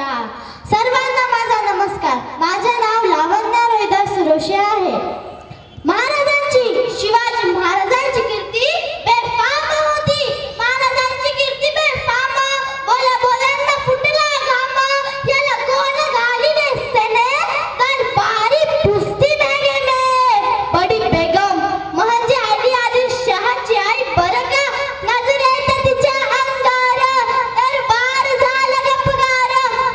करा. सर्वांना माझा नमस्कार. माझे नाव लावण्या रोहिदास सुरोशे आहे. महाराजांची, शिवाजी महाराजांची कीर्ती बेफाम होती. महाराजांची कीर्ती बेफाम. बोला बोलांना फुटला घाम. याला कोण घालीले सेने दरबारी पुस्ती मागे में. बडी बेगम म्हणजे अली आदिल शहाची आई बरं का. नजरेत तिच्या अंगार दरबार झाला गपगार.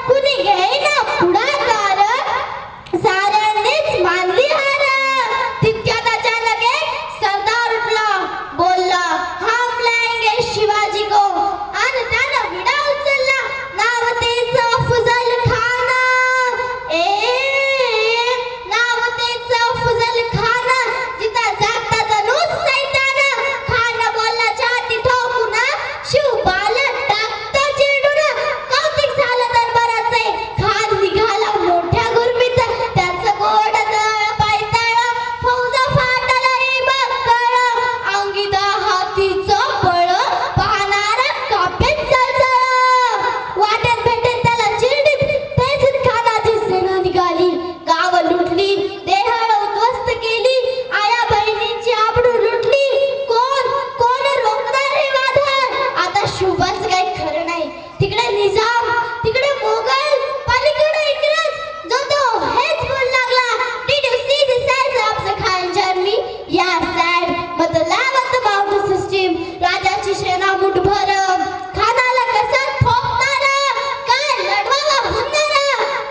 कुणी घेईना पुढाकार. साऱ्यांनीच मानली हार. तितक्यात अचानक एक सरदार उठला, बोलला हम लाएंगे शिवाजी को. आणि त्यानं विडा उचलला. नाव त्याचं अफजल खान. नाव त्याचं अफजल खान. जिथं जागता जणू सैतान. खान बोलला छाती ठोकून, शिवबाला टाकता चिरडून. कौतिक झालं दरबाराचे. खान निघाला मोठ्या गुरमीत. त्याचं गोड दळ पायतळ. फौजा फाटला रे बक्कळ. अंगी हातीचं बळ. पाहणारा कापेत जळजळ. वाटेत भेटेत त्याला चिरडीत. तेच खानाची सेना निघाली. गाव लुटली, देहाळ उद्ध्वस्त केली. आया बहिणींची आबरू लुटली. कोण रोखणार हे वादळ. आता शुभाचं काही खरं नाही. तिकडे निजाम, तिकडे मोगल, पलीकडे इंग्रज. जो तो हेच बोलू लागला. Did you see the size of the Khan journey? Yeah, sad. But the love of the mountain system. राजाची सेना मुठभर. खानाला कसं ठोकणार. काय लढवावा हुनर.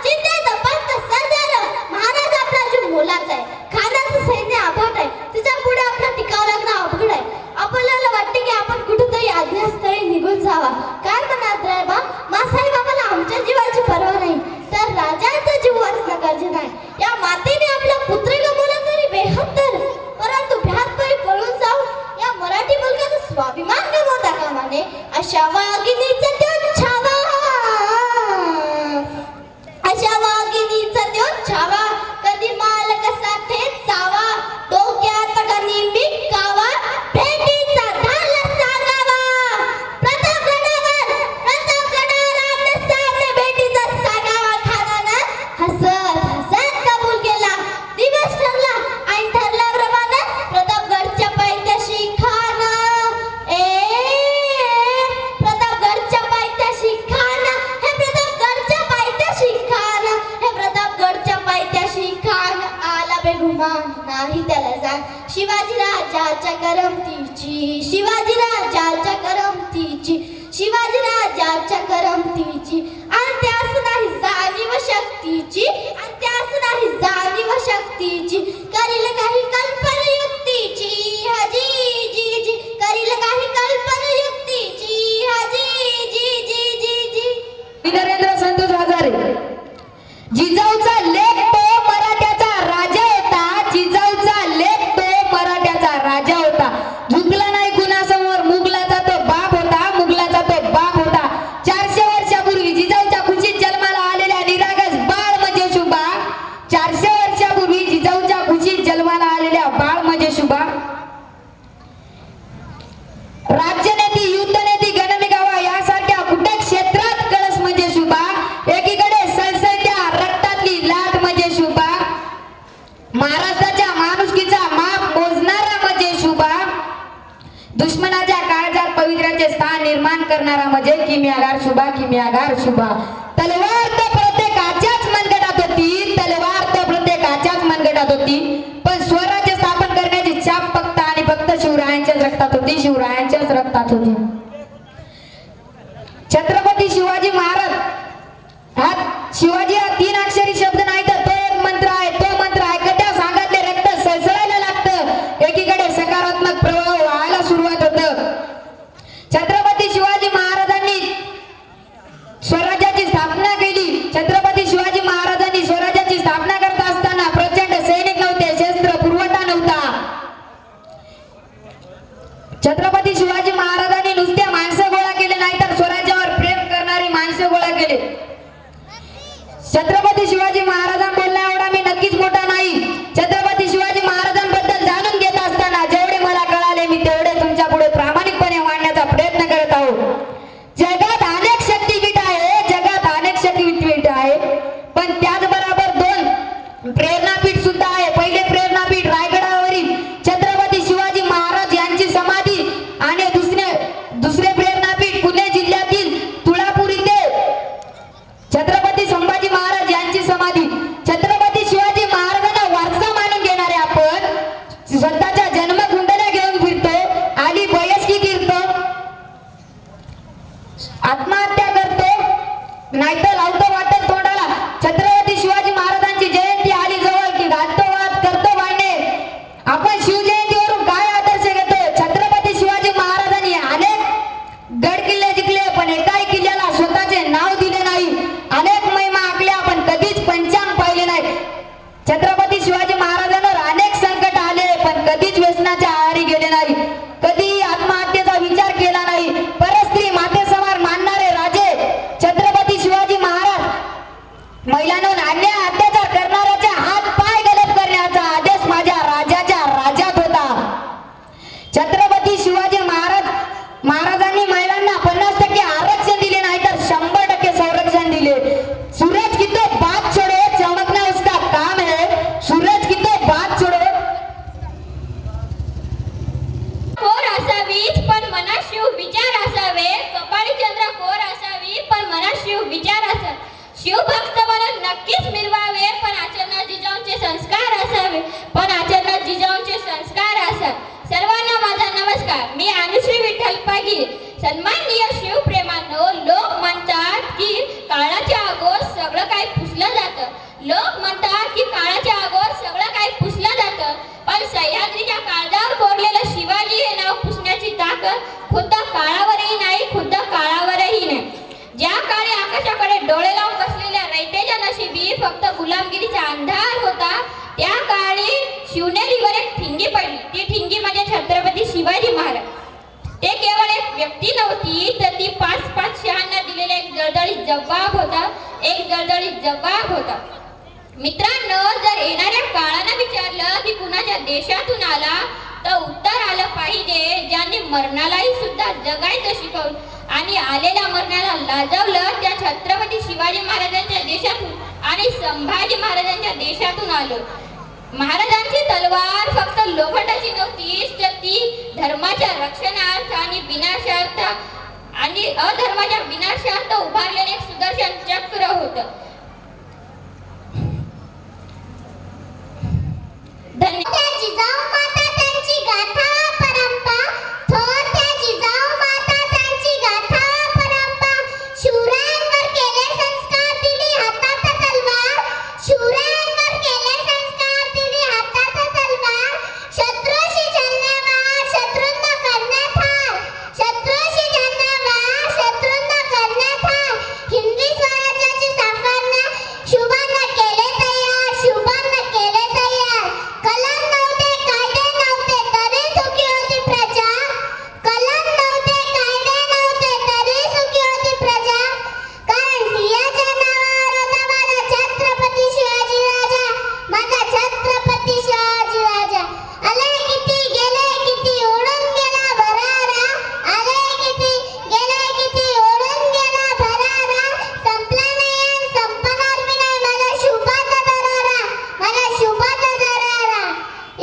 चिंतेत पंत सरदार. महाराज आपला जीव मोलाचा आहे. खानाचं सैन्य अफाट आहे. तिच्या पुढे आपलं टिकावं लागणं अवघड आहे. आपल्याला वाटते की आपण कुठेतरी आज्ञास्थळी निघून जावा. काय म्हणत रे बा, मासाहेब आम्हाला आमच्या जीवाची पर्वा नाही, तर राजांचा जीव वाचणं गरजेचं आहे. या मातेने आपला पुत्र गमावला तरी बेहत्तर, परंतु भ्यातपरी पळून जाऊन या मराठी मुलगाचा स्वाभिमान गमावता कामा नये. अशा वाघिणीचा तो छावा. अशा वाघिणीचा तो छावा. कधी मालक साथे चावा. डोक्यात गनिमी कावा. भेटीचा ढाल सांगावा. प्रतापगडावर आपल्या सामने भेटीचा सांगावा. खानानं हसत कबूल केला. दिवस ठरला. ऐन ठरल्याप्रमाणे प्रतापगडच्या पायथ्याशी खान. प्रतापगडच्या पायथ्याशी खान. हे प्रतापगडच्या पायथ्याशी खान. हे प्रतापगडच्या पायथ्याशी खान. आला बेगुमान नाही त्याला जाण. शिवाजी राजाच्या करमतीची. शिवाजी राजाच्या करमतीची. शिवाजी राजाच्या करमतीची. आणि त्यास नाही जाणीव शक्तीची. आणि त्यास नाही जाणीव शक्तीची. करील काही कल्पनयुक्तीची. हजी जी जी. करील काही कल्पनयुक्तीची. हजी जी जी जी जी. नरेंद्र संतोष हजारे. जिजाऊचा लेख तो मराठ्याचा राजा होता. जिजाऊचा लेख तो मराठ्याचा राजा होता. झुकला नाही कुणासमोर. मुघलाचा तो बाप होता. मुघलाचा तो बाप होता. 400 वर्षापूर्वी जिजाऊच्या खुशीत जन्माला आलेल्या निरागस बाळ म्हणजे शुभा. 400 वर्षापूर्वी जिजाऊच्या खुशीत जन्माला आलेल्या बाळ म्हणजे शुभा. राज्यनेती, युद्धनेती, गणमी गावा यासारख्या कुठे क्षेत्रात कळस म्हणजे शुभा. एकीकडे सळसळत्या रक्तातली लाट म्हणजे शुभा. महाराष्ट्राच्या माणुसकीचा माप मोजणारा म्हणजे शुभा. दुश्मनाच्या काळजात पवित्र्याचे स्थान निर्माण करणारा म्हणजे किमियागार शुभा. किमियागार शुभा. तलवार तर प्रत्येकाच्याच मनगटात होती. तलवार तर प्रत्येकाच्याच मनगटात होती. पण स्वराज्य स्थापन करण्याची छाप फक्त आणि फक्त शिवरायांच्याच रक्तात होती. शिवरायांच्याच रक्तात होती. छत्रपती शिवाजी महाराज हा शिवाजी हा 3 अक्षरी शब्द नाही तर तो एक मंत्र आहे. तो मंत्र ऐकत्या सांगातले रक्त सळसळायला लागतं. एकीकडे सकारात्मक प्रवाह व्हायला सुरुवात होतं. छत्रपती शिवाजी महाराजांनी स्वराज्याची स्थापना केली. छत्रपती शिवाजी महाराजांनी स्वराज्याची स्थापना करत असताना प्रचंड सैनिक नव्हते. शस्त्र पुरवठा नव्हता. छत्रपती शिवाजी महाराजांनी सन्माननीय शिवप्रेमांनो, लोक म्हणतात की काळाच्या अगोदर सगळं काही पुसलं जातं. लोक म्हणतात की काळाच्या अगोदर सगळं काही पुसलं जातं, पण सह्याद्रीच्या काळजावर कोरलेलं शिवाजी हे नाव पुसण्याची ताकद खुद्द काळावरही नाही, खुद्द काळावरही नाही. ज्या काळी आकाशाकडे डोळे लावून बसलेल्या रयतेच्या नशिबी फक्त गुलामगिरीचा अंधार होता, त्या काळी शिवनेरीवर एक ठिणगी पडली. ती ठिणगी म्हणजे छत्रपती शिवाजी महाराज. ते केवळ एक व्यक्ती नव्हती, तर ती 5-5 शहांना दिलेला एक दळदळीत जबाब होता, एक दळदळीत जबाब होता. मित्रांनो, जर येणाऱ्या काळानं विचारलं की कुणाच्या देशातून आला, तर उत्तर आलं पाहिजे ज्यांनी मरणालाही सुद्धा जगायचं शिकवलं आणि आलेल्या मरणाला लाजवलं, त्या छत्रपती शिवाजी महाराजांच्या देशातून आणि संभाजी महाराजांच्या देशातून आलो. महाराजांची तलवार फक्त लोखंडाची नव्हती, तर ती धर्माच्या रक्षणार्थ आणि विनाशार्थ आणि अधर्माच्या विनाशार्थ उभारलेले एक सुदर्शन चक्र होतं. त्या जिजाऊ माता त्यांची गाथा परंपा, थोर त्या जिजाऊ माता त्यांची गाथा परंपा. शूरांवर केले संस्कार, दिली हातात तलवार. शूरांवर केले संस्कार, दिली हातात तलवार. शत्रूशी झेलण्यावर, शत्रूंना करण्यात हार. शत्रूशी झेलण्यावर, शत्रूंना करण्यात हार. हिंदवी स्वराज्याची स्थापना शुभांना केले तयार, शुभांना केले तयार. कलम नव्हते, कायदे नव्हते, तरी सुखी होती प्रजा. कलम नव्हते, कायदे नव्हते, तरी सुखी होती प्रजा. कारण सिंहाच्या नावावर होता माझा छत्रपती शिवाजी राजा, माझा छत्रपती शिवाजी राजा. आले किती, गेले किती, उडून गेला भरारा. आले किती, गेले किती, उडून गेला भरारा. संपला नाही आणि संपणार बी नाही माझा शुभाचा दरारा, माझा शुभाचा दरारा.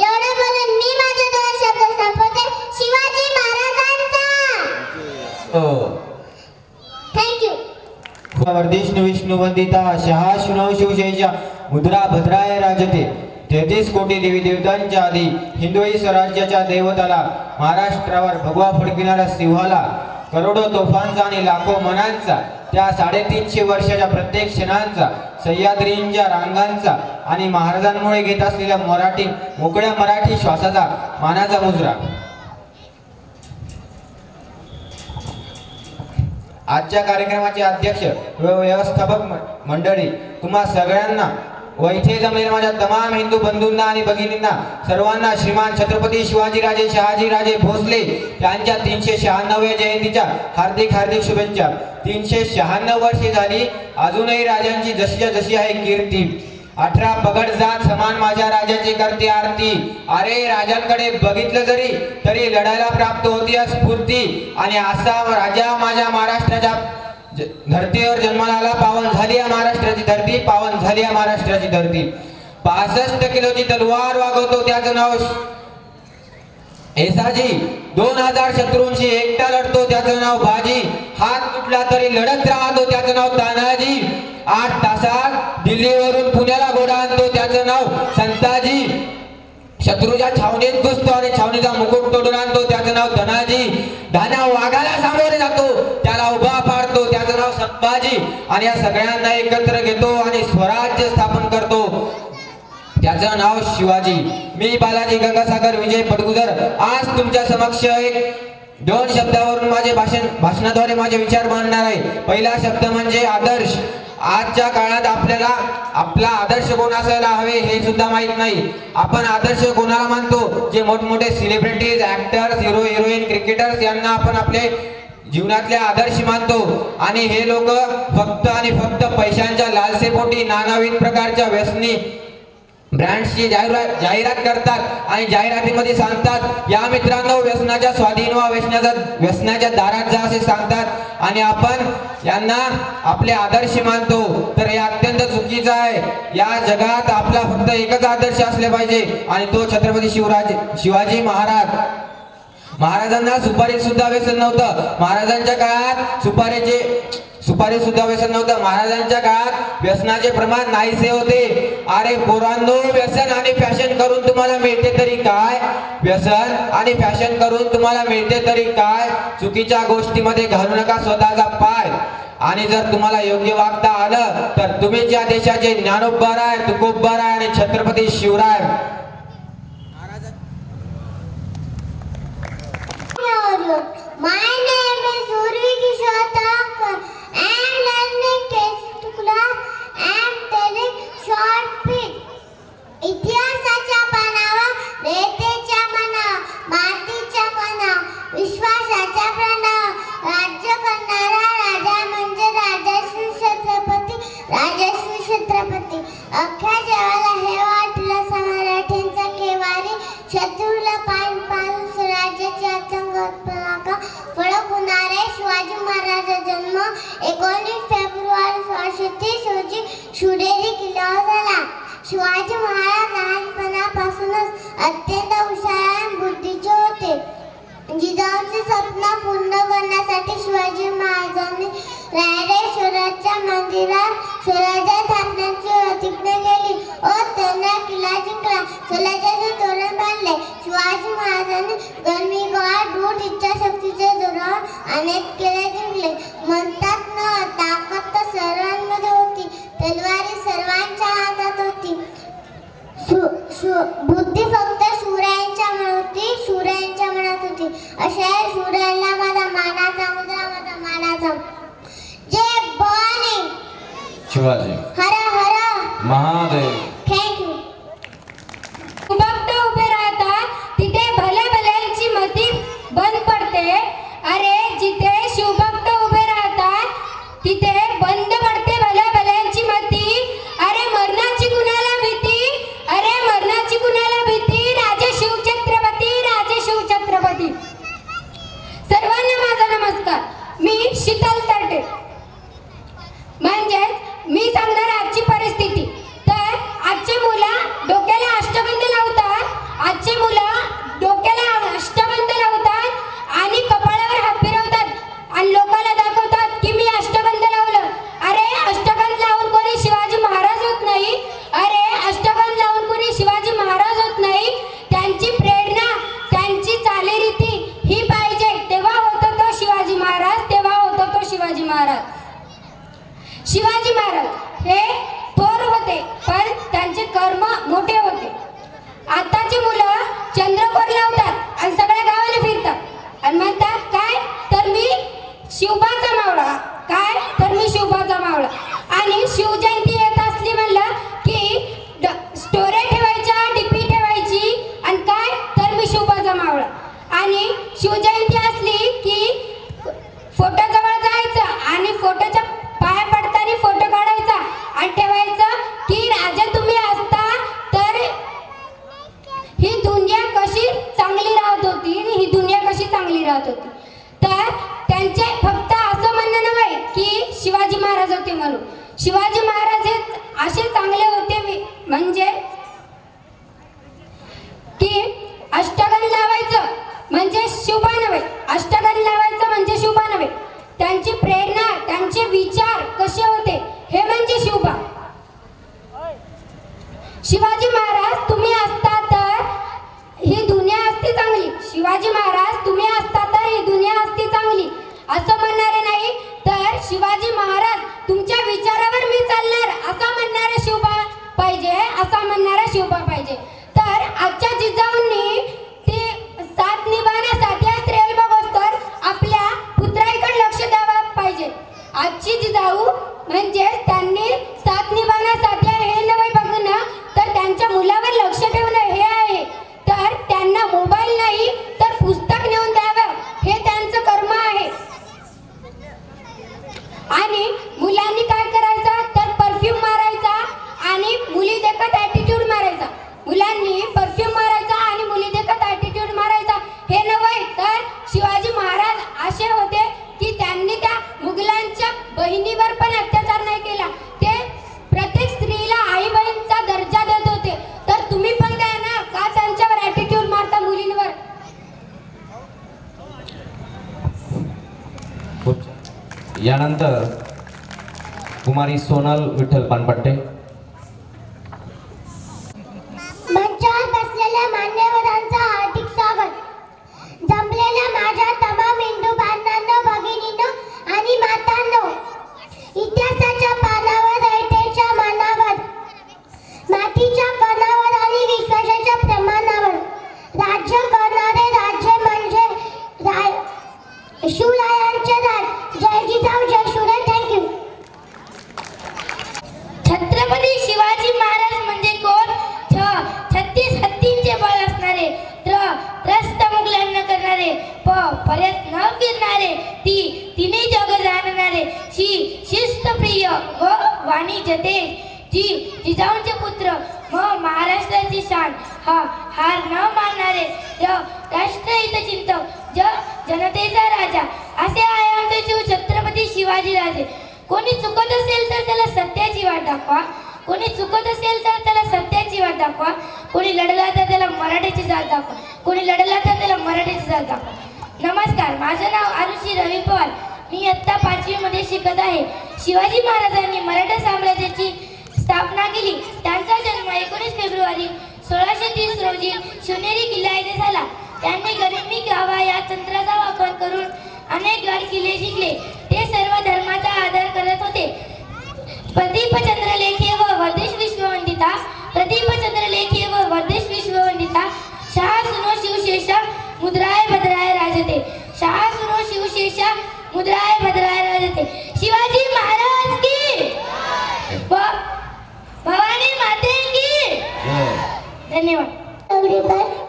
एवढं बोलून मी माझे 2 शब्द संपवते. शिवाजी महाराजांचा थँक्यू. वर्धिष्णु विष्णु वंदिता शहा शुनौ शिवशैषा मुद्रा भद्राय राजते. 33 कोटी देवी देवतांच्या आधी हिंदवी स्वराज्याच्या देवताला, महाराष्ट्रावर भगवा फडकविणाऱ्या सिंहाला, करोडो तोफांचा आणि लाखो मनांचा, त्या 350 वर्षाच्या प्रत्येक क्षणांचा, सह्याद्रींच्या रांगांचा आणि महाराजांमुळे घेत असलेल्या मोकळ्या मराठी श्वासाचा मानाचा मुजरा. आजच्या कार्यक्रमाचे अध्यक्ष व व्यवस्थापक मंडळी, तुम्हा सगळ्यांना व इथे जमलेल्या माझ्या तमाम हिंदू बंधूंना आणि भगिनींना सर्वांना श्रीमान छत्रपती शिवाजीराजे शहाजीराजे भोसले यांच्या 396व्या जयंतीच्या हार्दिक हार्दिक शुभेच्छा. 396 वर्षे झाली, अजूनही राजांची जशीच्या जशी आहे कीर्ती. 18 पगड जात समान माझ्या राजाची करते आरती. अरे राजांकडे बघितलं जरी तरी लढायला प्राप्त होती स्फूर्ती. आणि असा राजा माझ्या महाराष्ट्राच्या धरतीवर जन्माला आला. पावन झाली या महाराष्ट्राची धरती, पावन झाली या महाराष्ट्राची धरती. 65 किलोची तलवार वागवतो त्याचं नाव येसाजी. 2000 शत्रूंशी एकटा लढतो त्याचं नाव बाजी. हात तुटला तरी लढत राहतो त्याचं नाव तानाजी. 8 तासात दिल्लीवरून पुण्याला घोडा आणतो त्याचं नाव संताजी. शत्रूच्या छावणीत घुसतो आणि छावणीचा मुकुट तोडून आणतो त्याचं नाव धनाजी. धाना वाघाला सामोरे जातो त्याला उभा पाडतो त्याचं नाव संभाजी. आणि या सगळ्यांना एकत्र घेतो आणि स्वराज्य स्थापन करतो त्याचं नाव शिवाजी. मी बालाजी गंगासागर विजय पटगुजर आज तुमच्या समक्ष 2 शब्दावरून माझे भाषणाद्वारे माझे विचार मांडणार आहे. पहिला शब्द म्हणजे आदर्श. आजच्या काळात आपल्याला आपला आदर्श कोण असायला हवे हे सुद्धा माहित नाही. आपण आदर्श कोणाला मानतो? जे मोठमोठे celebrities, actors, hero heroine, cricketers यांना आपण आपले जीवनातले आदर्श मानतो. आणि हे लोक फक्त आणि फक्त पैशांच्या लालसेपोटी नानाविध प्रकारच्या व्यसनी ब्रँड्सची जाहिरात करतात आणि जाहिरातीमध्ये सांगतात या मित्रांनो व्यसनाच्या स्वाधीन व्हा, व्यसनाच्या दारात जा असे सांगतात आणि आपण यांना आपले आदर्श मानतो. तर हे अत्यंत चुकीचं आहे. या जगात आपला फक्त एकच आदर्श असले पाहिजे आणि तो छत्रपती शिवाजी महाराज. महाराजांना सुपारी सुद्धा व्यसन नव्हतं. महाराजांच्या काळात सुपारी सुद्धा व्यसन नव्हतं. महाराजांच्या काळात व्यसनाचे प्रमाण नाहीसे होते. अरे पोरांनो, व्यसन आणि फॅशन करून तुम्हाला मिळते तरी काय? व्यसन आणि फॅशन करून तुम्हाला मिळते तरी काय? चुकीच्या गोष्टीमध्ये घालू नका स्वतःचा पाय. आणि जर तुम्हाला योग्य वागता आलं तर तुम्ही ज्या देशाचे ज्ञानोबराय, तुकोबराय आणि Chhatrapati Shivray My name is Urvi Kishore Thakur. I am learning KG class. I am telling short bit. इतिहासाच्या पानावर, रेतेच्या मनावर, मातीच्या पानावर, विश्वासाच्या प्राणावर राज्य करणारा राजा म्हणजे राजश्री छत्रपती, राजश्री छत्रपती. अख्ख्या जगाला हे वाटलं मराठ्यांचा केवारी, शत्रूला पाय पाडून स्वराज्याची आतंकवाद फळकवणारे शिवाजी महाराजांचा जन्म 19 फेब्रुवारी 1630 रोजी शिवनेरी किल्ल्यावर झाला. शिवाजी महाराज लहानपणापासूनच अत्यंत हुशार आणि बुद्धीचे होते. जिजाऊंचे स्वप्न पूर्ण करण्यासाठी शिवाजी महाराजांनी रायरेश्वराच्या मंदिरात स्वराज्य स्थापनेची प्रतिज्ञा केली व त्यांना किल्ला जिंकला. स्वराज्याचे तोरण बांधले. शिवाजी महाराजांनी गनिमीकाळ, दूर इच्छाशक्तीच्या जोरावर अनेक किल्ले जिंकले. म्हणतात ना, ताकद तर सर्वांमध्ये होती, तलवारी सर्वांच्या हातात होती. बुद्धी फक्त शूरांच्या मनात होती, शूरांच्या मनात होती. अशा शूरांना माझा मानाचा मुद्रा, माझा मानाचा जय भवानी. शिवाजी हर हर महादेव. थँक्यू. भक्त उभे राहतात तिथे भल्या भल्यांची मती बंद पडते. अरे जिथे शिवभक्त उभे राहतात तिथे बंद पडते भल्या भल्यांची मती. अरे मरणाची कुणाला भीती, अरे मरणाची कुणाला भीती. राजे शिवछत्रपती, राजे शिवछत्रपती. सर्वांना माझा नमस्कार. मी शीतल तरटे. म्हणजेच मी सांगणार आजची परिस्थिती. तर आजची मुलं डोक्याला अष्टबंध लावतात, आजची मुलं डोक्याला अष्टबंध लावतात आणि कपाळावर हात फिरवतात आणि लोकांना दाखवतात की मी अष्टबंध लावलं. अरे अष्टबंध लावून कोणी शिवाजी महाराज होत नाही. अरे अष्टबंध लावून कोणी शिवाजी महाराज होत नाही. त्यांची प्रेरणा, त्यांची चालीरीती ही पाहिजे. तेव्हा होतो तो शिवाजी महाराज, तेव्हा होतो तो शिवाजी महाराज. शिवाजी महाराज हे थोर होते पण त्यांचे कर्म मोठे होते. आताची मुलं चंद्रकोर लावतात आणि सगळ्या गावाला फिरतात आणि म्हणतात काय तर मी शिवबाचा मावळा, काय तर मी शिवबाचा मावळा. आणि शिवजयंती येत असली म्हणलं की स्टोऱ्या ठेवायच्या, डीपी ठेवायची आणि काय तर मी शिवबाचा मावळा. आणि शिवजयंती असली की फोटो जवळ जायचं आणि फोटोच्या पाया पडताना फोटो काढायचा आणि ठेवायचं की राजा तुम्ही असता तर ही दुनिया कशी चांगली राहत होती, ही दुनिया कशी चांगली राहत होती. तर त्यांचे फक्त असं म्हणणं नव्हे की शिवाजी महाराज होते म्हणून. शिवाजी महाराज हे असे चांगले होते म्हणजे की अष्टगण लावायचं म्हणजे शिवबा नव्हे, अष्टगण लावायचं म्हणजे शिवबा नव्हे. त्यांची प्रेरणा, त्यांचे विचार कसे होते हे म्हणजे शिवबा. शिवाजी महाराज तुम्ही असता तर ही दुनिया असती चांगली. शिवाजी महाराज तुम्ही असता तर ही दुनिया असती चांगली असं म्हणणारे नाही, तर शिवाजी महाराज तुमच्या विचारावर मी चालणार असं म्हणणारा शिवबा पाहिजे, असा म्हणणारा शिवबा पाहिजे. तर आजच्या जिजाऊंनी ते साथ निभावण्यासाठी स्त्रेल बघोस्तर आपल्या पुत्राईकडे लक्ष द्यावं पाहिजे. आजची जिजाऊ म्हणजे त्यांनी साथ निभावण्यासाठी हे नव्हे बघणं तर त्यांच्या मुलावर लक्ष ठेवणं हे आहे. तर त्यांना मोबाईल नाही तर पुस्तक नेऊन द्यावं हे त्यांचं कर्म आहे. आणि मुलांनी काय करायचं तर परफ्यूम मारायचा आणि मुली देखत ॲटिट्यूड मारायचा. मुलांनी परफ्यूम मारायचा आणि मुली यानंतर कुमारी सोनल विठ्ठल पानपट्टे. मंचावर बसलेल्या मान्यवरांचं हार्दिक स्वागत. जमलेल्या माझ्या तमाम हिंदू बांधवांनो, भगिनींनो आणि मातांनो, इतिहासाच्या पानावर, ऐटेच्या मानावर, मातीच्या कणावर आणि विश्वासाच्या प्रमाणावर राज्य करणारे राज्य म्हणजे शिवरायांचे राज. जय जिजाऊ, जय शिवराय. थँक्यू. छत्रपती शिवाजी महाराज म्हणजे कोण? 36 हत्तींचे बळ असणारे, त्रस्त मुघलांना करणारे, परत न फिरणारे, तिन्ही जग जाणणारे, शिस्तप्रिय व वाणिज्य तेज, जिजाऊंचे पुत्र व महाराष्ट्राची शान, हार न मानणारे, राष्ट्रहित चिंतक, जनतेचा राजा, असे आहे आमचे शिव छत्रपती शिवाजी राजे. कोणी चुकत असेल तर त्याला सत्याची वाट दाखवा, कोणी चुकत असेल तर त्याला सत्याची वाट दाखवा, कोणी लढला तर त्याला मराठीची जात दाखवा, कोणी लढला तर त्याला मराठीची जात दाखवा. नमस्कार, माझं नाव आरुषी रवी पवार. मी इयत्ता 5वी मध्ये शिकत आहे. शिवाजी महाराजांनी मराठा साम्राज्याची स्थापना केली. त्यांचा जन्म 19 फेब्रुवारी 1630 रोजी शिवनेरी किल्ला येथे झाला. त्यांनी गरिबी गावा या तंत्राचा वापर करून अनेक गड किल्ले जिंकले. ते सर्व धर्माचा आदर करत होते. प्रदीपचंद्रलेखे व वर्देश विश्ववंदिता, प्रदीपचंद्रलेखे व वर्देश विश्ववंदिता, शहासुनो शिवशेषा मुद्राय भद्राय राजते, शहासुनो शिवशेषा मुद्राय भद्राय राजते. शिवाजी महाराज की, भवानी माते की. धन्यवाद.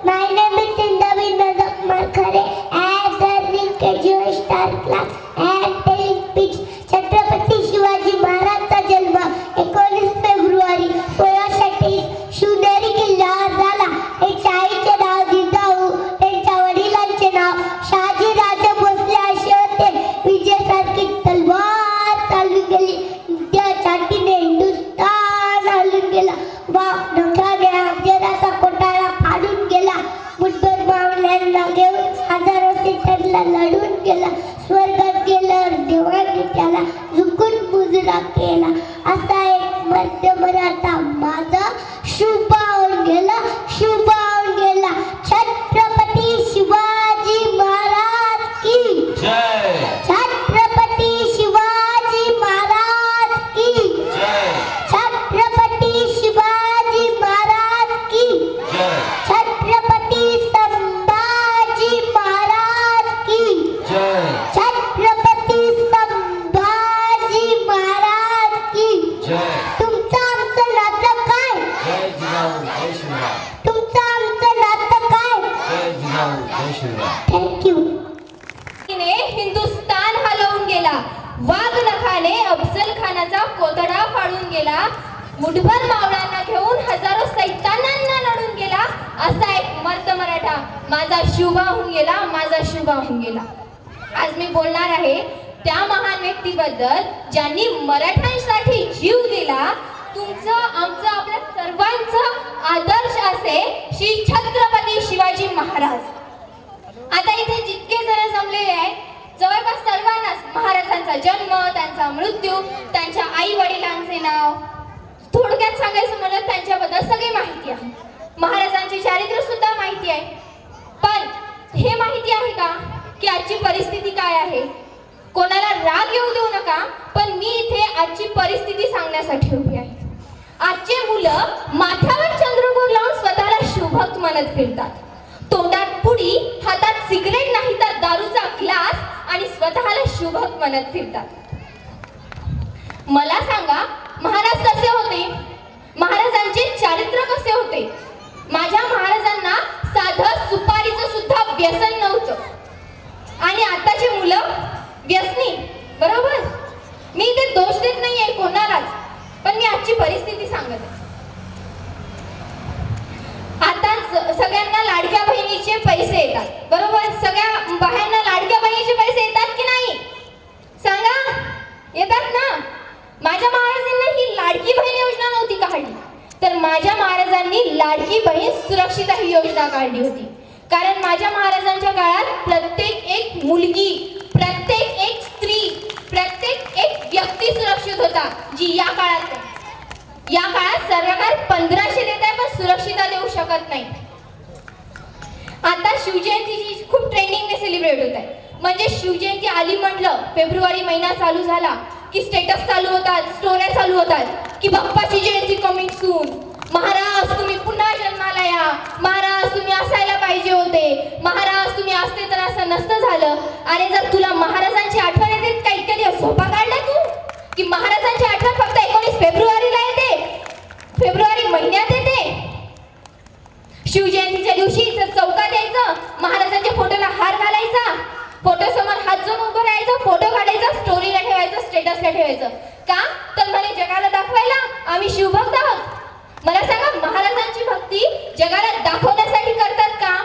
My name is Sindavi Nazak Markhare. As learning KGO Star Class and telling speech. Chhatrapati Shivaji महाराजचा जन्म 19 फेब्रुवारी 1630 शिवनेरी किल्ल्यावर झाला. त्यांच्या आईचे नाव जिजाऊ, त्यांच्या वडिलांचे नाव शहाजीराजे भोसले असे होते. विजयासारखी तलवार चालून गेली, त्या छातीने हिंदुस्थान हलून गेला. बाप नखाने अफजलाचा कोटाळा फाडून गेला. मुठभर मावळ्यांना घेऊन हजारो सीटरला लढून गेला. स्वर्गात गेल्यावर देवाने त्याला झुकून मुजरा केला. असा एक मध्य मराठा माझा शुभावून गेला, शुभावून गेला. छत्रपती शिवाजी महाराज की जय. छत्रपती शिवाजी महाराज की जय. छत्रपती शिवाजी महाराज की जय. छत्रपती संभाजी महाराज की जय. छत्रपती संभाजी महाराज की जय. तुमचं आमचं नातं काय? जय जिजाऊ, जय शिवराय. तुमचं आमचं नातं काय? जय जिजाऊ, जय शिवराय. थँक्यू. तिने हिंदुस्थान हलवून गेला. वाघ नखाने अफजल खानाचा कोतडा फाडून गेला. मुठभर मावळ्यांना घेऊन हजारो सैतानांना लढून गेला. असा एक मर्द मराठा माझा शुभा होऊन गेला, माझा शुभा होऊन गेला. आज मी बोलणार आहे त्या महान व्यक्तीबद्दल ज्यांनी मराठ्यांसाठी जीव दिला. तुमचं, आमचं, आपल्या सर्वांचं आदर्श असे श्री छत्रपती शिवाजी महाराज. आता इथे जितके जण जमलेले आहेत, जवळपास सर्वांनाच महाराजांचा जन्म, त्यांचा मृत्यू, त्यांच्या आई वडिलांचे नाव, थोडक्यात सांगायचं म्हणलं त्यांच्याबद्दल सगळी माहिती आहे. महाराजांचे चारित्र्य सुद्धा माहिती आहे. पण हे माहिती आहे का की आजची परिस्थिती काय आहे? कोणाला राग येऊ देऊ नका, पण मी इथे आजची परिस्थिती सांगण्यासाठी उभी आहे. आजचे मुलं माथ्यावर चंद्रकोर लावून स्वतःला शिवभक्त म्हणत फिरतात. तोंडात पुडी, हातात सिगरेट नाही तर दारूचा ग्लास आणि स्वतःला शिवभक्त म्हणत फिरतात. मला सांगा, महाराज कसे होते? महाराजांचे चारित्र्य कसे होते? माझ्या महाराजांना साधं सुपारीचं सुद्धा व्यसन नव्हतं. आणि आताची मुलं व्यसनी, बरोबर? मी इथे दोष देत नाहीये कोणालाच, पण मी आजची परिस्थिती सांगत आहे. आता सगळ्यांना लाडक्या बहिणीचे पैसे येतात, बरोबर? सगळ्या बाहेरना लाडक्या बहिणीचे पैसे येतात की नाही? सांगा, येतात ना? माझ्या महाराजांना ही लाडकी बहीण योजना नव्हती काढली, तर माझ्या महाराजांनी लाडकी बहीण सुरक्षिता ही योजना काढली होती. कारण माझ्या महाराजांच्या काळात प्रत्येक एक मुलगी, प्रत्येक एक स्त्री, प्रत्येक एक व्यक्ती सुरक्षित होता, जी या काळात सरकार 1500 देत आहे पण सुरक्षितता देऊ शकत नाही. आता शिवजयंतीची खूप ट्रेंडिंगने सेलिब्रेट होत आहे. म्हणजे शिवजयंती आली म्हटलं, फेब्रुवारी महिना चालू झाला की स्टेटस चालू होतात, स्टोऱ्या चालू होतात की बाप्पाची जयंती कमिंग सून, महाराज तुम्ही पुन्हा जन्माला या, महाराज तुम्ही असायला पाहिजे होते, महाराज तुम्ही असते तर असं नसतं झालं. आणि जर तुला महाराजांची आठवण येते का इतक्या दिवस झोपा काढला तू, की महाराजांची आठवण फक्त 19 फेब्रुवारीला येते, फेब्रुवारी महिन्यात येते. शिवजयंतीच्या दिवशी जर चौकात यायचं, महाराजांच्या फोटोला हार घालायचा, फोटो समोर हात जोडून उभं राहायचं, फोटो काढायचा, स्टोरीला ठेवायचं, स्टेटसला ठेवायचं. का तर म्हणे जगाला दाखवायला आम्ही शिवभक्त आहोत. मला सांगा, महाराजांची भक्ती जगाला दाखवण्यासाठी करतात का?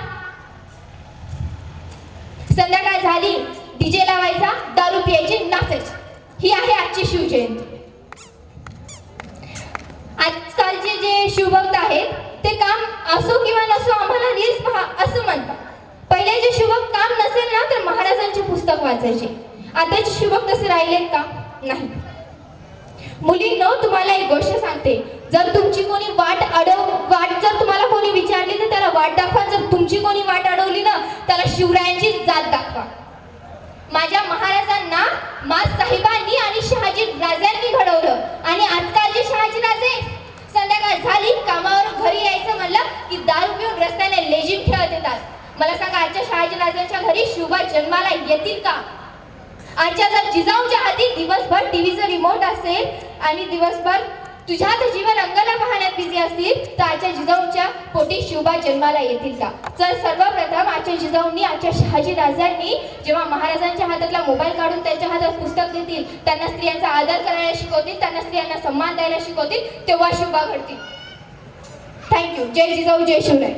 संध्याकाळ झाली, डीजे लावायचा, दारू प्यायची, नाचायची. ही आहे आजची शिवजयंती. आजकालचे जे शिवभक्त आहेत ते काम असो किंवा नसो आम्हाला रील्स पहा असं म्हणतात. पहिले जे शिवभक्त काम नसेल ना तर महाराजांचे पुस्तक वाचायचे. आताचे शिवभक्त तसे राहिलेत का? नाही. मुलींनो, तुम्हाला एक गोष्ट सांगते, जर तुमची कोणी वाट जर तुम्हाला कोणी विचारली तर त्याला वाट दाखवा. जर तुमची कोणी वाट अडवली ना त्याला शिवरायांची जात दाखवा. माझ्या महाराजांना साहेबांनी आणि शहाजी राजांनी घडवलं. आणि आजकालचे शहाजी राजे संध्याकाळ झाली, कामावरून घरी यायचं म्हणलं की दारू पिऊन रस्त्याने लेझिम खेळत येतात. मला सांगा, आजच्या शहाजी राजांच्या घरी शिवबा जन्माला येतील का? आजच्या जर जिजाऊच्या हाती दिवसभर टीव्हीचं रिमोट असेल आणि दिवसभर तुझ्यात जीवन अंगाला पाहण्यात बिझी असतील तर आजच्या जिजाऊच्या पोटी शिवबा जन्माला येतील का? तर सर्वप्रथम आजच्या जिजाऊंनी, आजच्या शहाजी राजांनी जेव्हा महाराजांच्या हातातला मोबाईल काढून त्यांच्या हातात पुस्तक देतील, त्यांना स्त्रियांचा आदर करायला शिकवतील, त्यांना स्त्रियांना सन्मान द्यायला शिकवतील, तेव्हा शिवबा घडतील. थँक्यू. जय जिजाऊ, जय शिवराय.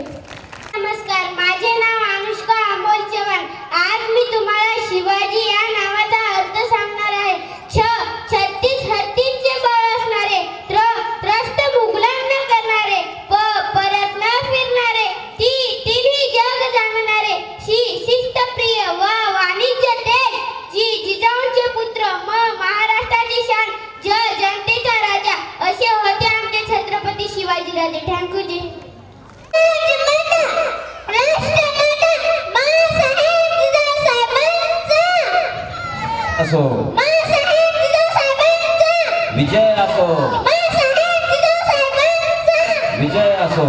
नमस्कार, माझे नाव अनुष्का अमोल चव्हाण. आज मी तुम्हाला शिवाजी या नावाचा अर्थ सांगणार आहे. 36 हत्तींचे बळ असणारे, त्रस्त मुघलांना करणारे, परत न फिरणारे, तिन्ही जग जाणणारे, शिस्तप्रिय व वाणिज्य तेज, जिजाऊंचे पुत्र, महाराष्ट्राची शान, जनतेचा राजा, असे होते आमचे छत्रपती शिवाजीराजे. थँक्यू जी. असो, विजय असो, विजय असो.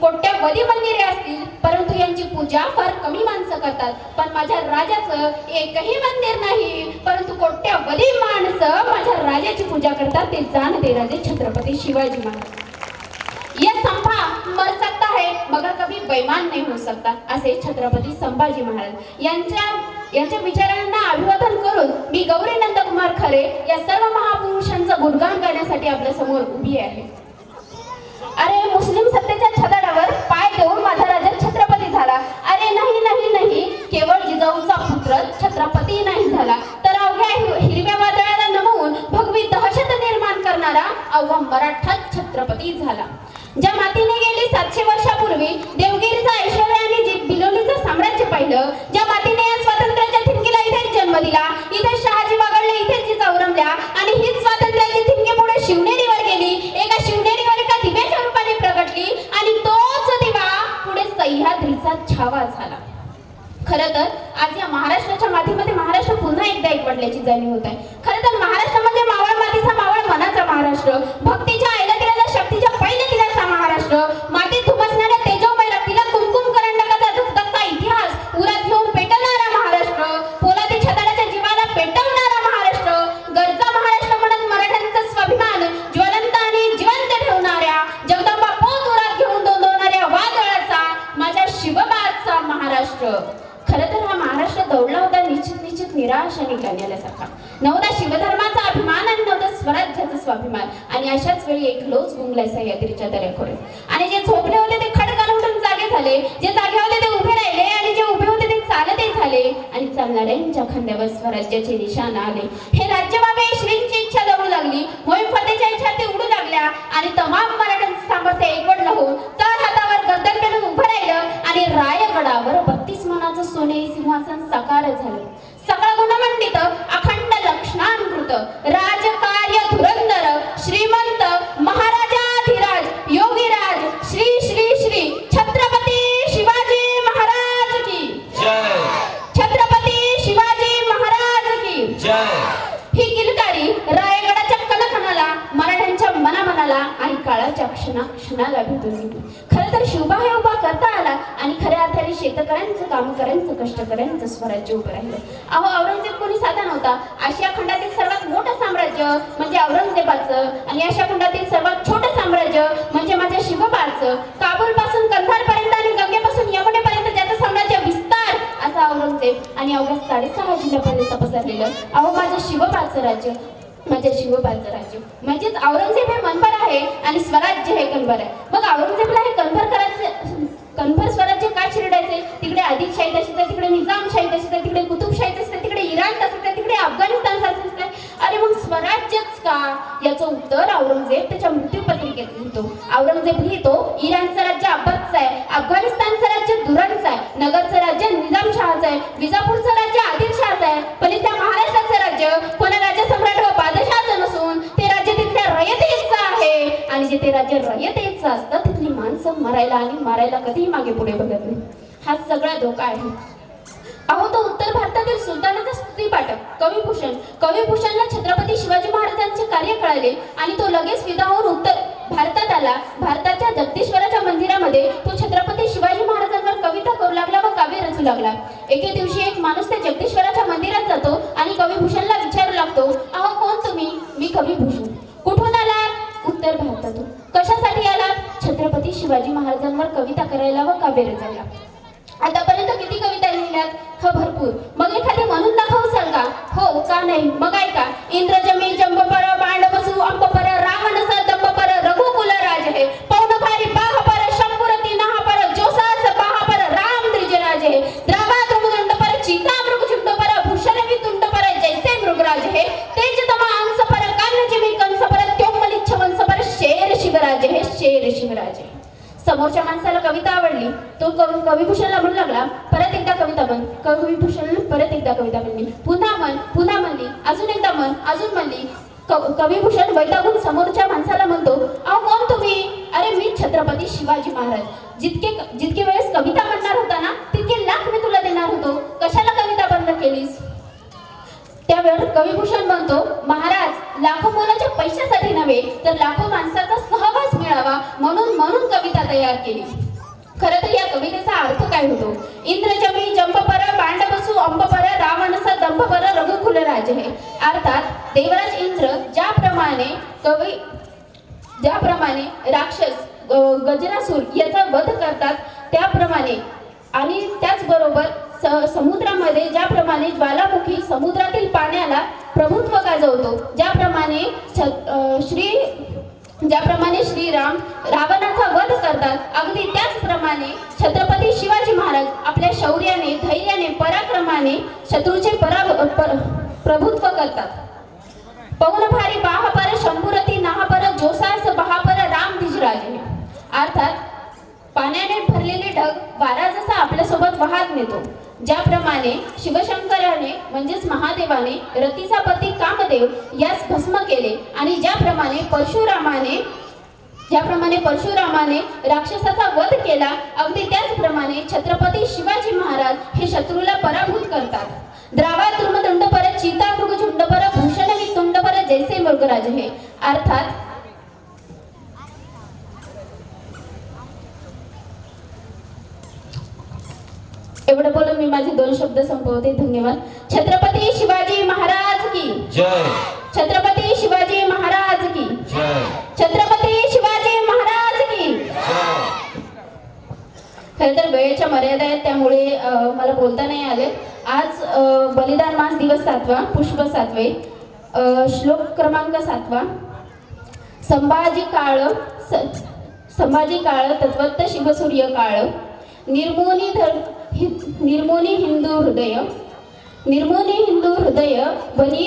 कोट्यवधी मंदिरे असतील परंतु यांची पूजा फार कमी माणसं करतात. पण माझ्या राजाचं एकही मंदिर नाही परंतु कोट्यवधी माणसं माझ्या राजाची पूजा करतात. ते जाणते राजे छत्रपती शिवाजी महाराज. ये संभा मर सकता है मगर कभी बेईमान नहीं हो सकता, असे छत्रपती संभाजी महाराज यांच्या विचारांना अभिवादन करून मी गौरी नंदकुमार खरे या सर्व महापुरुषांचं गुणगान करण्यासाठी आपल्या समोर उभी आहे. अरे, मुस्लिम सत्तेच्या छताडावर पाय देऊन माझा राजा छत्रपती झाला. अरे नाही नाही नाही, केवळ जिजाऊचा पुत्र छत्रपती नाही झाला तर अवघ्या हिरव्या वादळाला नमवून भगवी दहशत निर्माण करणारा अवघा मराठा छत्रपती झाला. ज्या मातीने गेली 700 वर्षापूर्वी देवगिरीचा ऐश्वर्य आणि बिलोलीचं साम्राज्य पाहिलं, ज्या मातीने या स्वातंत्र्याच्या ठिणगीला इथेच जन्म दिला, इथे शहाजी वागळले, इथेच जिजाऊ रमल्या आणि हीच स्वातंत्र्याची ठिणगी पुढे शिवनेरीवर गेली. एका शिवनेरीवर एका दिव्याच्या रूपाने प्रगटली आणि तोच दिवा पुढे सह्याद्रीचा छावा झाला. खरं तर आज या महाराष्ट्राच्या मातीमध्ये महाराष्ट्र पुन्हा एकदा एकवटल्याची जाणीव होत आहे. खरं तर महाराष्ट्रामध्ये मावळ मातीचा, मावळ मनाचा महाराष्ट्र, भक्तीच्या ऐलतिराचा, शक्तीच्या पैलतिराचा महाराष्ट्र, मातीत धुमसणाऱ्या तेजोमय रक्तीला कुमकुम करंडकाचा धगधगता इतिहास उरात घेऊन पेटवणारा महाराष्ट्र, पोलादी छताडाच्या जीवाला पेटवणारा महाराष्ट्र, गरजा महाराष्ट्र म्हणत मराठ्यांचा स्वाभिमान ज्वलंत आणि जिवंत ठेवणाऱ्या, जगदंबा पोत उरात घेऊन दोंदवणाऱ्या वादळाचा, माझ्या शिवबाचा महाराष्ट्र. खरं तर हा महाराष्ट्र दौडला होता निश्चित निराश आणि गाण्यासारखा. नवदा शिवधर्माचा अभिमान आणि नवदा स्वराज्याचा स्वाभिमान. आणि अशाच वेळी एक लोच गुंगलाय सह्याद्रीच्या दऱ्याखोरे. आणि जे झोपले होते ते खडकान उठून जागे झाले, जे जागे होते ते उभे राहिले आणि जे उभे होते ते चालतही झाले आणि चालणाऱ्यांच्या खांद्यावर स्वराज्याचे निशाण आले. हे राज्य व्हावे श्रींची इच्छा जवळ लागली, मोहीम फतेच्या इच्छा ते उडू लागल्या आणि तमाम मराठ्यांचं सामर्थ्य एकवटलं होऊन तळ हातावर गर्दन पेलून उभं राहिले आला आणि काळाच्या क्षणाला भेटून गेला. खरं तर शिवबा हे उभा करता आला आणि खऱ्या अर्थाने शेतकऱ्यांचं, कामकऱ्यांचं, कष्टकऱ्यांचं स्वराज्य उभं राहिलं. अहो, औरंगजेब कोणी साधा नव्हता. आशिया खंडातील सर्वात मोठं साम्राज्य म्हणजे औरंगजेबाचं आणि आशिया खंडातील सर्वात छोटं साम्राज्य म्हणजे माझ्या शिवबाचं. काबूल पासून कंधारपर्यंत आणि गंगेपासून यमुनेपर्यंत ज्याचं साम्राज्य विस्तार असा औरंगजेब आणि अवघ्या 6.5 जिल्ह्यापर्यंत पसरलेलं अहो माझ्या शिवबाचं राज्य, माझ्या शिवबाचं राज्य. म्हणजेच औरंगजेब हे मनभर आहे आणि स्वराज्य हे कणभर आहे. मग औरंगजेबला हे कणभर स्वराज्य का चिरडायचे? तिकडे आदिलशाही तशीच आहे, तिकडे निजामशाही तशीच आहे, तिकडे कुतुबशाही तशीच आहे, तिकडे इराण तसंच आहे, तिकडे अफगाणिस्तान तसंच आहे. अरे मग स्वराज्यच का? याचं उत्तर औरंगजेब त्याच्या मृत्यूपत्रिकेत लिहितो. औरंगजेब लिहितो इराणचं राज्य अब्बासचं आहे, अफगाणिस्तानचं राज्य दुराणचं आहे, नगरचं राज्य निजामशहाचं आहे, विजापूरचं राज्य आदिलशहाचं आहे. पण इथल्या महाराष्ट्राचं राज्य कोणा राज्य सम्राट व बादशहाचं नसून ते राज्य तिथल्या रयतेचं आहे. आणि जे ते राज्य रयतेचं असतं तिथली माणसं मरायला आणि मारायला कधीही मागे पुढे बघत नाही. हा सगळा धोका आहे. अहो, तो उत्तर भारतातील सुलतानाचा स्तुतीपाठक कविभूषणला छत्रपती शिवाजी महाराजांचे कार्य कळाले आणि तो लगेच विदा होऊन उत्तर भारतात आला. भारताच्या जगदीश्वराच्या मंदिरामध्ये तो छत्रपती शिवाजी महाराजांवर कविता करू लागला व काव्य रचू लागला. एके दिवशी एक माणूस त्या जगदीश्वराच्या मंदिरात जातो आणि कविभूषणला विचारू लागतो, अहो कोण तुम्ही? मी कविभूषण. कुठून आलात? उत्तर भारतातून. कशासाठी आलात? छत्रपती शिवाजी महाराजांवर कविता करायला व काव्य रचायला. आतापर्यंत किती कविता लिहिल्यात? हा, भरपूर. मग एखादी म्हणून दाखवसाल का? हो, का नाही? मग ऐका. इंद्रजमी जंबपर बांडवसु अंबपर रावणस दंबपर रघुकुल राज हे पौनभारी बाहपर शंभुरती नाहपर जोसास बाहपर राम द्विजराज हे द्रावा द्रुमदंडपर चिता मृगचुंडपर भूषण वितुंडपर जैसे मृगराज हे तेजतमा अंसपर कान्यजिमी कंसपर त्योमलिच्छ वंसपर शेर शिवराज हे शेर शिवराज हे. समोरच्या माणसाला कविता आवडली. तो कविभूषणला म्हणू लागला, परत एकदा कविता म्हण. कविभूषण परत एकदा कविता म्हणली. पुन्हा म्हणली. अजून एकदा म्हण. अजून म्हणली. कविभूषण वैतागून समोरच्या माणसाला म्हणतो, अहो कोण तुम्ही? अरे मी छत्रपती शिवाजी महाराज. जितके वेळेस कविता म्हणणार होता ना तितके लाख मी तुला देणार होतो. कशाला कविता बंद केलीस? त्यावेळेस कविभूषण म्हणतो, महाराज लाखो मोलाच्या पैशासाठी नव्हे तर लाखो माणसाचा सहवास मिळावा म्हणून कविता तयार केली. खरं तर या कवितेचा अर्थ काय होतो? इंद्रजमी जंबपर बांडवसु अंबपर रावणस दंभपर रघुकुल राज हे. अर्थात देवराज इंद्र ज्याप्रमाणे राक्षस गजरासूर याचा वध करतात त्याप्रमाणे आणि त्याचबरोबर समुद्रामध्ये ज्याप्रमाणे ज्वालामुखी समुद्रातील पाण्याला प्रभुत्व गाजवतो, ज्याप्रमाणे श्रीराम रावणाचा वध करतात, अगदी त्याचप्रमाणे छत्रपती शिवाजी महाराज आपल्या शौर्याने, धैर्याने, पराक्रमाने शत्रूचे प्रभुत्व करतात. पवनभारी बाहपर शंभुरती नाहपर जोसास बहापर राम द्विजराज. अर्थात पाण्याने भरलेले ढग वारा जसा आपल्यासोबत वाहत नेतो, ज्याप्रमाणे शिवशंकराने म्हणजेच महादेवाने रतीचा पती कामदेव यास भस्म केले आणि ज्याप्रमाणे परशुरामाने राक्षसाचा वध केला, अगदी त्याचप्रमाणे छत्रपती शिवाजी महाराज हे शत्रूला पराभूत करतात. द्रावा द्रुमदंडपर चिता मृगचुंडपर भूषण वितुंडपर जैसे मृगराज हे. अर्थात एवढं बोलून मी माझे 2 शब्द संपवते. धन्यवाद. छत्रपती शिवाजी महाराज की जय. छत्रपती शिवाजी महाराज की जय. छत्रपती शिवाजी महाराज की जय. खरं तर वेळेच्या मर्यादा आहेत त्यामुळे मला बोलता नाही आले. आज बलिदान मास दिवस 7वा, पुष्प 7वे, श्लोक क्रमांक 7वा. संभाजी काळ तत्वत्त शिवसूर्य काळ निर्मोनी हिंदू हृदय बनी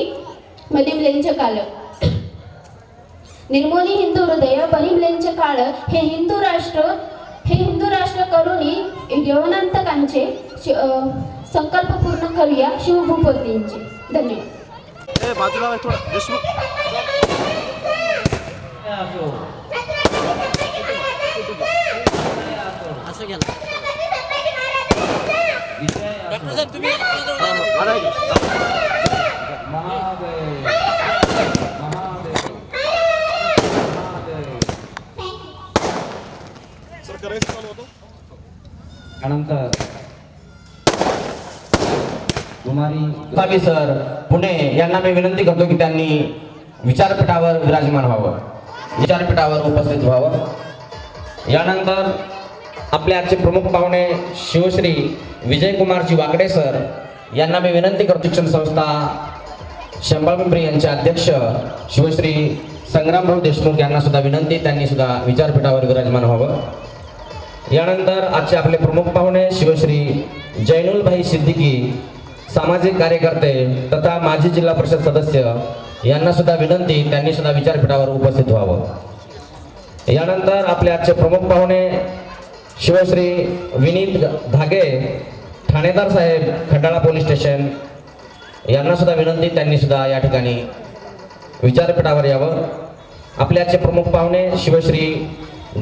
मलिमलेंच काळ. निर्मोनी हिंदू हृदय बनिमलेंच काळ. हे हिंदू राष्ट्र करुणी यवनांतकांचे संकल्प पूर्ण करूया शिवभूपतींचे. धन्यवाद. बाजूला थोडं देशमुख असं घ्या. डॉक्टर साहेब तुम्ही महादेव महादेव महादेव करायचं चालू होतं. त्यानंतर कुमारी सर पुणे यांना मी विनंती करतो की त्यांनी विचारपीठावर विराजमान व्हावं, विचारपीठावर उपस्थित व्हावं. यानंतर आपले आजचे प्रमुख पाहुणे शिवश्री विजयकुमारजी वाकडे सर यांना मी विनंती करतो, शिक्षण संस्था शंभरपिंपरी यांचे अध्यक्ष शिवश्री संग्रामभाऊ देशमुख यांना सुद्धा विनंती, त्यांनी सुद्धा विचारपीठावर विराजमान व्हावं. यानंतर आजचे आपले प्रमुख पाहुणे शिवश्री जैनुलभाई सिद्दीकी सामाजिक कार्यकर्ते तथा माजी जिल्हा परिषद सदस्य यांना सुद्धा विनंती, त्यांनी सुद्धा विचारपीठावर उपस्थित व्हावं. यानंतर आपले आजचे प्रमुख पाहुणे शिवश्री विनीत धागे ठाणेदार साहेब खंडाळा पोलीस स्टेशन यांना सुद्धा विनंती, त्यांनी सुद्धा या ठिकाणी विचारपीठावर यावं. आपले आजचे प्रमुख पाहुणे शिवश्री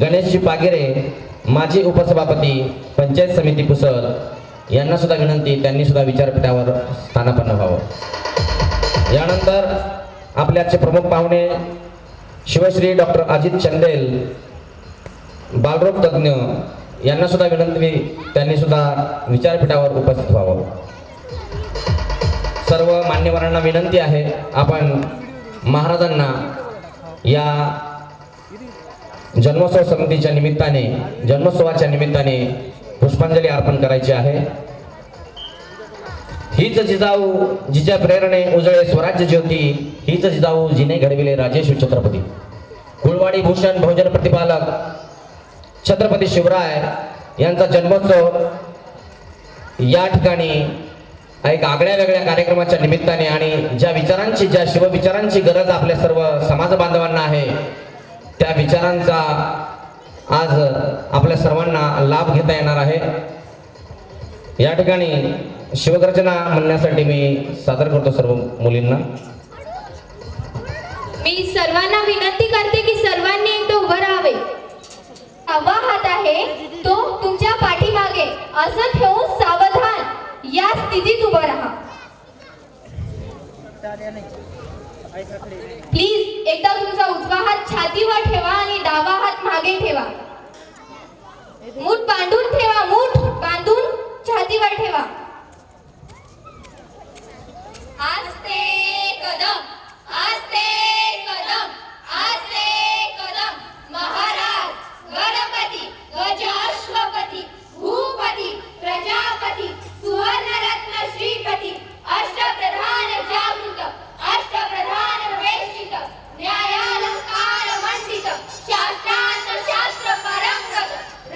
गणेशजी पागिरे माजी उपसभापती पंचायत समिती पुसद यांना सुद्धा विनंती, त्यांनी सुद्धा विचारपीठावर स्थानापन्न व्हावं. यानंतर आपले आजचे प्रमुख पाहुणे शिवश्री डॉक्टर अजित चंदेल बालरोग तज्ज्ञ यांना सुद्धा विनंती, त्यांनी सुद्धा विचारपीठावर उपस्थित व्हावं. सर्व मान्यवरांना विनंती आहे, आपण महाराजांना या जन्मोत्सव समितीच्या निमित्ताने, जन्मोत्सवाच्या निमित्ताने पुष्पांजली अर्पण करायची आहे. हीच जिजाऊ जिच्या प्रेरणे उजळे स्वराज्य ज्योती, हीच जिजाऊ जिने घडविले राजेश्वर छत्रपती. कुळवाडी भूषण बहुजन प्रतिपालक छत्रपती शिवराय यांचा जन्मोत्सव या ठिकाणी एक आगळ्या वेगळ्या कार्यक्रमाच्या निमित्ताने आणि ज्या विचारांची, ज्या शिवविचारांची गरज आपल्या सर्व समाज बांधवांना आहे, त्या विचारांचा आज आपल्या सर्वांना लाभ घेता येणार आहे. या ठिकाणी शिवगर्जना म्हणण्यासाठी मी सादर करतो सर्व मुलींना. मी सर्वांना विनंती करते की सर्वांनी एकदा उभं राहावे. डावा हात आहे तो तुमच्या पाठीमागे असं ठेवून सावधान या स्थितीत उभं राहा. प्लीज एकदा तुमचा उजवा हात छातीवर ठेवा आणि डावा हात मागे ठेवा. मूठ बांधून ठेवा, मूठ बांधून छातीवर ठेवा. आस्ते कदम, आस्ते कदम, आस्ते कदम. महाराज गणपती गजाश्वपती भूपती प्रजापती सुवर्णरत्न श्रीपती अष्टप्रधान जागृत अष्टप्रधान वेशित न्यायालंकार मंडित शास्त्रांत शास्त्र परंगत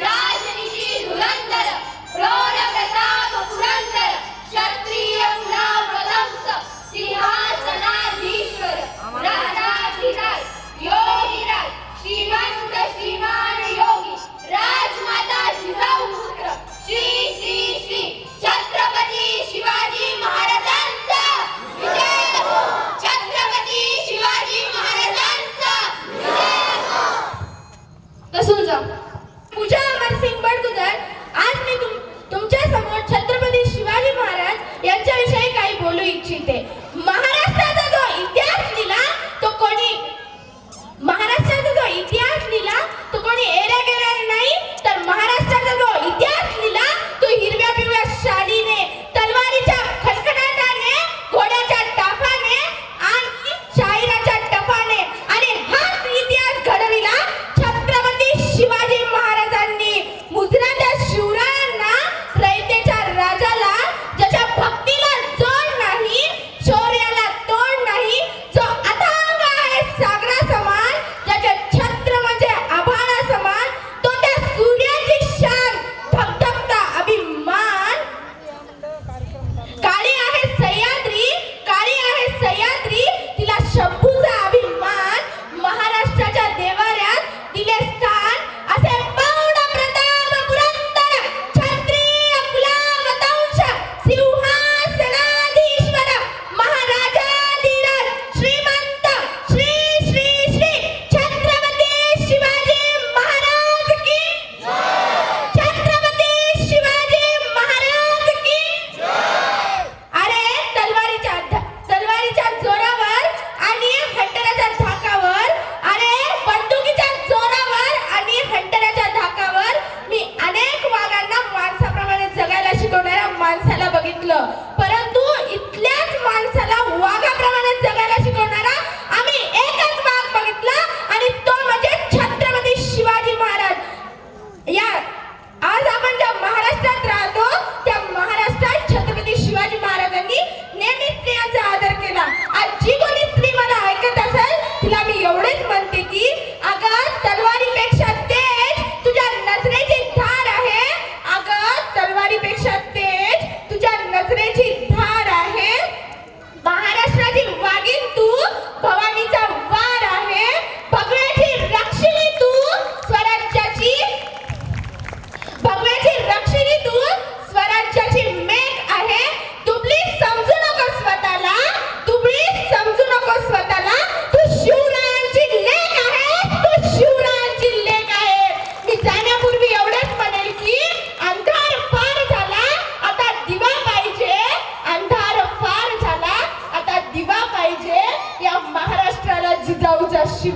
राजनीती धुरंधर प्रौढ प्रताप पुरंदर क्षत्रिय कुला प्रदंस सिंहासनाधीश्वर राजाधिराज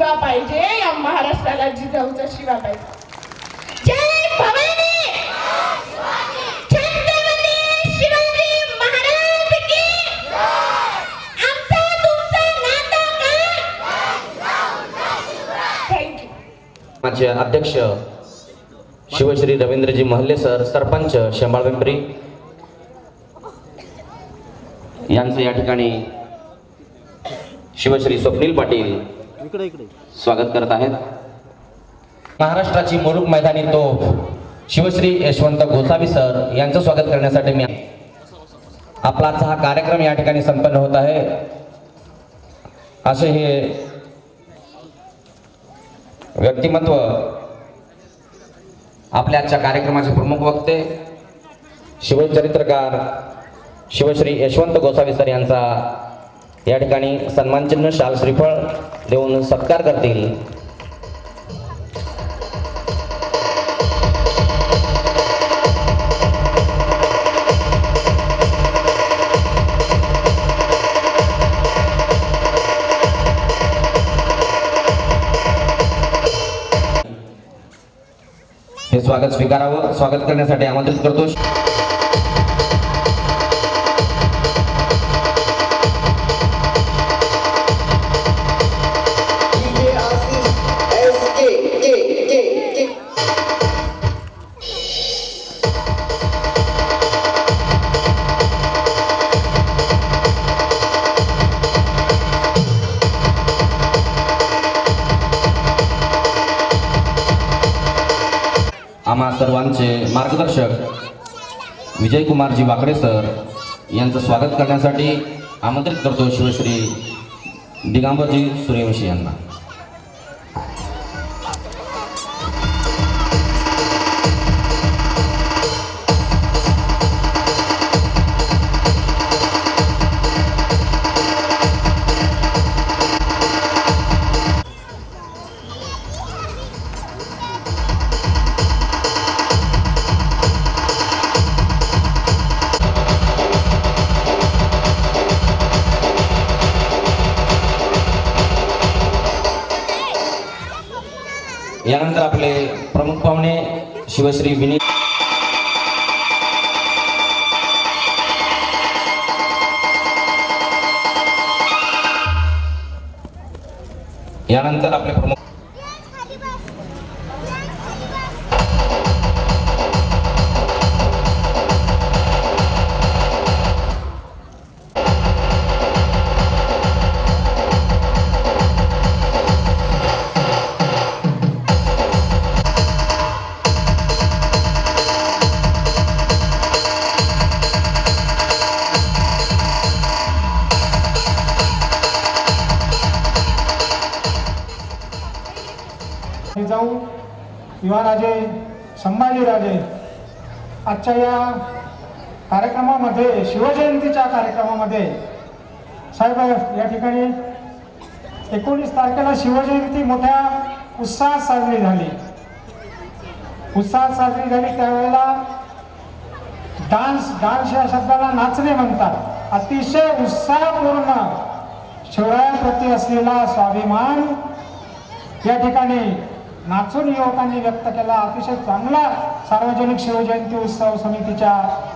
शिवा पाहिजे, या महाराष्ट्राला जिजाऊचा शिवा पाहिजे. जय भवानी, छत्रपती शिवाजी महाराज की. आमचं तुमचं नातं काय? थँक्यू. माझे अध्यक्ष शिवश्री रवींद्रजी महल्ले सर, सरपंच शेंबाळ पिंपरी यांचं या ठिकाणी शिवश्री स्वप्नील पाटील इकडे इकडे स्वागत करत आहेत. महाराष्ट्राची मुलूक मैदानी तोफ शिवश्री यशवंत गोसावी सर यांचं स्वागत करण्यासाठी मी आपला आजचा हा कार्यक्रम या ठिकाणी संपन्न होत आहे. असे हे व्यक्तिमत्व आपल्या आजच्या कार्यक्रमाचे प्रमुख वक्ते शिवचरित्रकार शिवश्री यशवंत गोसावी सर यांचा या ठिकाणी सन्मानचिन्ह शाल श्रीफळ देऊन सत्कार करतील. हे स्वागत स्वीकारावं. स्वागत करण्यासाठी आमंत्रित करतो आम्हा सर्वांचे मार्गदर्शक विजयकुमारजी वाकडे सर यांचं स्वागत करण्यासाठी आमंत्रित करतो शिवश्री दिगंबरजी सूर्यवंशी यांना. यानंतर आपले प्रमुख पाहुणे शिवश्री विनीत यानंतर आपले प्रमुख जिजाऊ युवाराजे संभाजीराजे आजच्या या कार्यक्रमामध्ये शिवजयंतीच्या कार्यक्रमामध्ये साहेब या ठिकाणी 19 तारखेला शिवजयंती मोठ्या उत्साहात साजरी झाली. त्यावेळेला डान्स या शब्दाला नाचणे म्हणतात. अतिशय उत्साहपूर्ण शिवरायांप्रती असलेला स्वाभिमान या ठिकाणी नाचून युवकांनी व्यक्त केला. अतिशय चांगला सार्वजनिक शिवजयंती उत्सव समितीच्या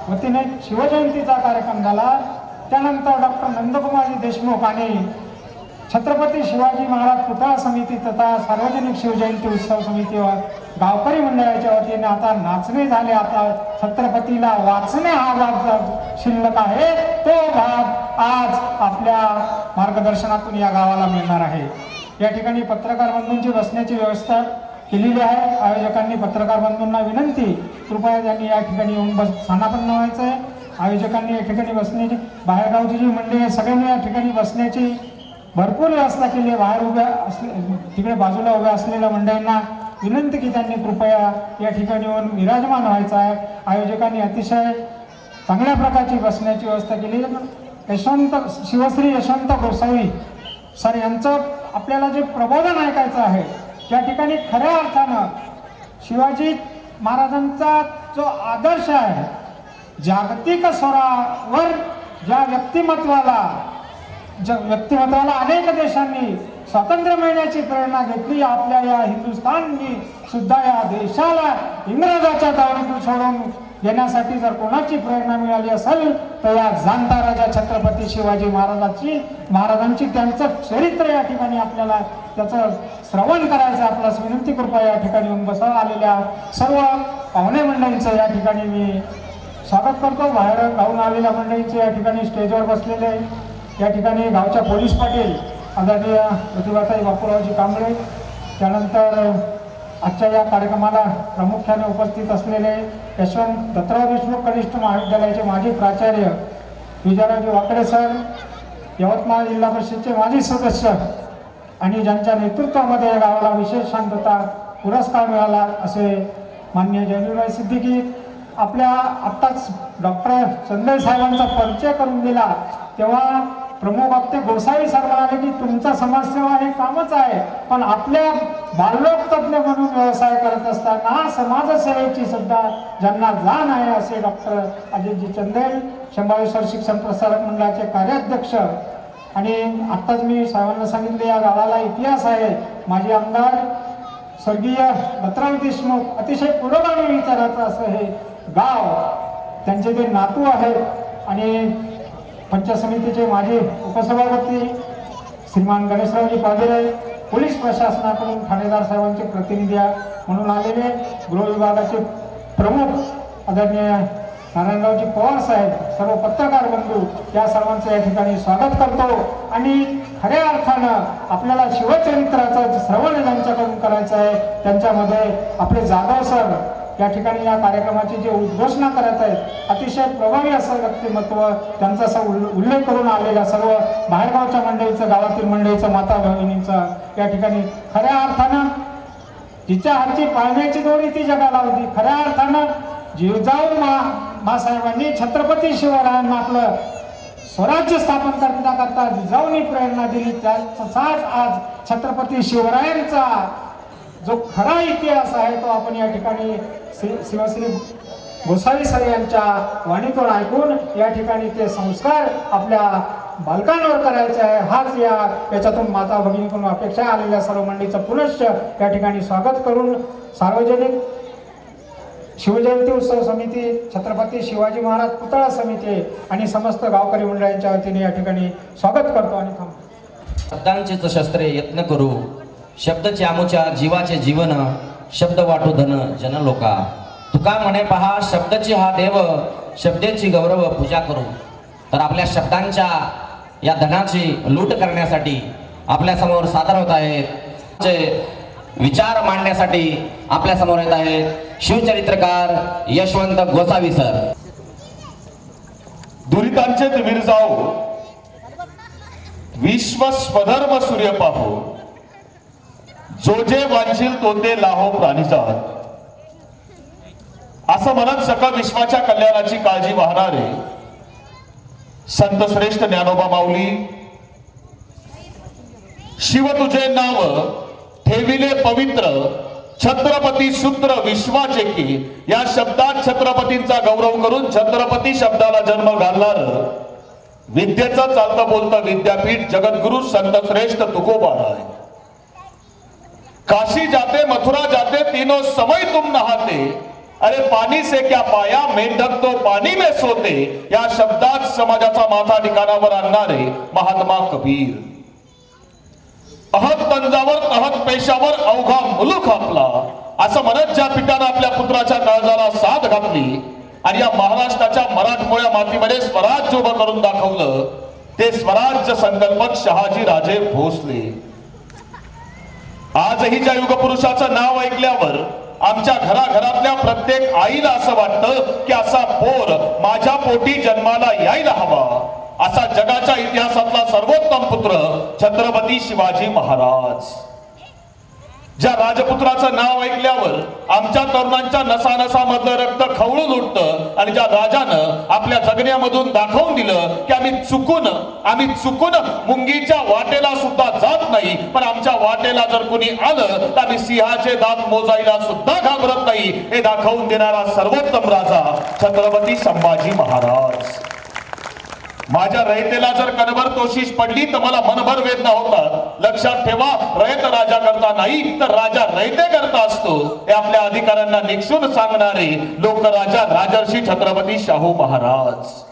वतीने शिवजयंतीचा कार्यक्रम झाला. त्यानंतर डॉक्टर नंदकुमारजी देशमुख आणि छत्रपती शिवाजी महाराज पुतळा समिती तथा सार्वजनिक शिवजयंती उत्सव समिती व गावकरी मंडळाच्या वतीने आता नाचणे झाले. आता छत्रपतीला वाचणे हा भाग शिल्लक आहे. तो भाग आज आपल्या मार्गदर्शनातून या गावाला मिळणार आहे. या ठिकाणी पत्रकार बंधूंची बसण्याची व्यवस्था केलेली आहे. आयोजकांनी पत्रकार बंधूंना विनंती, कृपया त्यांनी या ठिकाणी येऊन स्थानापन्न व्हायचं आहे. आयोजकांनी या ठिकाणी बसण्याची, बाहेरगावची जी मंडळी आहे सगळ्यांनी या ठिकाणी बसण्याची भरपूर व्यवस्था केली आहे. बाहेर उभ्या तिकडे बाजूला उभ्या असलेल्या मंडळींना विनंती की त्यांनी कृपया या ठिकाणी येऊन विराजमान व्हायचं आहे. आयोजकांनी अतिशय चांगल्या प्रकारची बसण्याची व्यवस्था केली आहे. शिवश्री यशवंत गोसावी सर यांचं आपल्याला जे प्रबोधन ऐकायचं आहे, त्या ठिकाणी खऱ्या अर्थानं शिवाजी महाराजांचा जो आदर्श आहे, जागतिक स्तरावर ज्या व्यक्तिमत्वाला अनेक देशांनी स्वातंत्र्य मिळण्याची प्रेरणा घेतली. आपल्या या हिंदुस्थाननी सुद्धा या देशाला इंग्रजाच्या दावणीतून सोडून घेण्यासाठी जर कोणाची प्रेरणा मिळाली असेल तर या जाणता राजा छत्रपती शिवाजी महाराजांची त्यांचं चरित्र या ठिकाणी आपल्याला त्याचं श्रवण करायचं. आपल्यास विनंती कृपया या ठिकाणी येऊन बसा. आलेल्या सर्व पाहुणे मंडळींचं या ठिकाणी मी स्वागत करतो. बाहेर गावून आलेल्या मंडळींचे या ठिकाणी स्टेजवर बसलेले या ठिकाणी गावच्या पोलीस पाटील आदरणीय प्रतिभाताई बापूरावजी कांबळे, त्यानंतर आजच्या या कार्यक्रमाला प्रामुख्याने उपस्थित असलेले यशवंत दत्तराव देशमुख कनिष्ठ महाविद्यालयाचे माजी प्राचार्य विजयरावजी वाकडे सर, यवतमाळ जिल्हा परिषदेचे माजी सदस्य आणि ज्यांच्या नेतृत्वामध्ये या गावाला विशेष शांतता पुरस्कार मिळाला असे माननीय जयनुरभाई सिद्दीकी. आपल्या आत्ताच डॉक्टर चंदेल साहेबांचा परिचय करून दिला तेव्हा प्रमुख वक्ते गोसावी सर म्हणाले की तुमचा समाजसेवा हे कामच आहे, पण आपल्या बालरोग तज्ञ म्हणून व्यवसाय करत असताना समाजसेवेची सुद्धा ज्यांना जाण आहे असे डॉक्टर अजितजी चंदेल, शंभावेश्वर शिक्षण प्रसारक मंडळाचे कार्याध्यक्ष. आणि आत्ताच मी साहेबांना सांगितले या गावाला इतिहास आहे. माजी आमदार स्वर्गीय दत्तराव देशमुख अतिशय पुरोगामी विचाराचं असं हे गाव, त्यांचे ते नातू आहेत आणि पंचायत समितीचे माजी उपसभापती श्रीमान गणेशरावजी पागेरे, पोलीस प्रशासनाकडून ठाणेदार साहेबांचे प्रतिनिधी म्हणून आलेले गृह विभागाचे प्रमुख आदरणीय नारायणरावजी पवार साहेब, सर्व पत्रकार बंधू या सर्वांचं या ठिकाणी स्वागत करतो. आणि खऱ्या अर्थानं आपल्याला शिवचरित्राचं श्रवण ज्यांच्याकडून करायचं आहे त्यांच्यामध्ये आपले जाधव सर या ठिकाणी या कार्यक्रमाची जे उद्घोषणा करत आहेत, अतिशय प्रभावी असं व्यक्तिमत्व, त्यांचा असा उल्लेख करून आलेल्या सर्व बाहेरगावच्या मंडळीचं, गावातील मंडळीचं, माता भगिनींचं या ठिकाणी खऱ्या अर्थानं जिच्या हातची पाळण्याची दोरी ती जगाला होती. खऱ्या अर्थानं जिजाऊ मासाहेबांनी छत्रपती शिवरायांना आपलं स्वराज्य स्थापन करण्याकरता जिजाऊंनी प्रेरणा दिली. त्याचाच आज छत्रपती शिवरायांचा जो खरा इतिहास आहे तो आपण या ठिकाणी शिवश्री गोसावी सर यांच्या वाणीतून ऐकून या ठिकाणी ते संस्कार आपल्या बालकांवर करायचे आहे. हाच याच्यातून माता भगिनीकडून अपेक्षा आलेल्या सर्व मंडळीचं पुनश्च या ठिकाणी स्वागत करून सार्वजनिक शिवजयंती उत्सव समिती, छत्रपती शिवाजी महाराज पुतळा समिती आणि समस्त गावकरी मंडळांच्या वतीने या ठिकाणी स्वागत करतो आणि थांबतो. शब्दांचेच शस्त्रे यत्न करू, शब्दचे आमुच्या जीवाचे जीवन, शब्द वाटू धन जन लोका. तुका म्हणे पहा शब्दची हा देव, शब्देची गौरव पूजा करू. तर आपल्या शब्दांच्या या धनाची लूट करण्यासाठी आपल्या समोर सादर होत आहेत, विचार मांडण्यासाठी आपल्या समोर येत आहेत शिवचरित्रकार यशवंत गोसावी सर. दुरितांचे वीर जाऊ, विश्व स्वधर्म सूर्य पाहू, जो जे वांछील तो ते लाहो प्राणीजात. असं म्हणत सकळ विश्वाच्या कल्याणाची काळजी वाहणारे संत श्रेष्ठ ज्ञानोबा माऊली, शिव तुझे नाव ठेविले पवित्र, छत्रपती सूत्र विश्वाचे की. या शब्दात छत्रपतींचा गौरव करून छत्रपती शब्दाला जन्म घालणार विद्येचं चालतं बोलतं विद्यापीठ जगद्गुरु संत श्रेष्ठ तुकोबाराय. काशी जाते मथुरा जाते तीनों समय तुम नहाते, अरे पानी से क्या पाया मेंढक तो पानी में सोते. या शब्दात समाजाचा माथा ठिकाणावर आणणारे महात्मा कबीर. अहत तंजावर तहत पेशावर अवघा मुलूक आपला, असं म्हणत ज्या पित्यानं आपल्या पुत्राच्या काळजाला साथ घातली आणि या महाराष्ट्राच्या मराठमोळ्या मातीमध्ये स्वराज्य उभं करून दाखवलं ते स्वराज्य संकल्पक शहाजी राजे भोसले. आजही ज्या युगपुरुषाचं नाव ऐकल्यावर आमच्या घराघरातल्या प्रत्येक आईला असं वाटतं की असा पोर माझ्या पोटी जन्माला यायला हवा. असा जगाच्या इतिहासातला सर्वोत्तम पुत्र छत्रपती शिवाजी महाराज. ज्या राजपुत्राचं नाव ऐकल्यावर आमच्या तरुणांच्या नसानसामधलं रक्त खवळून उठतं आणि ज्या राजानं आपल्या जगण्यामधून दाखवून दिलं की आम्ही चुकून मुंगीच्या वाटेला सुद्धा जात नाही, पण आमच्या वाटेला जर कोणी आलं तर आम्ही सिंहाचे दात मोजायला सुद्धा घाबरत नाही, हे दाखवून देणारा सर्वोत्तम राजा छत्रपती संभाजी महाराज. माझ्या रयतेला जर कणभर तोशीस पडली तर मला मनभर वेदना होतात. लक्षात ठेवा, रयत राजा करता नाही तर राजा रयते करता असतो. हे आपल्या अधिकाऱ्यांना निक्षून सांगणारे लोकराजा राजर्षी छत्रपती शाहू महाराज.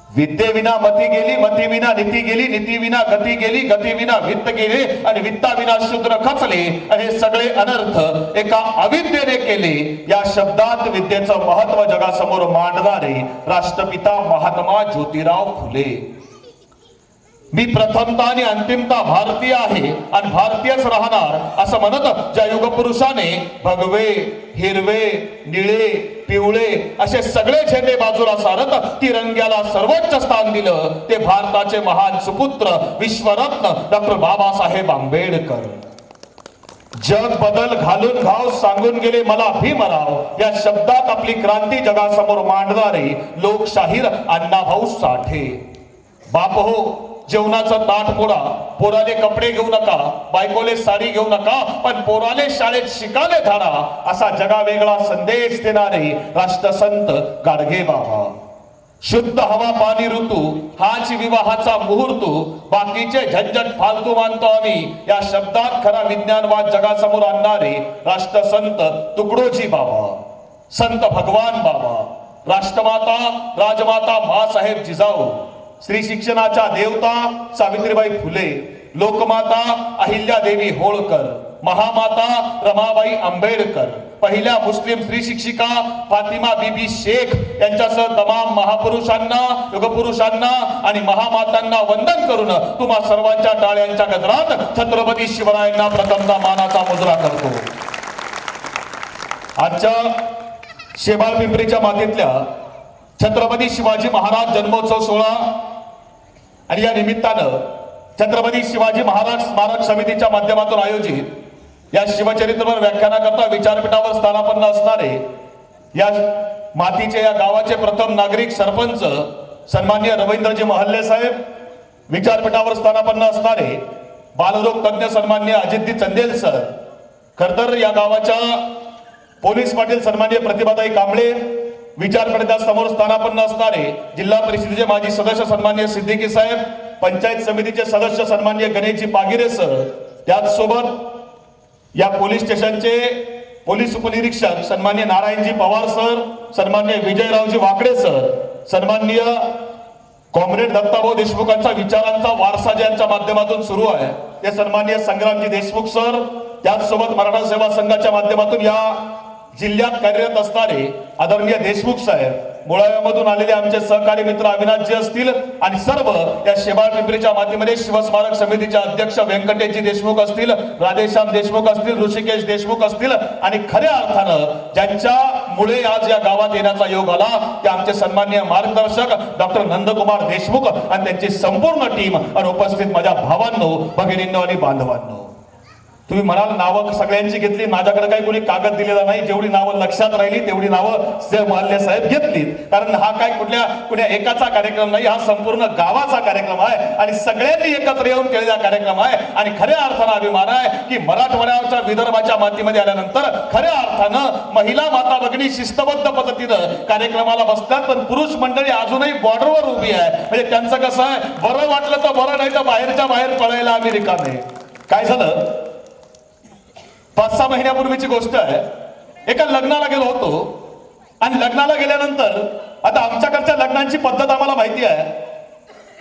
विद्येविना मती गेली, मतीविना नीती गेली, नीतीविना गती गेली, गतीविना वित्त गेले आणि वित्ताविना शूद्र खचले. आणि हे सगळे अनर्थ एका अविद्येने केले. या शब्दात विद्येचं महत्व जगासमोर मांडणारे राष्ट्रपिता महात्मा ज्योतिराव फुले. मी प्रथमता आणि अंतिमता भारतीय आहे आणि भारतीयच राहणार असं म्हणत ज्या युगपुरुषाने भगवे, हिरवे, निळे, पिवळे असे सगळे झेंडे बाजूला सारत तिरंग्याला सर्वोच्च स्थान दिलं ते भारताचे महान सुपुत्र विश्वरत्न डॉक्टर बाबासाहेब आंबेडकर. जग बदल घालून घाव सांगून गेले मला भीमराव या शब्दात आपली क्रांती जगासमोर मांडणारे लोकशाहीर अण्णाभाऊ साठे. बाप हो, जेवणाचं ताट मोडा, पोराले कपडे घेऊ नका, बायकोले साडी घेऊ नका, पण पोराले शाळेत शिकाले धाडा असा जगावेगळा संदेश देणारे राष्ट्रसंत गाडगे बाबा. शुद्ध हवा पाणी ऋतू हाच विवाहाचा मुहूर्त, बाकीचे झंझट फालतू मानतो आम्ही या शब्दात खरा विज्ञानवाद जगासमोर आणणारे राष्ट्रसंत तुकडोजी बाबा, संत भगवान बाबा, राष्ट्रमाता राजमाता माँसाहेब जिजाऊ, स्त्री शिक्षणाच्या देवता सावित्रीबाई फुले, लोकमाता अहिल्यादेवी होळकर, महामाता रमाबाई आंबेडकर, पहिल्या मुस्लिम स्त्री शिक्षिका फातिमा बीबी शेख यांच्यासह तमाम महापुरुषांना, युगपुरुषांना आणि महामातांना वंदन करून तुम्हा सर्वांच्या टाळ्यांच्या गजरात छत्रपती शिवरायांना प्रथमता मानाचा मुजरा करतो. आजच्या शेबाळ पिंपरीच्या मातीतल्या छत्रपती शिवाजी महाराज जन्मोत्सव सोहळा आणि या निमित्तानं छत्रपती शिवाजी महाराज स्मारक समितीच्या माध्यमातून आयोजित या शिवचरित्रवर व्याख्यानाकरता विचारपीठावर स्थानापन्न असणारे या मातीचे या गावाचे प्रथम नागरिक सरपंच सन्माननीय रवींद्रजी महल्ले साहेब, विचारपीठावर स्थानापन्न असणारे बालरोग तज्ञ सन्माननीय अजितजी चंदेल सर, खरतर या गावाच्या पोलीस पाटील सन्माननीय प्रतिभाताई कांबळे, विचारपीठाच्या समोर स्थानापन्न असणारे जिल्हा परिषदेचे माजी सदस्य सन्माननीय सिद्दीकी साहेब, पंचायत समितीचे सदस्य सन्माननीय गणेशजी पागिरे सर, त्याचसोबत या पोलीस स्टेशनचे पोलीस उपनिरीक्षक सन्माननीय नारायणजी पवार सर, सन्माननीय विजयरावजी वाकडे सर, सन्माननीय कॉम्रेड दत्ताभाऊ देशमुखांचा विचारांचा वारसा ज्यांच्या माध्यमातून सुरू आहे ते सन्माननीय संग्रामजी देशमुख सर, त्याचसोबत मराठा सेवा संघाच्या माध्यमातून या जिल्ह्यात कार्यरत असणारे आदरणीय देशमुख साहेब, मुळाव्यामधून आलेले आमचे सहकारी मित्र अविनाशजी असतील आणि सर्व या शेबाळ पिंपरीच्या मातीमध्ये शिवस्मारक समितीचे अध्यक्ष व्यंकटेशजी देशमुख असतील, राधेश्याम देशमुख असतील, ऋषिकेश देशमुख असतील आणि खऱ्या अर्थानं ज्यांच्यामुळे आज या गावात येण्याचा योग आला ते आमचे सन्माननीय मार्गदर्शक डॉक्टर नंदकुमार देशमुख आणि त्यांची संपूर्ण टीम आणि उपस्थित माझ्या भावांनो, भगिनींनो आणि बांधवांनो. तुम्ही म्हणाल नावं सगळ्यांची घेतली, माझ्याकडे काही कोणी कागद दिलेला नाही, जेवढी नावं लक्षात राहिली तेवढी नावं महल्ले साहेब घेतलीत. कारण हा काय कुठल्या एकाचा कार्यक्रम नाही, हा संपूर्ण गावाचा कार्यक्रम आहे आणि सगळ्यांनी एकत्र येऊन केलेला कार्यक्रम आहे. आणि खऱ्या अर्थानं अभिमान आहे की मराठवाड्याच्या विदर्भाच्या मातीमध्ये आल्यानंतर खऱ्या अर्थानं महिला माता भगिनी शिस्तबद्ध पद्धतीनं कार्यक्रमाला बसतात, पण पुरुष मंडळी अजूनही बॉर्डरवर उभी आहे. म्हणजे त्यांचं कसं आहे, बरं वाटलं तर बरं, नाही तर बाहेरच्या बाहेर पळायला आम्ही रिकामे. काय झालं, 5-6 महिन्यापूर्वीची गोष्ट आहे, एका लग्नाला गेलो होतो आणि लग्नाला गेल्यानंतर आता आमच्याकडच्या लग्नांची पद्धत आम्हाला माहिती आहे.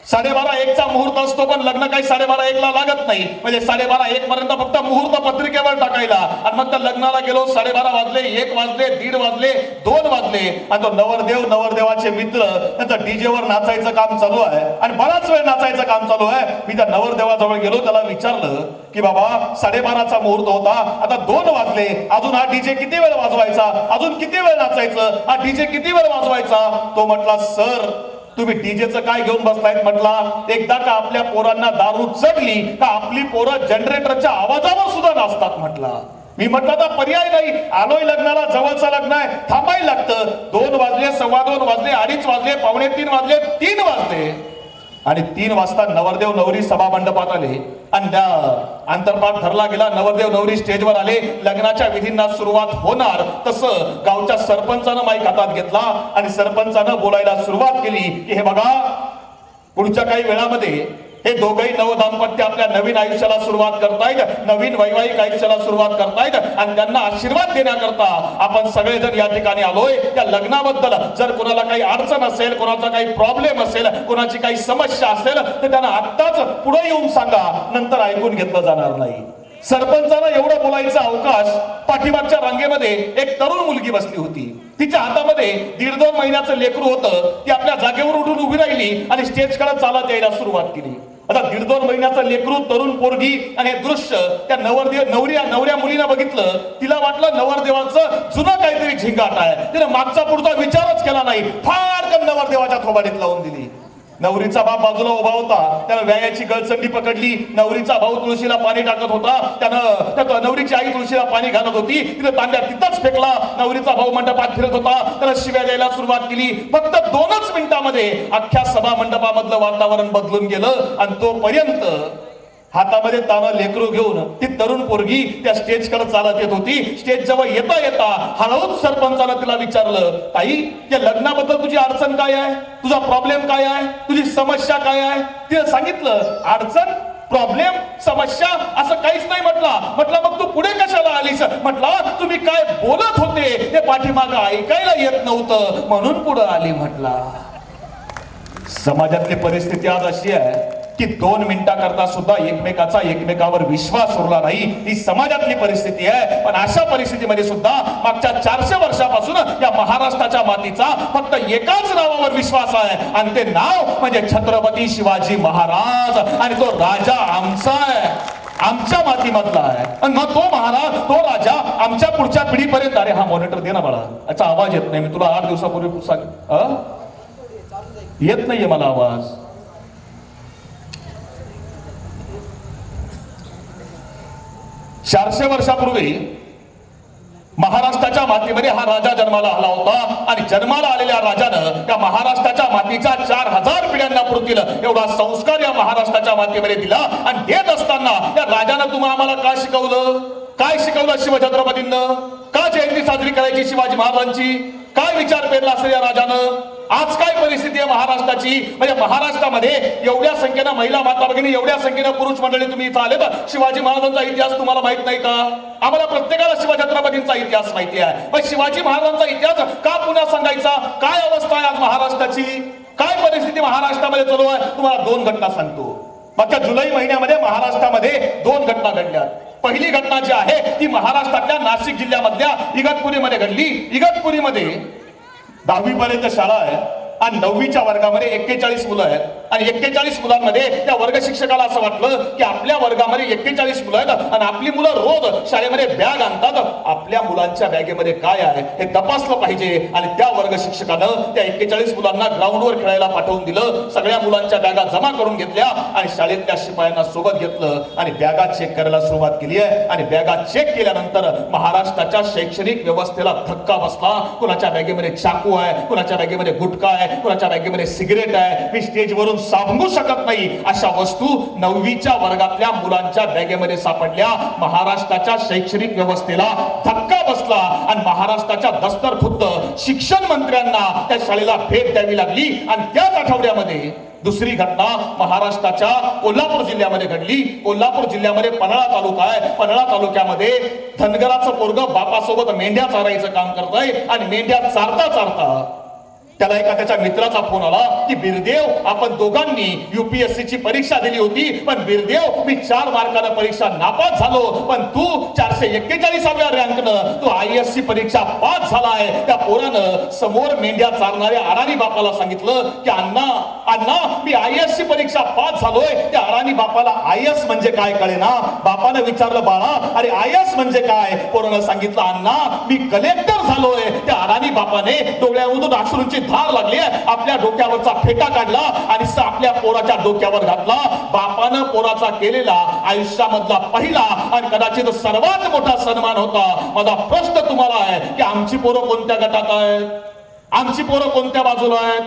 12:30-1चा मुहूर्त असतो, पण लग्न काही 12:30-1ला लागत नाही. म्हणजे 12:30-1 पर्यंत फक्त मुहूर्त पत्रिकेवर टाकायला आणि मग त्या लग्नाला गेलो. 12:30 वाजले, 1 वाजले, 1:30 वाजले, 2 वाजले आणि तो नवरदेव नवरदेवाचे मित्र त्यांचं डीजेवर नाचायचं काम चालू आहे आणि बराच वेळ नाचायचं काम चालू आहे. मी त्या नवरदेवाजवळ गेलो, त्याला विचारलं की बाबा 12:30चा मुहूर्त होता, आता 2 वाजले, अजून हा डीजे किती वेळ वाजवायचा, अजून किती वेळ नाचायचं, हा डीजे किती वेळ वाजवायचा. तो म्हटला, सर तुम्ही डीजेचं काय घेऊन बसलायत. म्हटला, एकदा का आपल्या पोरांना दारू चढली का आपली पोरं जनरेटरच्या आवाजावर सुद्धा नाचतात. म्हटला, मी म्हटलं तर पर्याय नाही, आलोय लग्नाला, जवळचं लग्न आहे, थांबायला लागतं. 2 वाजले, 2:15 वाजले, 2:30 वाजले, 2:45 वाजले, 3 वाजले आणि 3 वाजता नवरदेव नवरी सभा मंडपात आले आणि अंतरपाठ धरला गेला. नवरदेव नवरी स्टेजवर आले, लग्नाच्या विधींना सुरुवात होणार तसं गावच्या सरपंचानं माईक हातात घेतला आणि सरपंचानं बोलायला सुरुवात केली की हे बघा, पुढच्या काही वेळामध्ये हे दोघही नवदाम्पत्य आपल्या नवीन आयुष्याला सुरुवात करतायत, नवीन वैवाहिक आयुष्याला सुरुवात करतायत आणि त्यांना आशीर्वाद देण्याकरता आपण सगळेजण या ठिकाणी आलोय. त्या लग्नाबद्दल जर कोणाला काही अडचण असेल, कोणाचा काही प्रॉब्लेम असेल, कोणाची काही समस्या असेल तर त्यांना आत्ताच पुढे येऊन सांगा, नंतर ऐकून घेतलं जाणार नाही. सरपंचाला एवढं बोलायचा अवकाश पाठीमागच्या रांगेमध्ये एक तरुण मुलगी बसली होती. तिच्या हातामध्ये 1.5-2 महिन्याचं लेकरू होतं. ती आपल्या जागेवर उठून उभी राहिली आणि स्टेजकडे चालत यायला सुरुवात केली. आता 1.5-2 महिन्याचं लेकरू, तरुण पोरगी आणि हे दृश्य त्या नवऱ्या मुलीनं बघितलं. तिला वाटलं नवरदेवाचं जुनं काहीतरी झिंगाट आहे. तिने मागचा पुढचा विचारच केला नाही, फारकन नवरदेवाच्या थोबाडीत लावून दिली. नवरीचा बाप बाजूला उभा होता, त्यानं व्यायाची गळचंडी पकडली. नवरीचा भाऊ तुळशीला पाणी टाकत होता, त्यानं नवरीची आई तुळशीला पाणी घालत होती, तिने तांब्या तिथंच फेकला. नवरीचा भाऊ मंडपात फिरत होता, त्यानं शिव्या द्यायला सुरुवात केली. फक्त 2च मिनिटांमध्ये अख्ख्या सभा मंडपामधलं वातावरण बदलून गेलं आणि तोपर्यंत हातामध्ये तानं लेकरू घेऊन ती तरुण पोरगी त्या स्टेजकडे चालत येत होती. स्टेज जवळ येता येता हळूच सरपंचानं तिला विचारलं, ताई, या लग्नाबद्दल तुझी अडचण काय आहे, तुझा प्रॉब्लेम काय आहे, तुझी समस्या काय आहे? तिने सांगितलं, अडचण, प्रॉब्लेम, समस्या असं काहीच नाही म्हटलं. मग तू पुढे कशाला आलीस? म्हटलं, तुम्ही काय बोलत होते ते पाठीमागं ऐकायला येत नव्हतं म्हणून पुढे आली. म्हटला, समाजातली परिस्थिती आज अशी आहे की 2 मिनिटाकरता सुद्धा एकमेकावर विश्वास उरला नाही. ही समाजातली परिस्थिती आहे. पण अशा परिस्थितीमध्ये सुद्धा मागच्या 400 वर्षापासून या महाराष्ट्राच्या मातीचा फक्त एकाच नावावर विश्वास आहे आणि ते नाव म्हणजे छत्रपती शिवाजी महाराज. आणि तो राजा आमचा आहे, आमच्या मातीमधला आहे. आणि मग तो महाराज, तो राजा आमच्या पुढच्या पिढीपर्यंत. अरे हा मॉनिटर दे ना बाळा, याचा आवाज येत नाही. मी तुला 8 दिवसापूर्वी सांग, येत नाहीये मला आवाज. 400 वर्षापूर्वी महाराष्ट्राच्या मातीमध्ये हा राजा जन्माला आला होता आणि जन्माला आलेल्या राजानं त्या महाराष्ट्राच्या मातीचा 4000 पिढ्यांना पुरतील एवढा संस्कार या महाराष्ट्राच्या मातीमध्ये दिला. आणि देत असताना त्या राजानं आम्हाला काय शिकवलं शिवछत्रपतींना? का जयंती साजरी करायची शिवाजी महाराजांची? काय विचार पेरला असेल या राजानं? आज काय परिस्थिती आहे महाराष्ट्राची? म्हणजे महाराष्ट्रामध्ये एवढ्या संख्येनं महिला माता भगिनी, एवढ्या संख्येनं पुरुष मंडळी तुम्ही इथं आले तर शिवाजी महाराजांचा इतिहास तुम्हाला माहित नाही का? आम्हाला प्रत्येकाला शिवछत्रपतींचा इतिहास माहिती आहे. पण शिवाजी महाराजांचा इतिहास का पुन्हा सांगायचा? काय अवस्था आहे आज महाराष्ट्राची? काय परिस्थिती महाराष्ट्रामध्ये चालू आहे? तुम्हाला 2 घटना सांगतो. मागच्या जुलै महिन्यामध्ये महाराष्ट्रामध्ये 2 घटना घडल्या. पहिली घटना जी आहे ती महाराष्ट्रातल्या नाशिक जिल्ह्यामधल्या इगतपुरीमध्ये घडली. इगतपुरीमध्ये 10वी पर्यंत शाळा आहे आणि 9वीच्या वर्गामध्ये 41 मुलं आहेत. आणि 41 मुलांमध्ये त्या वर्ग शिक्षकाला असं वाटलं की आपल्या वर्गामध्ये 41 मुलं आहेत आणि आपली मुलं रोज शाळेमध्ये बॅग आणतात, आपल्या मुलांच्या बॅगेमध्ये काय आहे हे तपासलं पाहिजे. आणि त्या वर्ग शिक्षकानं त्या 41 मुलांना ग्राउंडवर खेळायला पाठवून दिलं. सगळ्या मुलांच्या बॅगा जमा करून घेतल्या आणि शाळेतल्या शिपायांना सोबत घेतलं आणि बॅगा चेक करायला सुरुवात केली आहे. आणि बॅगा चेक केल्यानंतर महाराष्ट्राच्या शैक्षणिक व्यवस्थेला धक्का बसला. कुणाच्या बॅगेमध्ये चाकू आहे, कुणाच्या बॅगेमध्ये गुटखा आहे, कुणाच्या बॅगेमध्ये सिगरेट आहे. मी स्टेजवरून सांगू शकत नाही अशा वस्तू 9वीच्या वर्गातल्या मुलांच्या बॅगेमध्ये सापडल्या. महाराष्ट्राच्या शैक्षणिक व्यवस्थेला धक्का बसला आणि महाराष्ट्राच्या दस्तरखुद्द शिक्षण मंत्र्यांना त्या शाळेला भेट द्यावी लागली. आणि त्याच आठवड्यामध्ये दुसरी घटना महाराष्ट्राच्या कोल्हापूर जिल्ह्यामध्ये घडली. कोल्हापूर जिल्ह्यामध्ये पन्हाळा तालुका आहे. पन्हाळा तालुक्यामध्ये धनगराचं पोरगं बापासोबत मेंढ्या चारायचं काम करतोय आणि मेंढ्या चारता चारता त्याला एका त्याच्या मित्राचा फोन आला की बिरदेव, आपण दोघांनी UPSC ची परीक्षा दिली होती, पण बिरदेव मी 4 मार्कानं परीक्षा नापास झालो, पण तू 441व्या रँकनं तू IAS ची परीक्षा पास झालाय. त्या पोरानं समोर मेंढ्या चारणाऱ्या अडाणी बापाला सांगितलं की अण्णा मी IAS ची परीक्षा पास झालोय. त्या अडाणी बापाला IAS म्हणजे काय कळेना. बापानं विचारलं, बाळा अरे IAS म्हणजे काय? पोरानं सांगितलं, अण्णा मी कलेक्टर झालोय. त्या अडाणी बापाने डोळ्यामधून अश्रूंची धार लागली, आपल्या डोक्यावरचा फेटा काढला आणि आपल्या पोराच्या डोक्यावर घातला. बापानं पोराचा केलेला आयुष्यामधला पहिला आणि कदाचित सर्वात मोठा सन्मान होता. माझा प्रश्न तुम्हाला आहे की आमची पोरं कोणत्या गटात आहेत, आमची पोरं कोणत्या बाजूला आहेत,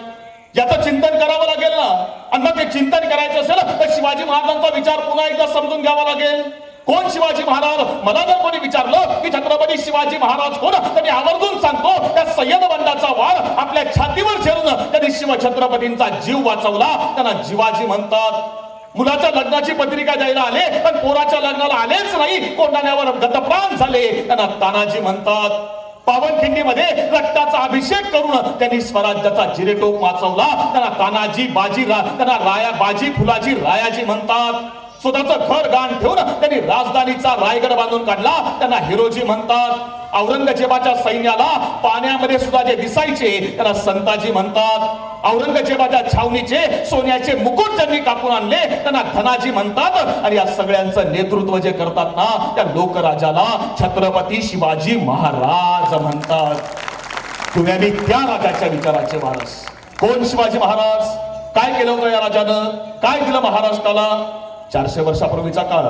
याचं चिंतन करावं लागेल ना. आणि मग ते चिंतन करायचं असेल तर शिवाजी महाराजांचा विचार पुन्हा एकदा समजून घ्यावा लागेल. कोण शिवाजी महाराज? मला जर कोणी विचारलं की छत्रपती छत्रपती शिवाजी महाराज कोण त्यांनी आवर्जून सांगतो, त्या सय्यद बंडाचा वार आपल्या छातीवर झेलून त्यांनी शिवछत्रपतींचा जीव वाचवला, त्यांना जिवाजी म्हणतात. मुलाच्या लग्नाची पत्रिका द्यायला आले पण पोराच्या लग्नाला आलेच नाही, कोंडाण्यावर गतप्राण झाले, त्यांना तानाजी म्हणतात. पावनखिंडीमध्ये रक्ताचा अभिषेक करून त्यांनी स्वराज्याचा जिरेटोप वाचवला, त्यांना तानाजी त्यांना बाजी फुलाजी रायाजी म्हणतात. स्वतःचं घर गाण ठेवून त्यांनी राजधानीचा रायगड बांधून काढला, त्यांना हिरोजी म्हणतात. औरंगजेबाच्या सैन्याला पाण्यामध्ये सुद्धा जे दिसायचे त्यांना संताजी म्हणतात. औरंगजेबाच्या छावणीचे सोन्याचे मुकुट ज्यांनी कापून आणले त्यांना धनाजी म्हणतात. आणि या सगळ्यांचं नेतृत्व जे करतात ना त्या लोकराजाला छत्रपती शिवाजी महाराज म्हणतात. तुम्ही त्या राजाच्या विचाराचे वारस. कोण शिवाजी महाराज? काय केलं होतं या राजानं? काय दिलं महाराष्ट्राला? 400 वर्षापूर्वीचा काळ,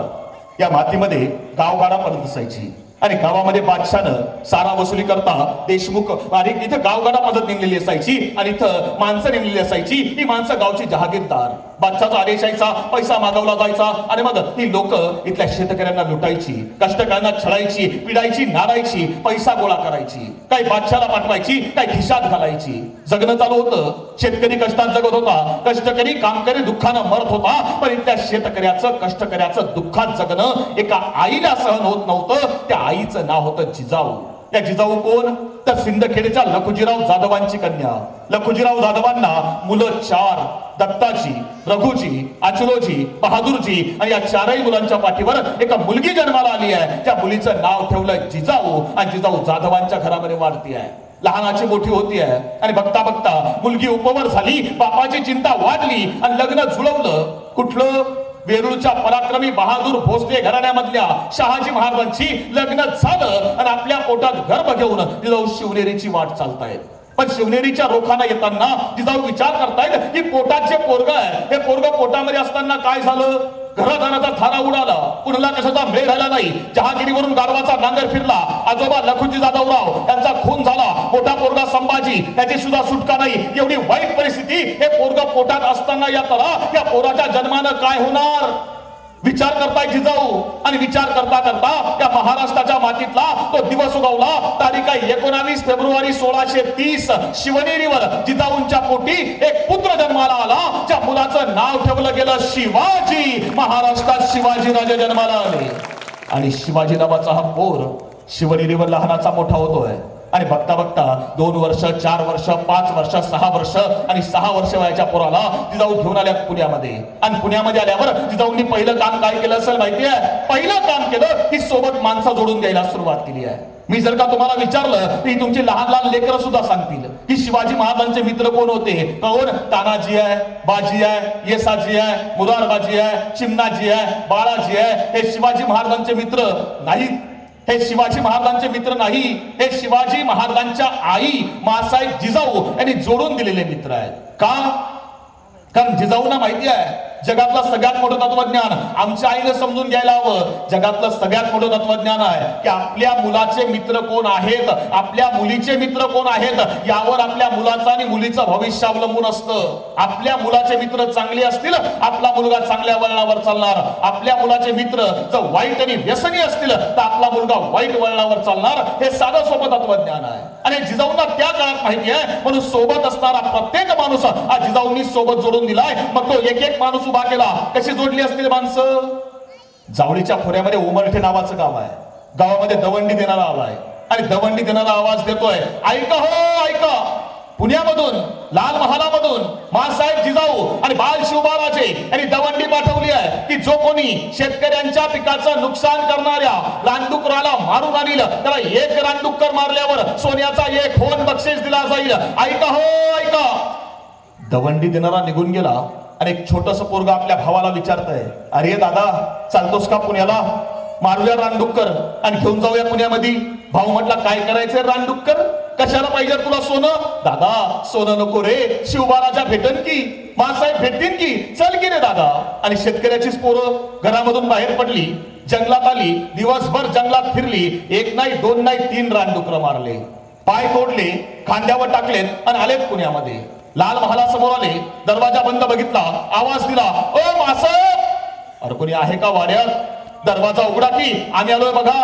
या मातीमध्ये गावगाडा पद्धत असायची आणि गावामध्ये बादशाहनं सारा वसुली करता देशमुख आणि इथं गावगाडा पद्धत नेमलेली असायची आणि इथं माणसं नेमलेली असायची. ही माणसं गावची जहागीरदार. बादशाचा आदेश यायचा, पैसा मागवला जायचा आणि मग ही लोक इथल्या शेतकऱ्यांना लुटायची, कष्टकऱ्यांना छळायची, पिडायची, नारायची, पैसा गोळा करायची, काही बादशाला पाठवायची, काही खिशात घालायची. जगणं चालू होतं. शेतकरी कष्टात जगत होता, कष्टकरी कामकरी दुःखानं मरत होता. पण इथल्या शेतकऱ्याचं कष्टकऱ्याचं दुःखात जगणं एका आईला सहन होत नव्हतं. त्या आईचं नाव होतं जिजाऊ. त्या जिजाऊ कोण? तर सिंदखेडच्या लखुजीराव जाधवांची कन्या. लखुजीराव जाधवांना मुलं 4, दत्ताजी, रघुजी, अचलोजी, बहादूरजी आणि या 4ही मुलांच्या पाठीवर एका मुलगी जन्माला आली आहे. त्या मुलीचं नाव ठेवलं जिजाऊ आणि जिजाऊ जाधवांच्या घरामध्ये वाढती आहे. लहानाची मोठी होती आहे आणि बघता बघता मुलगी उपवर झाली, बापाची चिंता वाढली आणि लग्न जुळवलं. कुठलं? वेरूळच्या पराक्रमी बहादूर भोसले घराण्यामधल्या शहाजी महाराजांची लग्न झालं आणि आपल्या पोटात गर्भ घेऊन जिजाऊ शिवनेरीची वाट चालतायत. पण शिवनेरीच्या रोखाना येताना जिजाऊ विचार करतायत की पोटात जे पोरग आहे हे पोरग पोटामध्ये असताना काय झालं? घरादाराचा थारा उडाला, कुणाला कशाचा मेळ राहिला नाही. जहागिरीवरून गाढवाचा नांगर फिरला, आजोबा लखुजी जाधवराव यांचा खून झाला, मोठा पोरगा संभाजी त्याची सुद्धा सुटका नाही. एवढी वाईट परिस्थिती. हे पोरग पोटात असताना या पोराच्या जन्मानं काय होणार? विचार करताय जिजाऊ आणि विचार करता करता या महाराष्ट्राच्या मातीतला तो दिवस उगवला. तारीख 19 फेब्रुवारी 1630 शिवनेरीवर जिजाऊंच्या पोटी एक पुत्र जन्माला आला, ज्या मुलाचं नाव ठेवलं गेलं शिवाजी. महाराष्ट्रात शिवाजी राजे जन्माला आले आणि शिवाजी नावाचा हा पोर शिवनेरीवर लहानाचा मोठा होतोय. आणि बघता बघता 2 वर्ष, 4 वर्ष, 5 वर्ष, 6 वर्ष आणि 6 वर्ष वयाच्या पोराला जिजाऊ घेऊन आल्या पुण्यामध्ये. आणि पुण्यामध्ये आल्यावर जिजाऊंनी पहिलं काम काय केलं असेल माहिती आहे? पहिलं काम केलं की सोबत माणसं जोडून द्यायला सुरुवात केली आहे. मी जर का तुम्हाला विचारलं की तुमची लहान लहान लेकरं सुद्धा सांगतील की शिवाजी महाराजांचे मित्र कोण होते. कोण? तानाजी आहे, बाजी आहे, येसाजी आहे, मुरारबाजी आहे, चिमणाजी आहे, बाळाजी आहे. हे शिवाजी महाराजांचे मित्र नाहीत. हे शिवाजी महाराजांचे मित्र नाही, हे शिवाजी महाराजांच्या आई मासाहेब जिजाऊ यांनी जोडून दिलेले मित्र आहेत. का? कारण जिजाऊंना माहिती आहे जगातलं सगळ्यात मोठं तत्वज्ञान आमच्या आईने समजून घ्यायला हवं. जगातलं सगळ्यात मोठं तत्वज्ञान आहे की आपल्या मुलाचे मित्र कोण आहेत, आपल्या मुलीचे मित्र कोण आहेत, यावर आपल्या मुलाचं आणि मुलीचं भविष्य अवलंबून असतं. आपल्या मुलाचे मित्र चांगले असतील, आपला मुलगा चांगल्या वळणावर चालणार. आपल्या मुलाचे मित्र जर वाईट आणि व्यसनी असतील तर आपला मुलगा वाईट वळणावर चालणार. हे साधं सोपं तत्वज्ञान आहे आणि जिजाऊंना त्या काळात माहिती आहे. म्हणून सोबत असणारा प्रत्येक माणूस हा जिजाऊंनी सोबत जोडून दिलाय. मग तो एक एक माणूस उभा केला. कशी जोडली असतील माणसं? जावळीच्या खोऱ्यामध्ये उमरठे नावाचं गाव आहे. गावामध्ये दवंडी देणारा आलाय आणि दवंडी देणारा आवाज देतोय, ऐका हो ऐका. पुण्यामधून, लाल महालामधून मासाहेब जिजाऊ आणि बाल शिवबाराजे यांनी दवंडी पाठवली आहे की जो कोणी शेतकऱ्यांच्या पिकाचं नुकसान करणाऱ्या रानडुकराला मारून आणील त्याला 1 रानडुक्कर मारल्यावर सोन्याचा 1 होन बक्षीस दिला जाईल. ऐका हो ऐका. दवंडी देणारा निघून गेला आणि एक छोटस पोरगा आपल्या भावाला विचारतंय, अरे दादा चालतोस का पुण्याला? मारूया रानडुक्कर आणि घेऊन जाऊया पुण्यामध्ये. भाऊ म्हटला, काय करायचंय रानडुक्कर? कशाला पाहिजे तुला सोनं? दादा सोनं नको रे, शिवबाराजा भेटन की, मासाहेब भेटतील की, चल की रे दादा. आणि शेतकऱ्याचीच पोरं घरामधून बाहेर पडली, जंगलात आली, दिवसभर जंगलात फिरली. 1 नाही 2 नाही 3 रानडुक्कर मारले, पाय तोडले, खांद्यावर टाकलेत आणि आलेत पुण्यामध्ये. लाल महालासमोर आले, दरवाजा बंद बघितला, आवाज दिला, ओ मासाहेब. अरे कोणी आहे का वाड्यात? दरवाजा उघडा की, आम्ही आलोय बघा.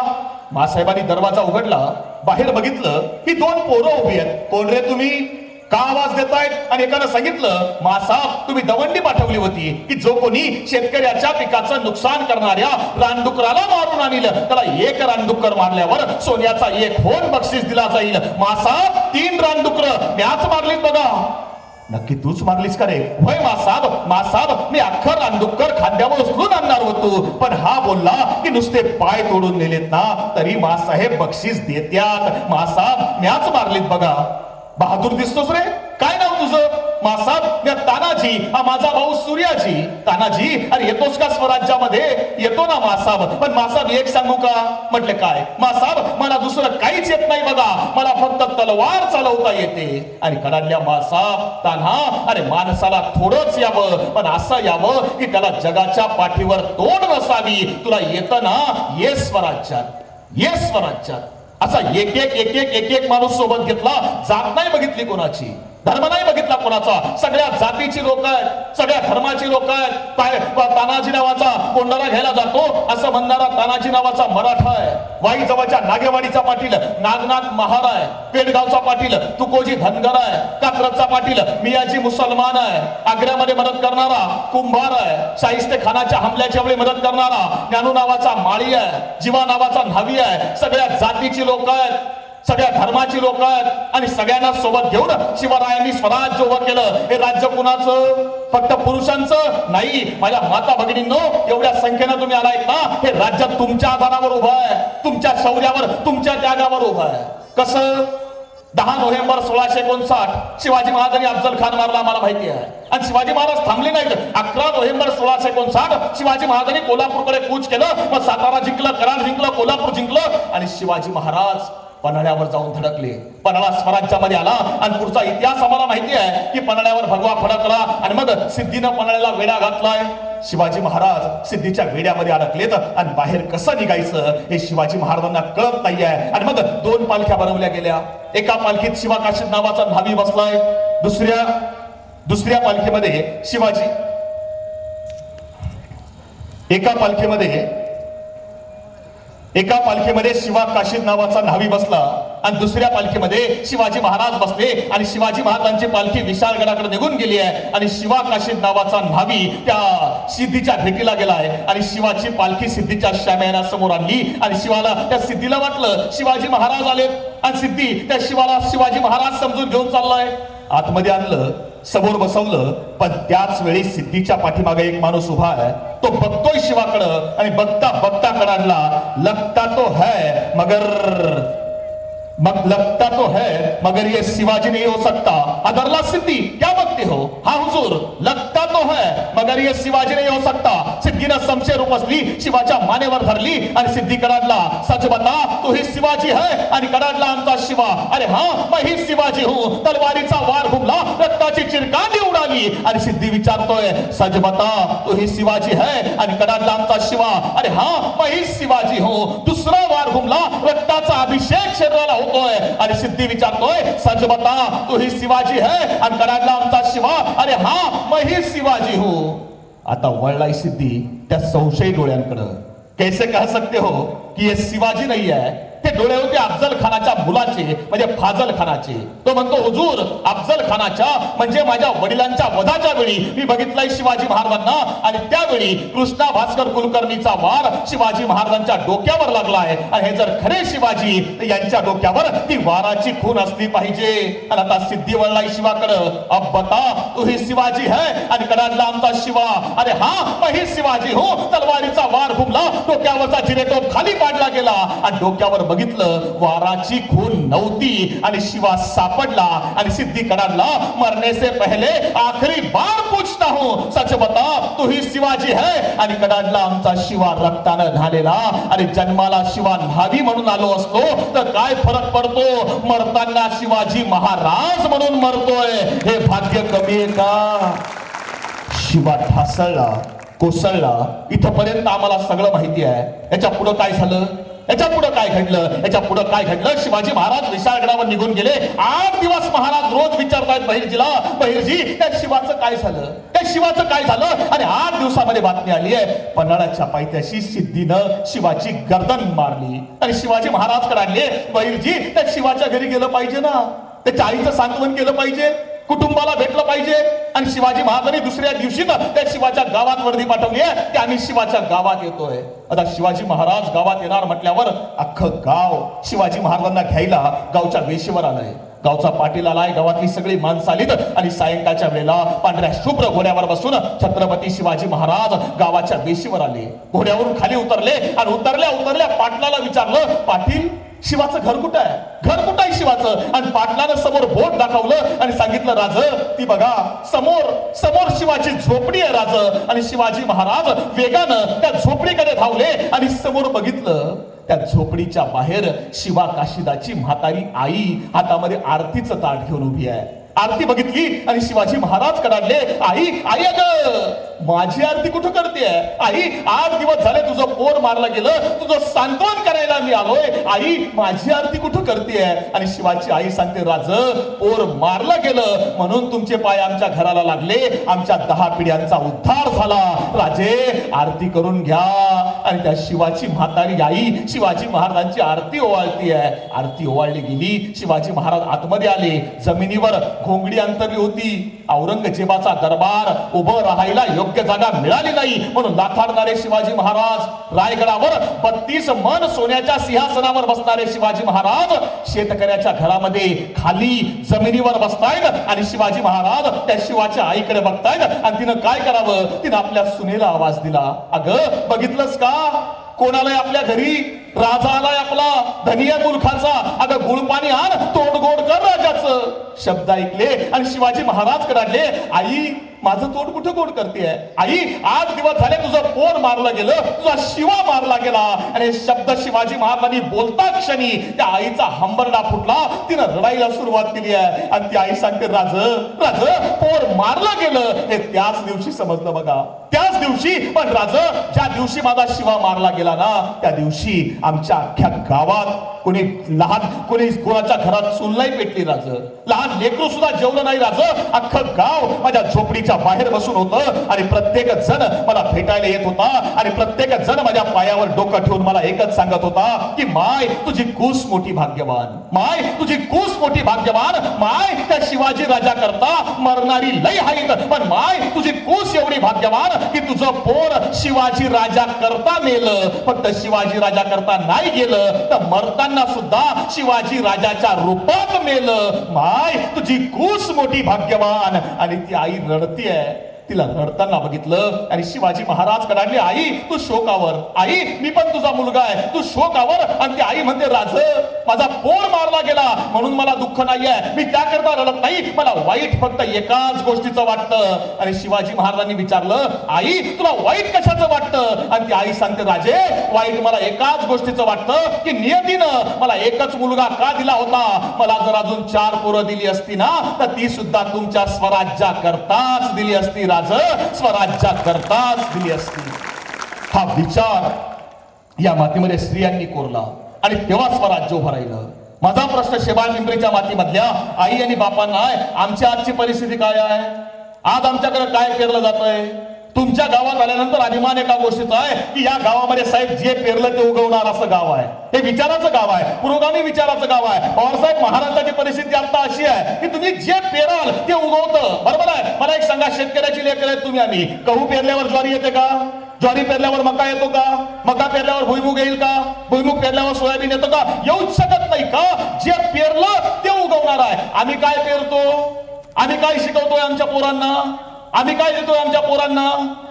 मासाहेबांनी दरवाजा उघडला, बाहेर बघितलं की 2 पोरं उभी आहेत. कोण रे तुम्ही, का आवाज देतायत? आणि एकानं सांगितलं, मासाहेब तुम्ही दवंडी पाठवली होती की जो कोणी शेतकऱ्याच्या पिकाचं नुकसान करणाऱ्या रानडुकराला मारून आणलं त्याला 1 रानडुक्कर मारल्यावर सोन्याचा 1 होन बक्षीस दिला जाईल. मासाहेब 3 रानडुकर म्याच मारलीत बघा. नक्की तूच मारलीस का रे? होय मासाब मी अख्खा रानडुक्कर खांद्यावर उचलून आणणार होतो, पण हा बोलला की नुसते पाय तोडून नेलेत ना तरी मासाहेब बक्षीस देत्यात. मासाब म्याच मारलीत बघा. बहादूर दिसतोस रे. काय नाव तुझं? मासाब मी तानाजी, हा माझा भाऊ सूर्याजी. तानाजी, अरे येतोस का स्वराज्यामध्ये? येतो ना मासाब. पण मासाब एक सांगू का? म्हटले काय? मासाब मला दुसरं काहीच येत नाही बघा, मला फक्त तलवार चालवता येते. आणि कडाडल्या मासाब, तान्हा, अरे माणसाला थोडंच यावं, पण असं यावं की त्याला जगाच्या पाठीवर तोड नसावी. तुला येतं ना? ये स्वराज्यात, ये स्वराज्यात. असा एक माणूस सोबत घेतला. जात नाही बघितली कोणाची, धर्म नाही बघितला कोणाचा, सगळ्या जातीची लोक आहेत, सगळ्या धर्माची लोक आहेत. तानाजी नावाचा कोंडारा घ्यायला जातो असं म्हणणारा तानाजी नावाचा मराठा आहे. वाई जवळच्या नागेवाडीचा पाटील नागनाथ महार आहे. पेडगावचा पाटील तुकोजी धनगर आहे. कात्रजचा पाटील मियाजी मुसलमान आहे. आग्र्यामध्ये मदत करणारा कुंभार आहे. शाहिस्ते खानाच्या हमल्याच्या वेळी मदत करणारा ज्ञानू नावाचा माळी आहे. जीवा नावाचा न्हावी आहे. सगळ्या जातीची लोक आहेत, सगळ्या धर्माची लोक आहेत. आणि सगळ्यांना सोबत घेऊन शिवरायांनी स्वराज्य उभं केलं. हे राज्य कुणाचं? फक्त पुरुषांचं नाही. माझ्या माता भगिनींनो, एवढ्या संख्येनं तुम्ही आलायत ना, हे राज्य तुमच्या आधारावर उभं आहे, तुमच्या शौर्यावर, तुमच्या त्यागावर उभं आहे. कसं? 10 नोव्हेंबर 1659 शिवाजी महाराजांनी अफजल खान मारला, आम्हाला माहिती आहे. आणि शिवाजी महाराज थांबले नाहीत. 11 नोव्हेंबर 1659 शिवाजी महाराजांनी कोल्हापूरकडे कूच केलं. मग सातारा जिंकलं, कराड जिंकलं, कोल्हापूर जिंकलं आणि शिवाजी महाराज पन्हाळ्यावर जाऊन धडकले. पन्हाळा स्वराज्यामध्ये आला. आणि पुढचा इतिहास आम्हाला माहिती आहे की पन्हाळ्यावर भगवा फडकला आणि मग सिद्धीनं पन्हाळ्याला वेढा घातलाय. शिवाजी महाराज सिद्धीच्या वेड्यामध्ये अडकलेत आणि बाहेर कसं निघायचं हे शिवाजी महाराजांना कळत नाहीये. आणि मग 2 पालख्या बनवल्या गेल्या. एका पालखीत शिवा काशीद नावाचा न्हावी बसलाय. दुसऱ्या पालखीमध्ये शिवाजी, एका पालखीमध्ये शिवा काशीद नावाचा न्हावी बसला आणि दुसऱ्या पालखीमध्ये शिवाजी महाराज बसले. आणि शिवाजी महाराजांची पालखी विशाळगडाकडे निघून गेली आहे. आणि शिवा काशीद नावाचा न्हावी त्या सिद्धीच्या भेटीला गेलाय. आणि शिवाची पालखी सिद्धीच्या शाम्यानासमोर आणली. आणि शिवाला, त्या सिद्धीला वाटलं शिवाजी महाराज आलेत. आणि सिद्धी त्या शिवाला शिवाजी महाराज समजून घेऊन चाललाय. आतमध्ये आणलं, समोर बसवलं. पण त्याच वेळी सिद्धीच्या पाठीमागे एक माणूस उभा आहे. तो बघतोय शिवाकडं आणि बघता बघता कडाडला, लगता तो है मगर ये शिवाजी नहीं हो सकता. अदरला सिद्धी, क्या बघते हो? हा हुजूर, लगता तो है मगर ये शिवाजी नहीं हो सकता. सिद्धीनं संशय रूपसली, शिवाच्या मानेवर धरली आणि सिद्धी कडाडला, सच बता तू ही शिवाजी है? आणि कडाडला आमचा शिवा, अरे हा मैं ही शिवाजी हूं. तलवारीचा वार घुमला, रक्ताची चिरकांडी उडाली आणि सिद्धी विचारतोय, सच बता तू ही शिवाजी है? आणि कडाडला आमचा शिवा, अरे हा मैं ही शिवाजी हूं. दुसरा वार घुमला, रक्ताचा अभिषेक शरीराला होतोय आणि सिद्धी विचारतोय, सच बता तू ही शिवाजी है? आणि कडाडला आमचा शिवा, अरे हा मैं ही शिवाजी हूं. आता वळलाय सिद्धी त्या संशयी डोळ्यांकडं. कैसे कह सकते हो की ये शिवाजी नाही आहे? ते डोळे होते अफजल खानाच्या मुलाचे, म्हणजे फाजल खानाचे. तो म्हणतो, हुजूर, अफजल खानाच्या म्हणजे माझ्या वडिलांच्या वधाच्या वेळी मी बघितलाय शिवाजी महाराजांना. आणि त्यावेळी कृष्णा भास्कर कुलकर्णीचा वार शिवाजी महाराजांच्या डोक्यावर लागलाय. आणि हे जर खरे शिवाजी तर यांच्या डोक्यावर ती वाराची खून असली पाहिजे. आणि आता सिद्धी वळलाय शिवाकडं, अब बता तू ही शिवाजी है? आणि कडाडला आमचा शिवा, अरे हा मैं ही शिवाजी हो. तलवारीचा वार घुमला, डोक्यावरचा जिरेटोप खाली पाडला गेला आणि डोक्यावर बघितलं वाराची खून नव्हती आणि शिवा सापडला. आणि सिद्धी कडाडला, मरने से पहले आखिरी बार पूछता हूं, सच बता तू ही शिवाजी है? आणि कडाडला आमचा शिवा रक्तानं झालेला. आणि जन्माला शिवा न्हावी म्हणून आलो असतो तर काय फरक पडतो? मरताना शिवाजी महाराज म्हणून मरतोय, हे भाग्य कमी आहे का? शिवा ढासळला, कोसळला. इथपर्यंत आम्हाला सगळं माहिती आहे. याच्या पुढे काय झालं याच्या पुढे काय घडलं, याच्या पुढे काय घडलं? शिवाजी महाराज विशाळगडावर निघून गेले. 8 दिवस महाराज रोज विचारतायत बहिर्जीला, बहिर्जी त्या शिवाचं काय झालं, त्या शिवाचं काय झालं? आणि 8 दिवसामध्ये बातमी आली आहे, पन्हाळ्याच्या पायथ्याशी सिद्धीनं शिवाची गर्दन मारली आणि शिवाजी महाराज कडे आणले. बहिर्जी त्या शिवाच्या घरी गेलं पाहिजे ना, त्याच्या आईचं सांत्वन केलं पाहिजे, कुटुंबाला भेटलं पाहिजे. आणि शिवाजी महाराजांनी दुसऱ्या दिवशी त्या शिवाच्या गावात वर्दी पाठवली आहे की आम्ही शिवाच्या गावात येतोय. आता शिवाजी महाराज गावात येणार म्हटल्यावर अख्खं गाव शिवाजी महाराजांना घ्यायला गावच्या वेशीवर आलंय. गावचा पाटील आलाय, गावातली सगळी माणसं आलीत आणि सायंकाळच्या वेळेला पांढऱ्या शुभ्र घोड्यावर बसून छत्रपती शिवाजी महाराज गावाच्या वेशीवर आले. घोड्यावरून खाली उतरले आणि उतरल्या पाटलाला विचारलं, पाटील शिवाचं घर कुठं आहे, घर कुठं आहे शिवाचं? आणि पाटलानं समोर बोट दाखवलं आणि सांगितलं, राज ती बघा समोर शिवाची झोपडी आहे राज. आणि शिवाजी महाराज वेगानं त्या झोपडीकडे धावले आणि समोर बघितलं, त्या झोपडीच्या बाहेर शिवा काशीदाची म्हातारी आई हातामध्ये आरतीचं ताट घेऊन उभी आहे. आरती बघितली आणि शिवाजी महाराज कडाडले, आई अगं माझी आरती कुठं करते आई? 8 दिवस झाले तुझं पोर मारलं गेलं, तुझं सांत्वन करायला मी आलोय, आई माझी आरती कुठं करते? आणि शिवाची आई सांगते, राज पोर मारलं गेलं म्हणून तुमचे पाय आमच्या घराला लागले, आमच्या 10 पिढ्यांचा उद्धार झाला, राजे आरती करून घ्या. आणि त्या शिवाची म्हातारी आई शिवाजी महाराजांची आरती ओवाळती आहे. आरती ओवाळली गेली, शिवाजी महाराज आतमध्ये आले. जमिनीवर घोंगडी अंतरली होती. औरंगजेबाचा दरबार उभं राहायला योग्य जागा मिळाली नाही म्हणून लाथाडणारे शिवाजी महाराज, रायगडावर 32 मन सोन्याच्या सिंहासनावर बसणारे शिवाजी महाराज शेतकऱ्याच्या घरामध्ये खाली जमिनीवर बसतायत आणि शिवाजी महाराज त्या शिवाच्या आईकडे बघतायत. आणि तिनं काय करावं, तिनं आपल्या सुनेला आवाज दिला, अगं बघितलंस का कोणालाय आपल्या घरी? राजा आलाय आपला, धनिया मुलखाचा, अगं गुळपाणी आण, तोडगोड कर राजाचं. शब्द ऐकले आणि शिवाजी महाराज कडाडले, आई माझं तोड कुठं गोड करते आई? 8 दिवस झाले तुझं पोर मारलं गेलं, तुझा शिवा मारला गेला. आणि शब्द शिवाजी महाराजांनी बोलता क्षणी त्या आईचा हंबरडा फुटला, तिनं रडायला सुरुवात केली आहे. आणि ती आई सांगते, राज पोर मारलं गेलं हे त्याच दिवशी समजलं बघा, त्याच दिवशी. पण राज ज्या दिवशी माझा शिवा मारला गेला ना, त्या दिवशी आमच्या अख्ख्या गावात कोणी कोणाच्या घरात चूल नाही पेटली राज, लहान लेकरू सुद्धा जेवलं नाही राज. अख्खं गाव माझ्या झोपडीच्या बाहेर बसून होतं आणि प्रत्येक जण मला भेटायला येत होता आणि प्रत्येक जण माझ्या पायावर डोकं ठेवून मला एकच सांगत होता की माय तुझी कूस मोठी भाग्यवान, माय तुझी कूस मोठी भाग्यवान, माय त्या शिवाजी राजा करता मरणारी लय हाईत, पण माय तुझी कूस एवढी भाग्यवान की तुझं पोर शिवाजी राजा करता मेलं, फक्त शिवाजी राजा करता नाही गेलं तर मरताना सुद्धा शिवाजी राजाच्या रूपात मेलं. माय तुझी कूस मोठी भाग्यवान. आणि ती आई रडतीये, तिला रडताना बघितलं आणि शिवाजी महाराज कडाडले, आई तू शोकावर, आई मी पण तुझा मुलगा आहे, तू शोकावर. आणि ती आई म्हणते, राज माझा पोर मारला गेला म्हणून मला दुःख नाहीये, मी त्याकरता रडत नाही, मला वाईट फक्त एकाच गोष्टीचं वाटतं. आणि शिवाजी महाराजांनी विचारलं, आई तुला वाईट कशाचं वाटतं? आणि ती आई सांगते, राजे वाईट मला एकाच गोष्टीचं वाटतं की नियतीनं मला एकच मुलगा का दिला होता, मला जर अजून 4 पोरं दिली असती ना तर ती सुद्धा तुमच्या स्वराज्या करताच दिली असती, स्वराज्या करताच दिली असती. हा विचार या मातीमध्ये स्त्रियांनी कोरला आणि तेव्हा स्वराज्य उभं राहिलं. माझा प्रश्न शेबाळ पिंपरीच्या मातीमधल्या आई आणि बापांना आहे, आमच्या आजची परिस्थिती काय आहे? आज आमच्याकडे काय पेरलं जातंय? तुमच्या गावात आल्यानंतर अभिमान एका गोष्टीचा आहे की या गावामध्ये साहेब जे पेरलं ते उगवणार असं गाव आहे, हे विचाराचं गाव आहे, पुरोगामी विचाराचं गाव आहे. पवारसाहेब महाराष्ट्राची परिस्थिती आता अशी आहे की तुम्ही जे पेराल ते उगवतं, बरोबर आहे? मला एक सांगा, शेतकऱ्याची लेकर आहेत तुम्ही, आम्ही गहू पेरल्यावर ज्वारी येते का? ज्वारी पेरल्यावर मका येतो का? मका पेरल्यावर भुईमुग येईल का? भुईमुग पेरल्यावर सोयाबीन येतो का? येऊच शकत नाही का? जे पेरलं ते उगवणार आहे. आम्ही काय पेरतो? आम्ही काय शिकवतोय आमच्या पोरांना? आम्ही काय देतोय आमच्या पोरांना?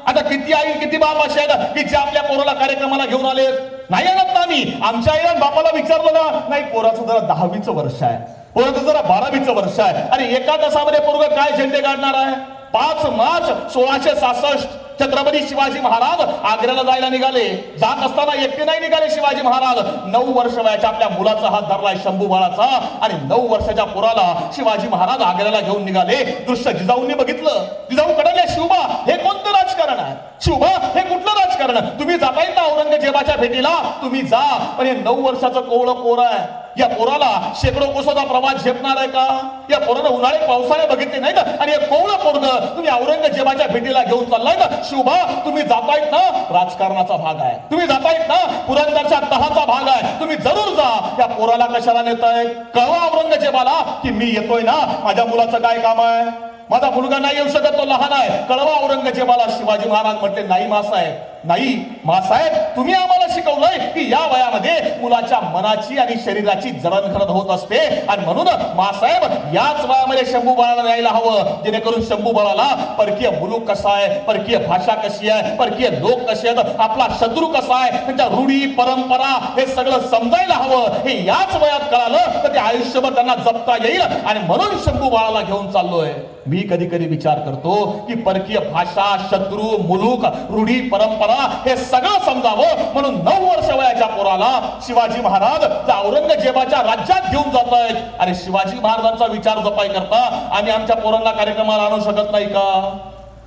आता किती आई किती बाप असे आहेत की जे आपल्या पोराला कार्यक्रमाला घेऊन आले नाही आणत ना? आम्ही आमच्या आईला बापाला विचारलं ना, नाही पोराचं जरा 10वीचं वर्ष आहे, पोराचं जरा 12वीचं वर्ष आहे. आणि एका तासामध्ये पोरगं काय झेंडे काढणार आहे? 5 मार्च 1666 छत्रपती शिवाजी महाराज आग्र्याला जायला निघाले. जात असताना एकटे नाही निघाले शिवाजी महाराज, 9 वर्ष वयाच्या आपल्या मुलाचा हात धरलाय शंभू बाळाचा आणि 9 वर्षाच्या पोराला शिवाजी महाराज आग्र्याला घेऊन निघाले. दृश्य जिजाऊंनी बघितलं. जिजाऊ कडले, शिवबा हे कोणतं राजकारण आहे? शिवबा हे कुठलं राजकारण राजकारण. तुम्ही जाताय ना औरंगजेबाच्या भेटीला, तुम्ही जा, पण हे 9 वर्षाचं कोवळं पोर आहे. या पोराला शेकडो कोसाचा प्रवास झेपणार आहे का? या पोरानं उन्हाळे पावसाळे बघितले नाहीत आणि हे कोवळं पोरग तुम्ही औरंगजेबाच्या भेटीला घेऊन चाललाय ना. शिवबा, तुम्ही जातायत ना, राजकारणाचा भाग आहे. तुम्ही जातायत ना, पुरंदरच्या तहाचा भाग आहे. तुम्ही जरूर जा. या पोराला कशाला नेताय? कळवा औरंगजेबाला की मी येतोय ना, माझ्या मुलाचं काय काम आहे? माझा मुलगा नाही येऊ शकत, तो लहान आहे. कळवा औरंगजेबाला. शिवाजी महाराज म्हटले, नाही मासाहेब, नाही मासाहेब, तुम्ही आम्हाला शिकवलंय की या वयामध्ये मुलाच्या मनाची आणि शरीराची जडणघडण होत असते आणि म्हणून मासाहेब याच वयामध्ये शंभू बाळाला न्यायला हवं, जेणेकरून शंभू बाळाला परकीय मुलूक कसा आहे, परकीय भाषा कशी आहे, परकीय लोक कसे आहेत, आपला शत्रू कसा आहे, त्यांच्या रूढी परंपरा हे सगळं समजायला हवं. हे याच वयात कळालं तर ते आयुष्यभर त्यांना जपता येईल आणि म्हणून शंभू बाळाला घेऊन चाललोय. मी कधी कधी विचार करतो की परकीय भाषा, शत्रू, मुलूक, रूढी परंपरा हे सगळं समजावं म्हणून 9 वर्ष वयाच्या पोराला शिवाजी महाराज औरंगजेबाच्या राज्यात घेऊन जात आहेत आणि शिवाजी महाराजांचा विचार जपाय करता आम्ही आमच्या पोरांना कार्यक्रमाला आणू शकत नाही का?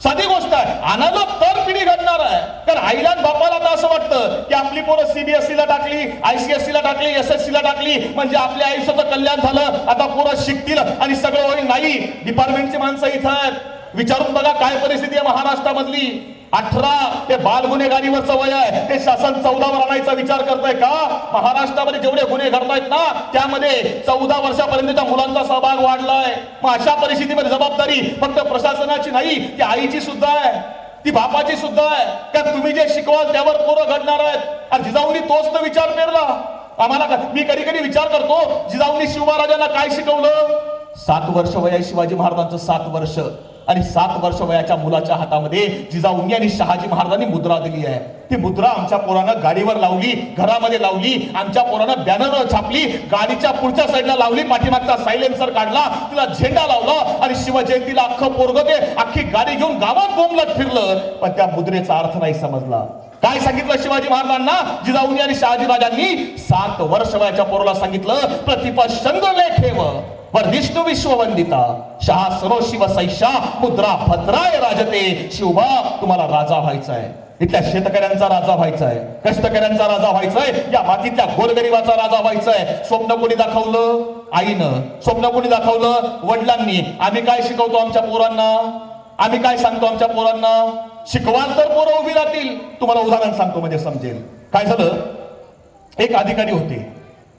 साधी गोष्ट आहे, आणायला तर पिढी घडणार आहे. कारण आईला आणि बापाला तर असं वाटतं की आपली पोरं CBSE ला टाकली, ICSE ला टाकली, SSC ला टाकली म्हणजे आपल्या आयुष्याचं कल्याण झालं, आता पोरं शिकतील आणि सगळं होईल. नाही, डिपार्टमेंटची माणसं इथं आहेत. विचारून बघा काय परिस्थिती आहे महाराष्ट्रामधली. 18 हे बाल गुन्हेगारीवरचं वय आहे, ते शासन 14 वर आणायचा विचार करतंय का? महाराष्ट्रामध्ये जेवढे गुन्हे घडतायत ना त्यामध्ये 14 वर्षापर्यंतच्या मुलांचा सहभाग वाढलाय. मग अशा परिस्थितीमध्ये जबाबदारी फक्त प्रशासनाची नाही, ती आईची सुद्धा आहे, ती बापाची सुद्धा आहे. का तुम्ही जे शिकवाल त्यावर पोरं घडणार आहेत. आणि जिजाऊंनी तोच तर विचार पेरला आम्हाला. मी कधी कधी विचार करतो जिजाऊंनी शिवराजांना काय शिकवलं? 7 वर्ष वय आहे शिवाजी महाराजांचं, 7 वर्ष. आणि 7 वर्ष वयाच्या मुलाच्या हातामध्ये जिजाऊंनी आणि शहाजी महाराजांनी मुद्रा दिली आहे. ती मुद्रा आमच्या पोरानं गाडीवर लावली, घरामध्ये लावली, आमच्या पोरानं बॅनर छापली, गाडीच्या पुढच्या साईडला लावली, पाठीमागचा सायलेन्सर काढला, तिला झेंडा लावला आणि शिवजयंतीला अख्खं पोरगं ते अख्खी गाडी घेऊन गावात बोंबलत फिरलं. पण त्या मुद्रेचा अर्थ नाही समजला. काय सांगितलं शिवाजी महाराजांना? जिजाऊंनी आणि शहाजी राजांनी 7 वर्ष वयाच्या पोराला सांगितलं, प्रतिपशंद लेखेव वर्धिष्णू विश्ववंदिता शहा सरो शिव सैषा मुद्रा भद्राय राजते. शिवबा, तुम्हाला राजा व्हायचा आहे, इथल्या शेतकऱ्यांचा राजा व्हायचा आहे, कष्टकऱ्यांचा राजा व्हायचा आहे, या मातीतल्या गोरगरिबाचा राजा व्हायचा आहे. स्वप्न कोणी दाखवलं? आईनं. स्वप्न कोणी दाखवलं? वडिलांनी. आम्ही काय शिकवतो आमच्या पोरांना? आम्ही काय सांगतो आमच्या पोरांना? शिकवाल तर पोरं उभी राहतील. तुम्हाला उदाहरण सांगतो म्हणजे समजेल. काय झालं, एक अधिकारी होते,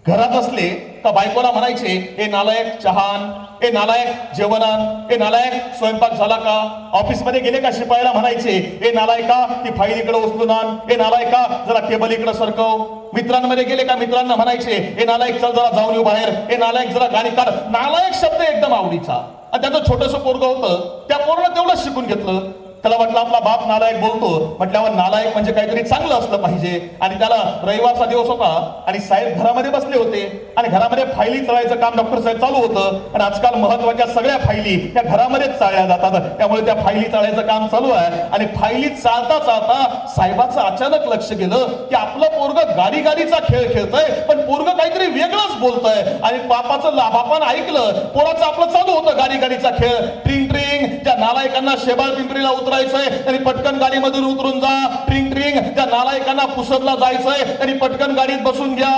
घरात असले तर बायकोला म्हणायचे, ए नालायक चहान, ए नालायक जेवणान, ए नालायक स्वयंपाक झाला का? ऑफिसमध्ये गेले का शिपायाला म्हणायचे, ए नालायका ती फाईल इकडे उचलून आण, ए नालायका जरा टेबल इकडे सरकव. मित्रांमध्ये गेले का मित्रांना म्हणायचे, ए नालायक चल जरा जाऊन येऊ बाहेर, ए नालायक जरा गाडी काढ. नालायक शब्द एकदम आवडीचा. आणि त्याचं छोटंसं पोरगं होतं, त्या पोरानं तेवढं शिकून घेतलं. त्याला वाटलं आपला बाप नालायक बोलतो म्हटल्यावर नालायक म्हणजे काहीतरी चांगलं असलं पाहिजे. आणि त्याला रविवारचा दिवस होता आणि साहेब घरामध्ये बसले होते आणि घरामध्ये फायली चाळायचं काम डॉक्टर साहेब चालू होतं. आणि आजकाल महत्वाच्या सगळ्या फायली त्या घरामध्येच चाळल्या जातात, त्यामुळे त्या फायली चाळायचं काम चालू आहे. आणि फायली चालता चालता साहेबाचं अचानक लक्ष गेलं की आपलं पोरगं गाडीचा खेळ खेळतंय, पण पोरगं काहीतरी वेगळंच बोलतंय. आणि बापानं ऐकलं, पोराचं आपलं चालू होतं गाडीचा खेळ. ट्रिंग ट्रिंग, त्या नालायकांना शेबाळ पिंपरीला उतरायचंय तरी पटकन गाडीमधून उतरून जा. ट्रिंग ट्रिंग, त्या नालायकांना पुसदला जायचंय तरी पटकन गाडीत बसून घ्या.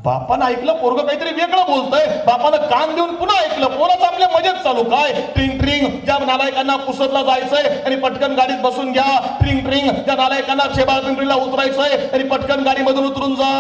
बापानं ऐकलं, पोरगं काहीतरी वेगळं बोलतंय. बापानं कान देऊन पुन्हा ऐकलं, पोराचं आपल्या मजेत चालू. काय? ट्रिंग ट्रिंग, ज्या नालायकांना पुसदला जायचंय तरी पटकन गाडीत बसून घ्या. ट्रिंग ट्रिंग, त्या नालायकांना शेबाळ पिंपरीला उतरायचंय तरी पटकन गाडीमधून उतरून जा.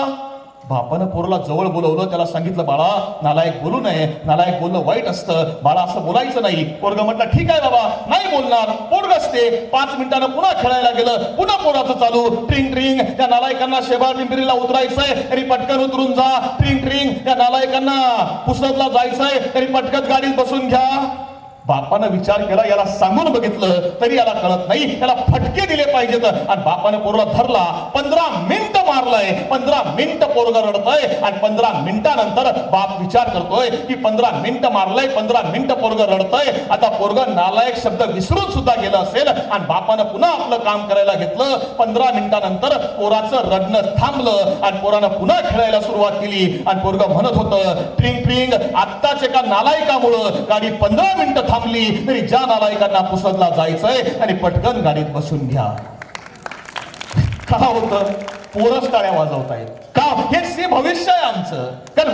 बापानं पोरला जवळ बोलवलं, त्याला सांगितलं, बाळा नालायक बोलू नये, नालायक बोलणं वाईट असतं, बाळा असं बोलायचं नाही. पोरगं म्हटलं, ठीक आहे बाबा, नाही बोलणार. पोरगं असते. 5 मिनिटानं पुन्हा खेळायला गेलं, पुन्हा पोराचं चालू. ट्रिंग ट्रिंग, त्या नालायकांना शेबाळ पिंपरीला उतरायचंय तरी पटकन उतरून जा. ट्रिंग ट्रिंग, त्या नालायकांना पुसदला जायचंय तरी पटकन गाडीत बसून घ्या. बापानं विचार केला, याला सांगून बघितलं तरी याला कळत नाही, याला फटके दिले पाहिजेत. आणि बापानं पोरला धरला, 15 मिनिटं मारलंय. 15 मिनिटं पोरगं रडतंय आणि 15 मिनिटानंतर बाप विचार करतोय की 15 मिनिटं मारलंय, 15 मिनिटं पोरगं रडतंय. आता पोरगं नालायक शब्द विसरून सुद्धा गेलं असेल आणि बापानं पुन्हा आपलं काम करायला घेतलं. 15 मिनिटानंतर पोराचं रडणं थांबलं आणि पोरानं पुन्हा खेळायला सुरुवात केली. आणि पोरगं म्हणत होतं, ट्रिंग ट्रिंग, आत्ताच एका नालायकामुळं गाडी 15 मिनिटं थांबली तरी ज्या नालायकांना पुसदला जायचंय आणि पटकन गाडीत बसून घ्या. का होतं? पोरच टाळ्या वाजवतायत का? हेच ते भविष्य आहे आमचं. कारण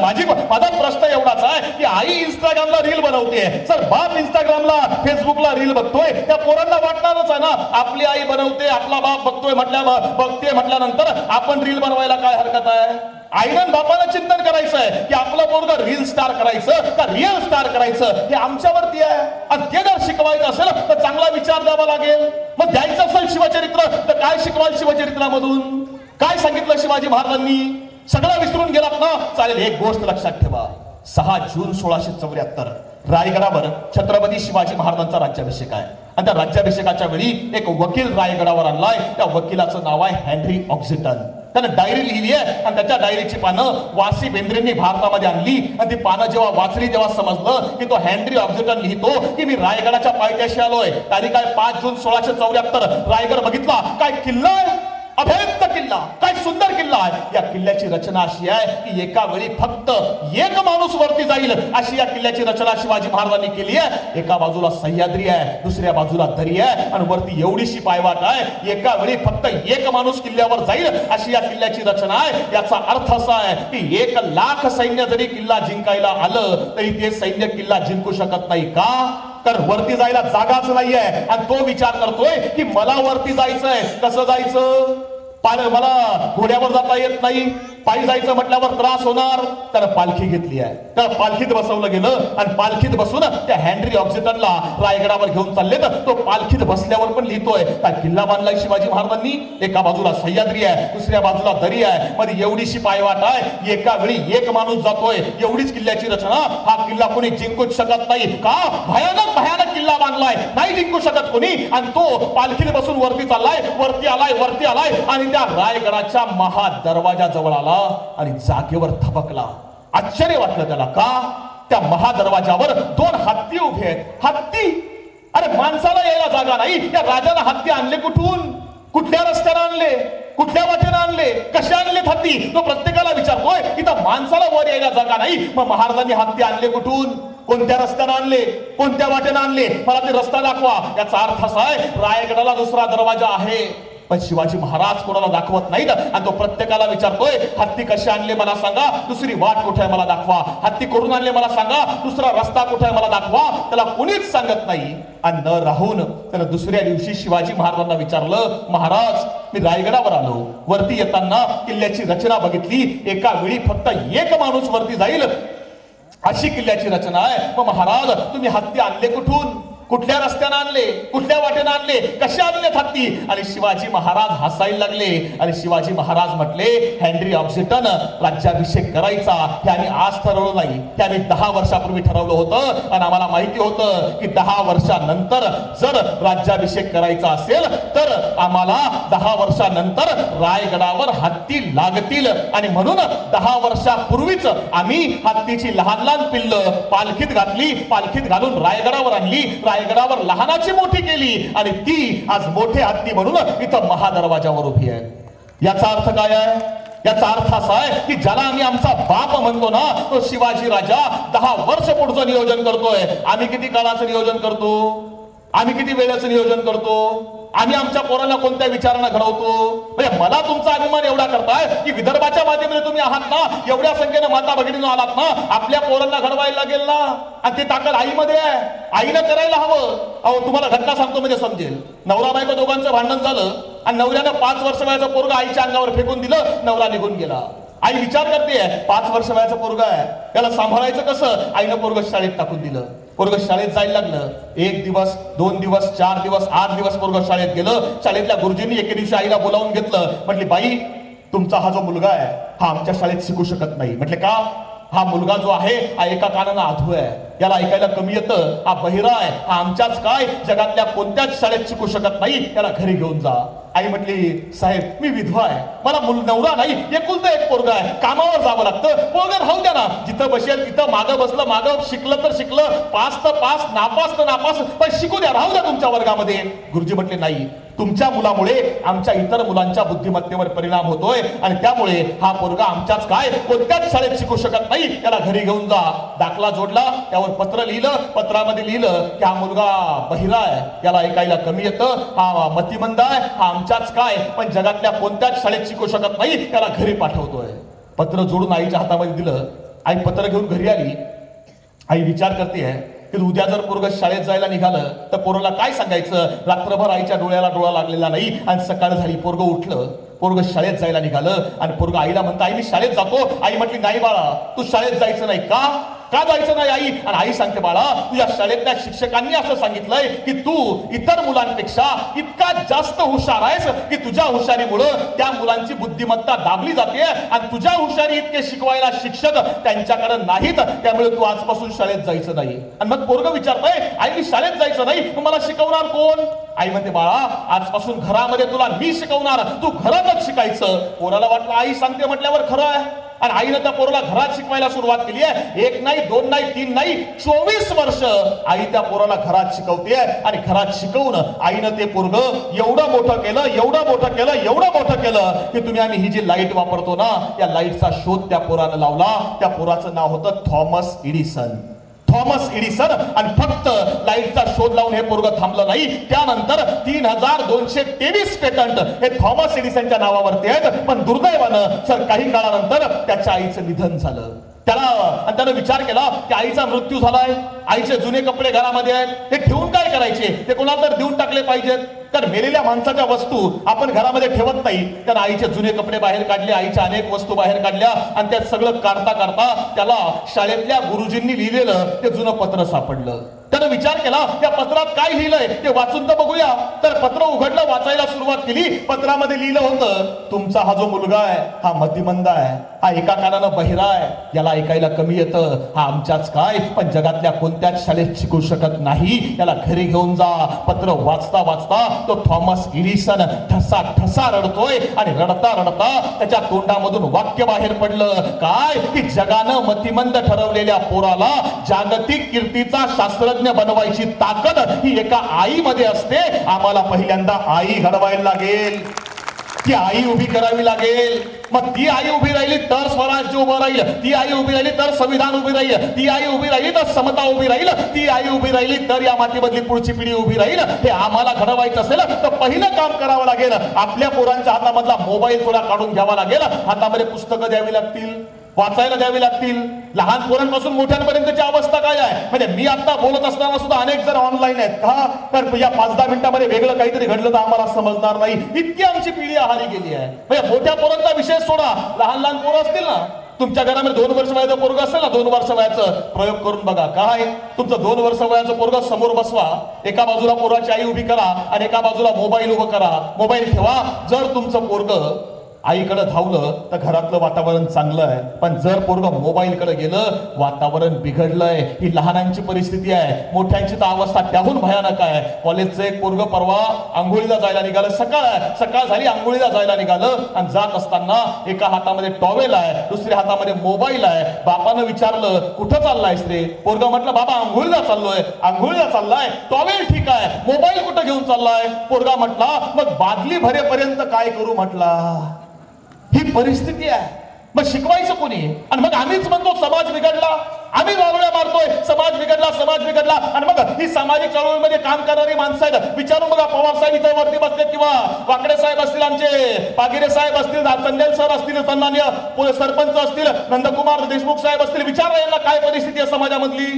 माझा प्रश्न एवढाच आहे की आई इंस्टाग्रामला रील बनवते, सर बाप इंस्टाग्रामला फेसबुकला रील बघतोय, त्या पोरांना वाटणारच आहे ना आपली आई बनवते, आपला बाप बघतोय बघते म्हटल्यानंतर आपण रील बनवायला काय हरकत आहे? आईनं बापाला चिंतन करायचं आहे की आपलं पोरगं रील स्टार करायचं का रिअल स्टार करायचं हे आमच्यावरती आहे. आणि ते जर शिकवायचं असेल तर चांगला विचार द्यावा लागेल. मग द्यायचं असेल शिवचरित्र तर काय शिकवाल शिवचरित्रामधून? काय सांगितलं शिवाजी महाराजांनी? सगळं विसरून गेलात ना? चालेल, एक गोष्ट लक्षात ठेवा. 6 जून 1674 रायगडावर छत्रपती शिवाजी महाराजांचा राज्याभिषेक आहे. आणि त्या राज्याभिषेकाच्या वेळी एक वकील रायगडावर आणलाय. त्या वकिलाचं नाव आहे हेनरी ऑक्झिटन. त्यानं डायरी लिहिली आहे आणि त्याच्या डायरीची पानं वासी बेंद्रेंनी भारतामध्ये आणली. आणि ती पानं जेव्हा वाचली तेव्हा समजलं की तो हेनरी ऑक्झिटन लिहितो की मी रायगडाच्या पायथ्याशी आलोय. तारीख आहे 5 जून 1674. रायगड बघितला, काय किल्ला आहे, अभेद्य किल्ला, काय सुंदर किल्ला आहे. या किल्ल्याची रचना अशी आहे की एका वेळी फक्त एक माणूस वरती जाईल अशी या किल्ल्याची रचना शिवाजी महाराजांनी केली आहे. एका बाजूला सह्याद्री आहे, दुसऱ्या बाजूला दरी आहे आणि वरती एवढीशी पायवाट आहे. एका वेळी फक्त एक माणूस किल्ल्यावर जाईल अशी या किल्ल्याची रचना आहे. याचा अर्थ असा आहे की 1 लाख सैन्य जरी किल्ला जिंकायला आलं तरी ते सैन्य किल्ला जिंकू शकत नाही. का? तर वरती जायला जागाच नाहीये. आणि तो विचार करतोय की मला वरती जायचंय, कसं जायचं? मला घोड्यावर जाता येत नाही, पायी जायचं म्हटल्यावर त्रास होणार. तर पालखी घेतली आहे, तर पालखीत बसवलं गेलं आणि पालखीत बसून त्या हेनरी ऑक्झिटनला रायगडावर घेऊन चालले. तर तो पालखीत बसल्यावर पण लिहितोय काय किल्ला बांधलाय शिवाजी महाराजांनी. एका बाजूला सह्याद्री आहे, दुसऱ्या बाजूला दरी आहे, मध्ये एवढीशी पायवाट आहे, एका वेळी एक माणूस जातोय, एवढीच किल्ल्याची रचना. हा किल्ला कोणी जिंकूच शकत नाही. का? भयानक भयानक किल्ला बांधलाय, नाही जिंकू शकत कोणी. आणि तो पालखीत बसून वरती चाललाय, वरती आलाय आणि त्या रायगडाच्या महादरवाजाजवळ आला आणि जागेवर थबकला. आश्चर्य वाटलं त्याला. का? त्या महादरवाजावर 2 हत्ती उभे आहेत. हत्ती? अरे माणसाला यायला जागा नाही, त्या राजाला हत्ती आणले कुठून? कुठल्या रस्त्याने आणले, कुठल्या वाटेने आणले, कसे आणले हत्ती? तो प्रत्येकाला विचारतोय. इथं माणसाला वर यायला जागा नाही, मग महाराजांनी हत्ती आणले कुठून? कोणत्या रस्त्याने आणले, कोणत्या वाटेने आणले? मला ते रस्ता दाखवा. याचा अर्थ असा आहे रायगडाला दुसरा दरवाजा आहे, पण शिवाजी महाराज कोणाला दाखवत नाहीत. आणि तो प्रत्येकाला विचारतोय हत्ती कसे आणले मला सांगा, दुसरी वाट कुठे आहे मला दाखवा. हत्ती करून आणले मला सांगा, दुसरा रस्ता कुठे आहे मला दाखवा. त्याला कोणीच सांगत नाही. आणि न राहून त्यानं दुसऱ्या दिवशी शिवाजी महाराजांना विचारलं, महाराज मी रायगडावर आलो, वरती येताना किल्ल्याची रचना बघितली, एका वेळी फक्त एक माणूस वरती जाईल अशी किल्ल्याची रचना आहे. मग महाराज तुम्ही हत्ती आणले कुठून, कुठल्या रस्त्याने आणले, कुठल्या वाटेने आणले, कसे आणले हत्ती? आणि शिवाजी महाराज हसायला लागले. आणि शिवाजी महाराज म्हटले, हेनरी ऑक्झिटन राज्याभिषेक करायचा हे आम्ही आज ठरवलं नाही, ते आम्ही 10 वर्षापूर्वी ठरवलं होतं. आणि आम्हाला माहिती होतं की 10 वर्षानंतर जर राज्याभिषेक करायचा असेल तर आम्हाला 10 वर्षानंतर रायगडावर हत्ती लागतील. आणि म्हणून 10 वर्षापूर्वीच आम्ही हत्तीची लहान लहान पिल्लं पालखीत घातली, पालखीत घालून रायगडावर आणली, रायगडावर लहानाची मोठी केली आणि ती आज मोठे हत्ती म्हणून इथं महादरवाजावर उभी आहे. याचा अर्थ काय आहे? याचा अर्थ असा आहे की ज्याला आम्ही आमचा बाप म्हणतो ना, तो शिवाजी राजा 10 वर्ष पुढचं नियोजन करतोय. आम्ही किती काळाचं नियोजन करतो, आम्ही किती वेळेचं नियोजन करतो, आम्ही आमच्या पोरांना कोणत्या विचारांना घडवतो. म्हणजे मला तुमचा अभिमान एवढा करताय की विदर्भाच्या माध्यमाने तुम्ही आहात ना, एवढ्या संख्येने माता भगिनीनं आलात ना, आपल्या पोरांना घडवायला लागेल ना. आणि ते ताकद आईमध्ये आहे, आईनं करायला हवं. अहो तुम्हाला घटना सांगतो म्हणजे समजेल. नवरा बायको दोघांचं भांडण झालं आणि नवऱ्यानं 5 वर्ष वयाचं पोरगं आईच्या अंगावर फेकून दिलं, नवरा निघून गेला. आई विचार करते 5 वर्ष वयाचं पोरगं आहे, त्याला सांभाळायचं कसं? आईनं पोरगं शाळेत टाकून दिलं. पोरगं शाळेत जायला लागलं. 1 दिवस 2 दिवस 4 दिवस 8 दिवस पोरगं शाळेत गेलं. शाळेतल्या गुरुजींनी एके दिवशी आईला बोलावून घेतलं. म्हटली, बाई तुमचा हा जो मुलगा आहे हा आमच्या शाळेत शिकू शकत नाही. म्हटले का? हा मुलगा जो आहे हा एका कानानं आधू आहे, याला ऐकायला कमी येतं, हा बहिरा आहे, हा आमच्याच काय जगातल्या कोणत्याच शाळेत शिकू शकत नाही, त्याला घरी घेऊन जा. आई म्हटली, साहेब मी विधवा आहे, मला नवरा नाही, एकुलता एक पोरगा आहे, कामावर जावं लागतं, पोरगं राहू द्या ना, जिथं बसेल तिथं मागं बसलं, मागं शिकलं तर शिकलं, पास तर पास, नापास तर नापास, पण शिकू द्या, राहू द्या तुमच्या वर्गामध्ये. गुरुजी म्हटले, नाही तुमच्या मुलामुळे आमच्या इतर मुलांच्या बुद्धिमत्तेवर परिणाम होतोय आणि त्यामुळे हा पोरगा आमच्याच काय कोणत्याच शाळेत शिकू शकत नाही, त्याला घरी घेऊन जा. दाखला जोडला, त्यावर पत्र लिहिलं, पत्रामध्ये लिहिलं की हा मुलगा बहिरा आहे, याला ऐकायला कमी येतं, हा मतिमंद आहे, हा आमच्याच काय पण जगातल्या कोणत्याच शाळेत शिकू शकत नाही, त्याला घरी पाठवतोय. पत्र जोडून आईच्या हातामध्ये दिलं. आई पत्र घेऊन घरी आली. आई विचार करते की उद्या जर पोरग शाळेत जायला निघालं तर पोराला काय सांगायचं. रात्रभर आईच्या डोळ्याला डोळा लागलेला नाही आणि सकाळ झाली, पोरग उठलं, पोरग शाळेत जायला निघालं आणि पोरग आईला म्हणतं आई मी शाळेत जातो. आई म्हटली नाही बाळा तू शाळेत जायचं नाही. का जायचं नाही आई. आणि आई सांगते बाळा तुझ्या शाळेतल्या शिक्षकांनी असं सांगितलंय की तू इतर मुलांपेक्षा इतका जास्त हुशार आहेस की तुझ्या हुशारीमुळं त्या मुलांची बुद्धिमत्ता दाबली जाते आणि तुझ्या हुशारी इतके शिकवायला शिक्षक त्यांच्याकडे नाहीत, त्यामुळे तू आजपासून शाळेत जायचं नाही. आणि मग पोरग विचारतोय आई मी शाळेत जायचं नाही, मग मला शिकवणार कोण. आई म्हणते बाळा आजपासून घरामध्ये तुला मी शिकवणार, तू घरातच शिकायचं. पोराला वाटलं आई सांगते म्हटल्यावर खरं आहे आणि आईनं त्या पोराला घरात शिकवायला सुरुवात केली आहे. 1 नाही 2 नाही 3 नाही 24 वर्ष आई त्या पोराला घरात शिकवते आणि घरात शिकवून आईनं ते पोरग एवढं मोठं केलं, एवढं मोठं केलं, एवढं मोठं केलं की तुम्ही आम्ही ही जी लाईट वापरतो ना या लाईटचा शोध त्या पोरानं लावला. त्या पोराचं नाव होतं थॉमस एडिसन. आणि फक्त लाईटचा शोध लावून हे पोरग थांबलं नाही. त्यानंतर 3223 पेटंट हे थॉमस एडिसनच्या नावावरती आहेत. पण दुर्दैवानं सर काही काळानंतर त्याच्या आईचं निधन झालं. त्यानं विचार केला की आईचा मृत्यू झालाय, आईचे जुने कपडे घरामध्ये आहेत, ते ठेवून काय करायचे, ते कोणाला तर देऊन टाकले पाहिजेत. तर मेलेल्या माणसाच्या वस्तू आपण घरामध्ये ठेवत नाही. त्यानं आईचे जुने कपडे बाहेर काढले, आईच्या अनेक वस्तू बाहेर काढल्या आणि त्यात सगळं काढता त्याला शाळेतल्या गुरुजींनी लिहिलेलं ते जुनं पत्र सापडलं. त्यानं विचार केला त्या पत्रात काय लिहिलंय ते वाचून तर बघूया. तर पत्र उघडलं, वाचायला सुरुवात केली. पत्रामध्ये लिहिलं होतं तुमचा हा जो मुलगा आहे हा मतिमंद आहे, हा एका कानानं बहिरा आहे, याला ऐकायला कमी येतं, हा आमच्याच काय पण जगातल्या कोणत्याच शाळेत शिकू शकत नाही, याला घरी घेऊन जा. पत्र वाचता वाचता तो थॉमस एडिसन ठसा रडतोय आणि रडता त्याच्या तोंडामधून वाक्य बाहेर पडलं काय की जगानं मतिमंद ठरवलेल्या पोराला जागतिक कीर्तीचा शास्त्रज्ञ बनवायची ताकद ही एका आईमध्ये असते. आम्हाला पहिल्यांदा आई घडवायला लागेल, ती आई उभी करावी लागेल. मग ती आई उभी राहिली तर स्वराज्य उभं राहील, ती आई उभी राहिली तर संविधान उभी राहील, ती आई उभी राहिली तर समता उभी राहील, ती आई उभी राहिली तर या मातीमधली पुढची पिढी उभी राहील. हे आम्हाला घडवायचं असेल तर पहिलं काम करावं लागेल आपल्या पोरांच्या हातामधला मोबाईल थोडा काढून घ्यावा लागेल. हातामध्ये पुस्तकं द्यावी लागतील, वाचायला द्यावी लागतील. लहान पोरांपासून मोठ्यांपर्यंतची अवस्था काय आहे म्हणजे मी आता बोलत असताना सुद्धा अनेक जण ऑनलाईन आहेत का तर या 5-10 मिनिटांमध्ये वेगळं काहीतरी घडलं तर आम्हाला समजणार नाही, इतकी आमची पिढी आहारी गेली आहे. म्हणजे मोठ्या पोरांचा विषय सोडा, लहान पोरं असतील ना, तुमच्या घरामध्ये 2 वर्ष वयाचं पोरग असेल ना, 2 वर्ष वयाचं प्रयोग करून बघा. काय तुमचं 2 वर्ष वयाचं पोरग समोर बसवा, एका बाजूला पोराची आई उभी करा आणि एका बाजूला मोबाईल उभं करा, मोबाईल ठेवा. जर तुमचं पोरग आईकडे धावलं तर घरातलं वातावरण चांगलं आहे, पण जर पोरग मोबाईलकडे गेलं वातावरण बिघडलंय. ही लहानांची परिस्थिती आहे. मोठ्यांची तर अवस्था त्याहून भयानक आहे. कॉलेजचं एक पोरग परवा आंघोळीला जायला निघालं, सकाळ झाली, आंघोळीला जायला निघालं आणि जात असताना एका हातामध्ये टॉवेल आहे, दुसऱ्या हातामध्ये मोबाईल आहे. बापानं विचारलं कुठं चाललायस रे. पोरग म्हटलं बाबा आंघोळीला चाललाय. टॉवेल ठीक आहे, मोबाईल कुठं घेऊन चाललाय. पोरगा म्हटला मग बादली भरेपर्यंत काय करू म्हटला. ही परिस्थिती आहे. मग शिकवायचं कोणी. आणि मग आम्हीच म्हणतो समाज बिघडला, आम्ही वावड्या मारतोय समाज बिघडला आणि मग ही सामाजिक चळवळीमध्ये काम करणारी माणसं आहेत. विचारून बघा पवार साहेब इथं वरती बसलेत किंवा वाकडे साहेब असतील, आमचे पागिरे साहेब असतील, चंदेल सर असतील, सन्मान्य सरपंच असतील, नंदकुमार देशमुख साहेब असतील. विचारा यांना काय परिस्थिती आहे समाजामधली.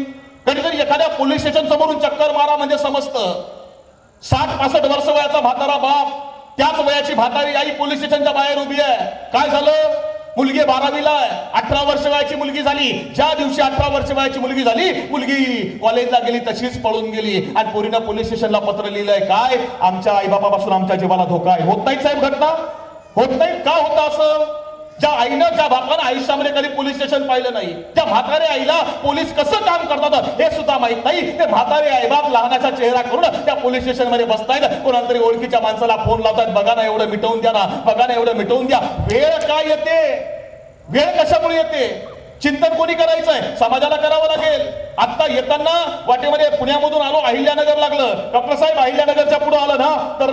कधीतरी एखाद्या पोलीस स्टेशन समोरून चक्कर मारा म्हणजे समजतं. 60-65 वर्ष वयाचा म्हातारा बाप, त्याच वयाची म्हातारी आई पोलीस स्टेशनच्या बाहेर उभी आहे. काय झालं. मुलगी 12वीला आहे, 18 वर्ष वयाची मुलगी झाली. ज्या दिवशी 18 वर्ष वयाची मुलगी झाली, मुलगी कॉलेजला गेली तशीच पळून गेली आणि पोरीनं पोलीस स्टेशनला पत्र लिहिलंय काय आमच्या आईबापापासून आमच्या जीवाला धोका आहे. होत नाही साहेब घटना, होत नाही. का होतं असं. ज्या आईनं ज्या बापानं आयुष्यामध्ये कधी पोलीस स्टेशन पाहिलं नाही, त्या म्हातारे आईला पोलीस कसं काम करतात हे सुद्धा माहित नाही. ते म्हातारे आई बाप लहानाचा चेहरा करून त्या पोलीस स्टेशन मध्ये बसतायत. कोणाला तरी ओळखीच्या माणसाला फोन लावतात, बघा ना एवढं मिटवून द्या ना, बघा ना एवढं मिटवून द्या. वेळ काय येते, वेळ कशामुळे येते. चिंतन कोणी करायचंय? समाजाला करावं लागेल. आता येताना वाटेमध्ये पुण्यामधून आलो, अहिल्यानगर लागलं. डॉक्टर साहेब अहिल्यानगरच्या पुढे आलं ना तर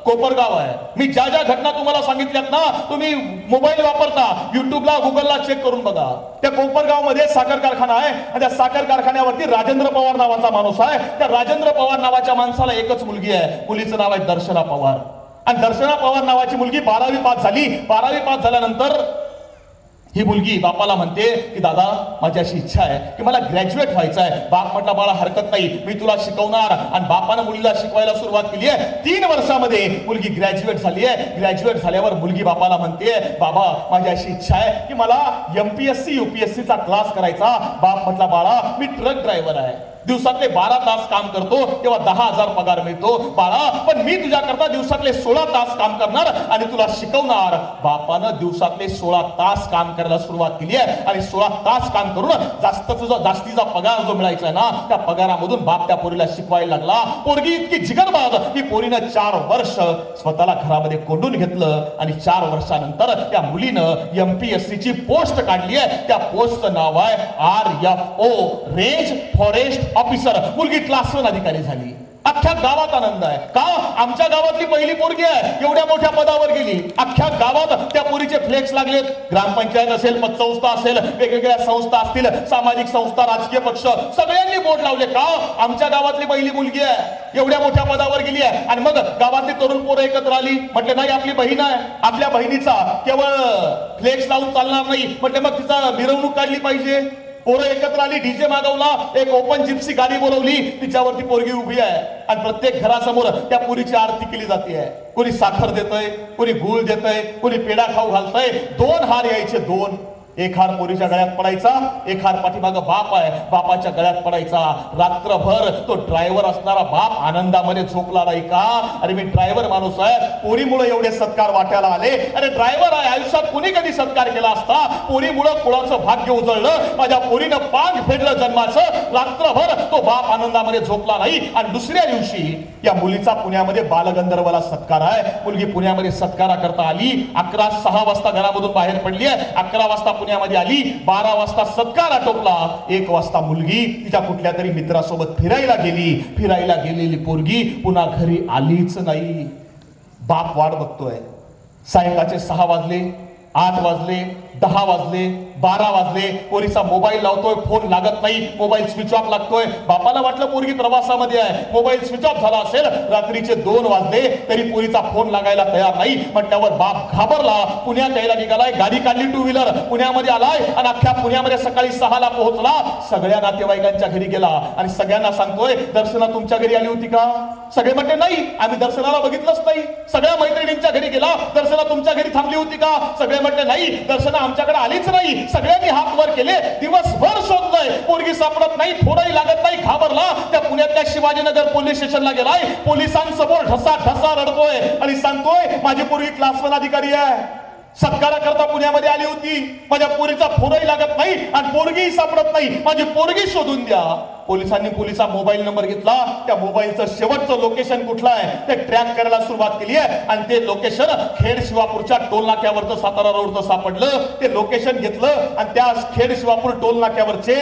कोपरगाव आहे. मी ज्या ज्या घटना तुम्हाला सांगितल्यात ना, तुम्ही मोबाईल वापरता, युट्यूबला गुगलला चेक करून बघा. त्या कोपरगाव मध्ये साखर कारखाना आहे आणि त्या साखर कारखान्यावरती राजेंद्र पवार नावाचा माणूस आहे. त्या राजेंद्र पवार नावाच्या माणसाला एकच मुलगी आहे. मुलीचं नाव आहे दर्शना पवार. आणि दर्शना पवार नावाची मुलगी 12वी पास झाली. 12वी पास झाल्यानंतर ही मुलगी बापाला म्हणते की दादा माझी अशी इच्छा आहे की मला ग्रॅज्युएट व्हायचं आहे. बाप म्हटला बाळा हरकत नाही, मी तुला शिकवणार. आणि बापानं मुलीला शिकवायला सुरुवात केली आहे. 3 वर्षामध्ये मुलगी ग्रॅज्युएट झाली आहे. ग्रॅज्युएट झाल्यावर मुलगी बापाला म्हणते बाबा माझी अशी इच्छा आहे की मला MPSC UPSC चा क्लास करायचा. बाप म्हटला बाळा मी ट्रक ड्रायव्हर आहे, दिवसातले 12 तास काम करतो, तेव्हा 10,000 पगार मिळतो. बाळा पण मी तुझ्याकरता दिवसातले 16 तास काम करणार आणि तुला शिकवणार. बापानं दिवसातले 16 तास काम करायला सुरुवात केली आहे आणि 16 तास काम करून जास्तीचा पगार जो मिळायचा आहे ना, त्या पगारामधून बाप त्या पोरीला शिकवायला लागला. पोरगी इतकी जिगरबाज की पोरीनं 4 वर्ष स्वतःला घरामध्ये कोंडून घेतलं आणि 4 वर्षानंतर त्या मुलीनं MPSC ची पोस्ट काढली आहे. त्या पोस्टचं नाव आहे RFO, रेंज फॉरेस्ट ऑफिसर. मुलगी क्लास 1 अधिकारी झाली. अख्ख्या गावात आनंद आहे. का? आमच्या गावातली पहिली पोरगी आहे, एवढ्या मोठ्या पदावर गेली. अख्ख्या गावात त्या पोरीचे फ्लेक्स लागलेत. ग्रामपंचायत असेल, पतसंस्था असेल, वेगवेगळ्या संस्था असतील, सामाजिक संस्था, राजकीय पक्ष सगळ्यांनी बोर्ड लावले. का? आमच्या गावातली पहिली मुलगी आहे, एवढ्या मोठ्या पदावर गेली आहे. आणि मग गावातली तरुण पोरं एकत्र आली. म्हटले नाही आपली बहीण आहे, आपल्या बहिणीचा केवळ फ्लेक्स लावून चालणार नाही. म्हटले मग तिचा मिरवणूक काढली पाहिजे. पोरं एकत्र आली, डीजे मागवला, एक ओपन जिप्सी गाडी बोलवली, तिच्यावरती पोरगी उभी आहे आणि प्रत्येक घरासमोर त्या पोरीची आरती केली जाते. कोणी साखर देतय, कोणी गुळ देतय, कोणी पेढा खाऊ घालतय. 2 हार यायचे, 2. एक हार पोरीच्या गळ्यात पडायचा, एक हार पाठीमागं बाप आहे, बापाच्या गळ्यात पडायचा. रात्रभर तो ड्रायव्हर असणारा बाप आनंदामध्ये झोपला नाही. का? अरे मी ड्रायव्हर माणूस आहे, पोरीमुळे एवढे सत्कार वाट्याला आले. अरे ड्रायव्हर आहे, आयुष्यात कोणी कधी सत्कार केला असता? पोरीमुळे कुळाचं भाग्य उजळलं, माझ्या पोरीनं पांग फेडलं जन्माचं. रात्रभर तो बाप आनंदामध्ये झोपला नाही. आणि दुसऱ्या दिवशी या मुलीचा पुण्यामध्ये बालगंधर्वाला सत्कार आहे. मुलगी पुण्यामध्ये सत्कारा करता आली. 6 वाजता घरामधून बाहेर पडली आहे. 11 वाजता पुण्यामध्ये आली. 12 वाजता सत्कार आटोपला. 1 वाजता मुलगी तिच्या कुठल्या तरी मित्रासोबत फिरायला गेली. फिरायला गेलेली पोरगी पुन्हा घरी आलीच नाही. बाप वाट बघतोय. सायंकाळचे 6 वाजले, 8 वाजले, 10 वाजले, 12 वाजले. पोरीचा मोबाईल लावतोय, फोन लागत नाही, मोबाईल स्विच ऑफ लागतोय. बापाला वाटलं पोरगी प्रवासामध्ये आहे, मोबाईल स्विच ऑफ झाला असेल. रात्रीचे 2 वाजले तरी पोरीचा फोन लागायला तयार नाही. म्हटल्यावर बाप घाबरला. पुण्यात यायला निघालाय, गाडी काढली 2 व्हीलर, पुण्यामध्ये आलाय आणि अख्ख्या पुण्यामध्ये सकाळी 6ला पोहोचला. सगळ्या नातेवाईकांच्या घरी गेला आणि सगळ्यांना सांगतोय दर्शना तुमच्या घरी आली होती का? सगळे म्हणते नाही, आम्ही दर्शनाला बघितलंच नाही. सगळ्या मैत्रिणींच्या घरी गेला, दर्शना तुमच्या घरी थांबली होती का? सगळे म्हणते नाही, दर्शना आमच्याकडे आलीच नाही. सगळ्यांनी हात वर केले, दिवसभर शोधलंय, पोरगी सापडत नाही, थोडंही लागत नाही. घाबरला. त्या पुण्यातल्या शिवाजीनगर पोलीस स्टेशनला गेलाय. पोलिसांसमोर ढसा ढसा रडतोय आणि सांगतोय माझी पोरगी क्लास 1 अधिकारी आहे, सत्कारा करता पुण्यामध्ये आली होती, माझ्या पोरीचा फोनही लागत नाही आणि पोरगीही सापडत नाही, माझी पोरगी शोधून द्या. पोलिसांनी पोलिसा मोबाईल नंबर घेतला. त्या मोबाईलचं शेवटचं लोकेशन कुठलं आहे ते ट्रॅक करायला सुरुवात केली आहे आणि ते लोकेशन खेड शिवापूरच्या टोल नाक्यावरचं सातारा रोडचं सापडलं. ते लोकेशन घेतलं आणि त्या खेड शिवापूर टोल नाक्यावरचे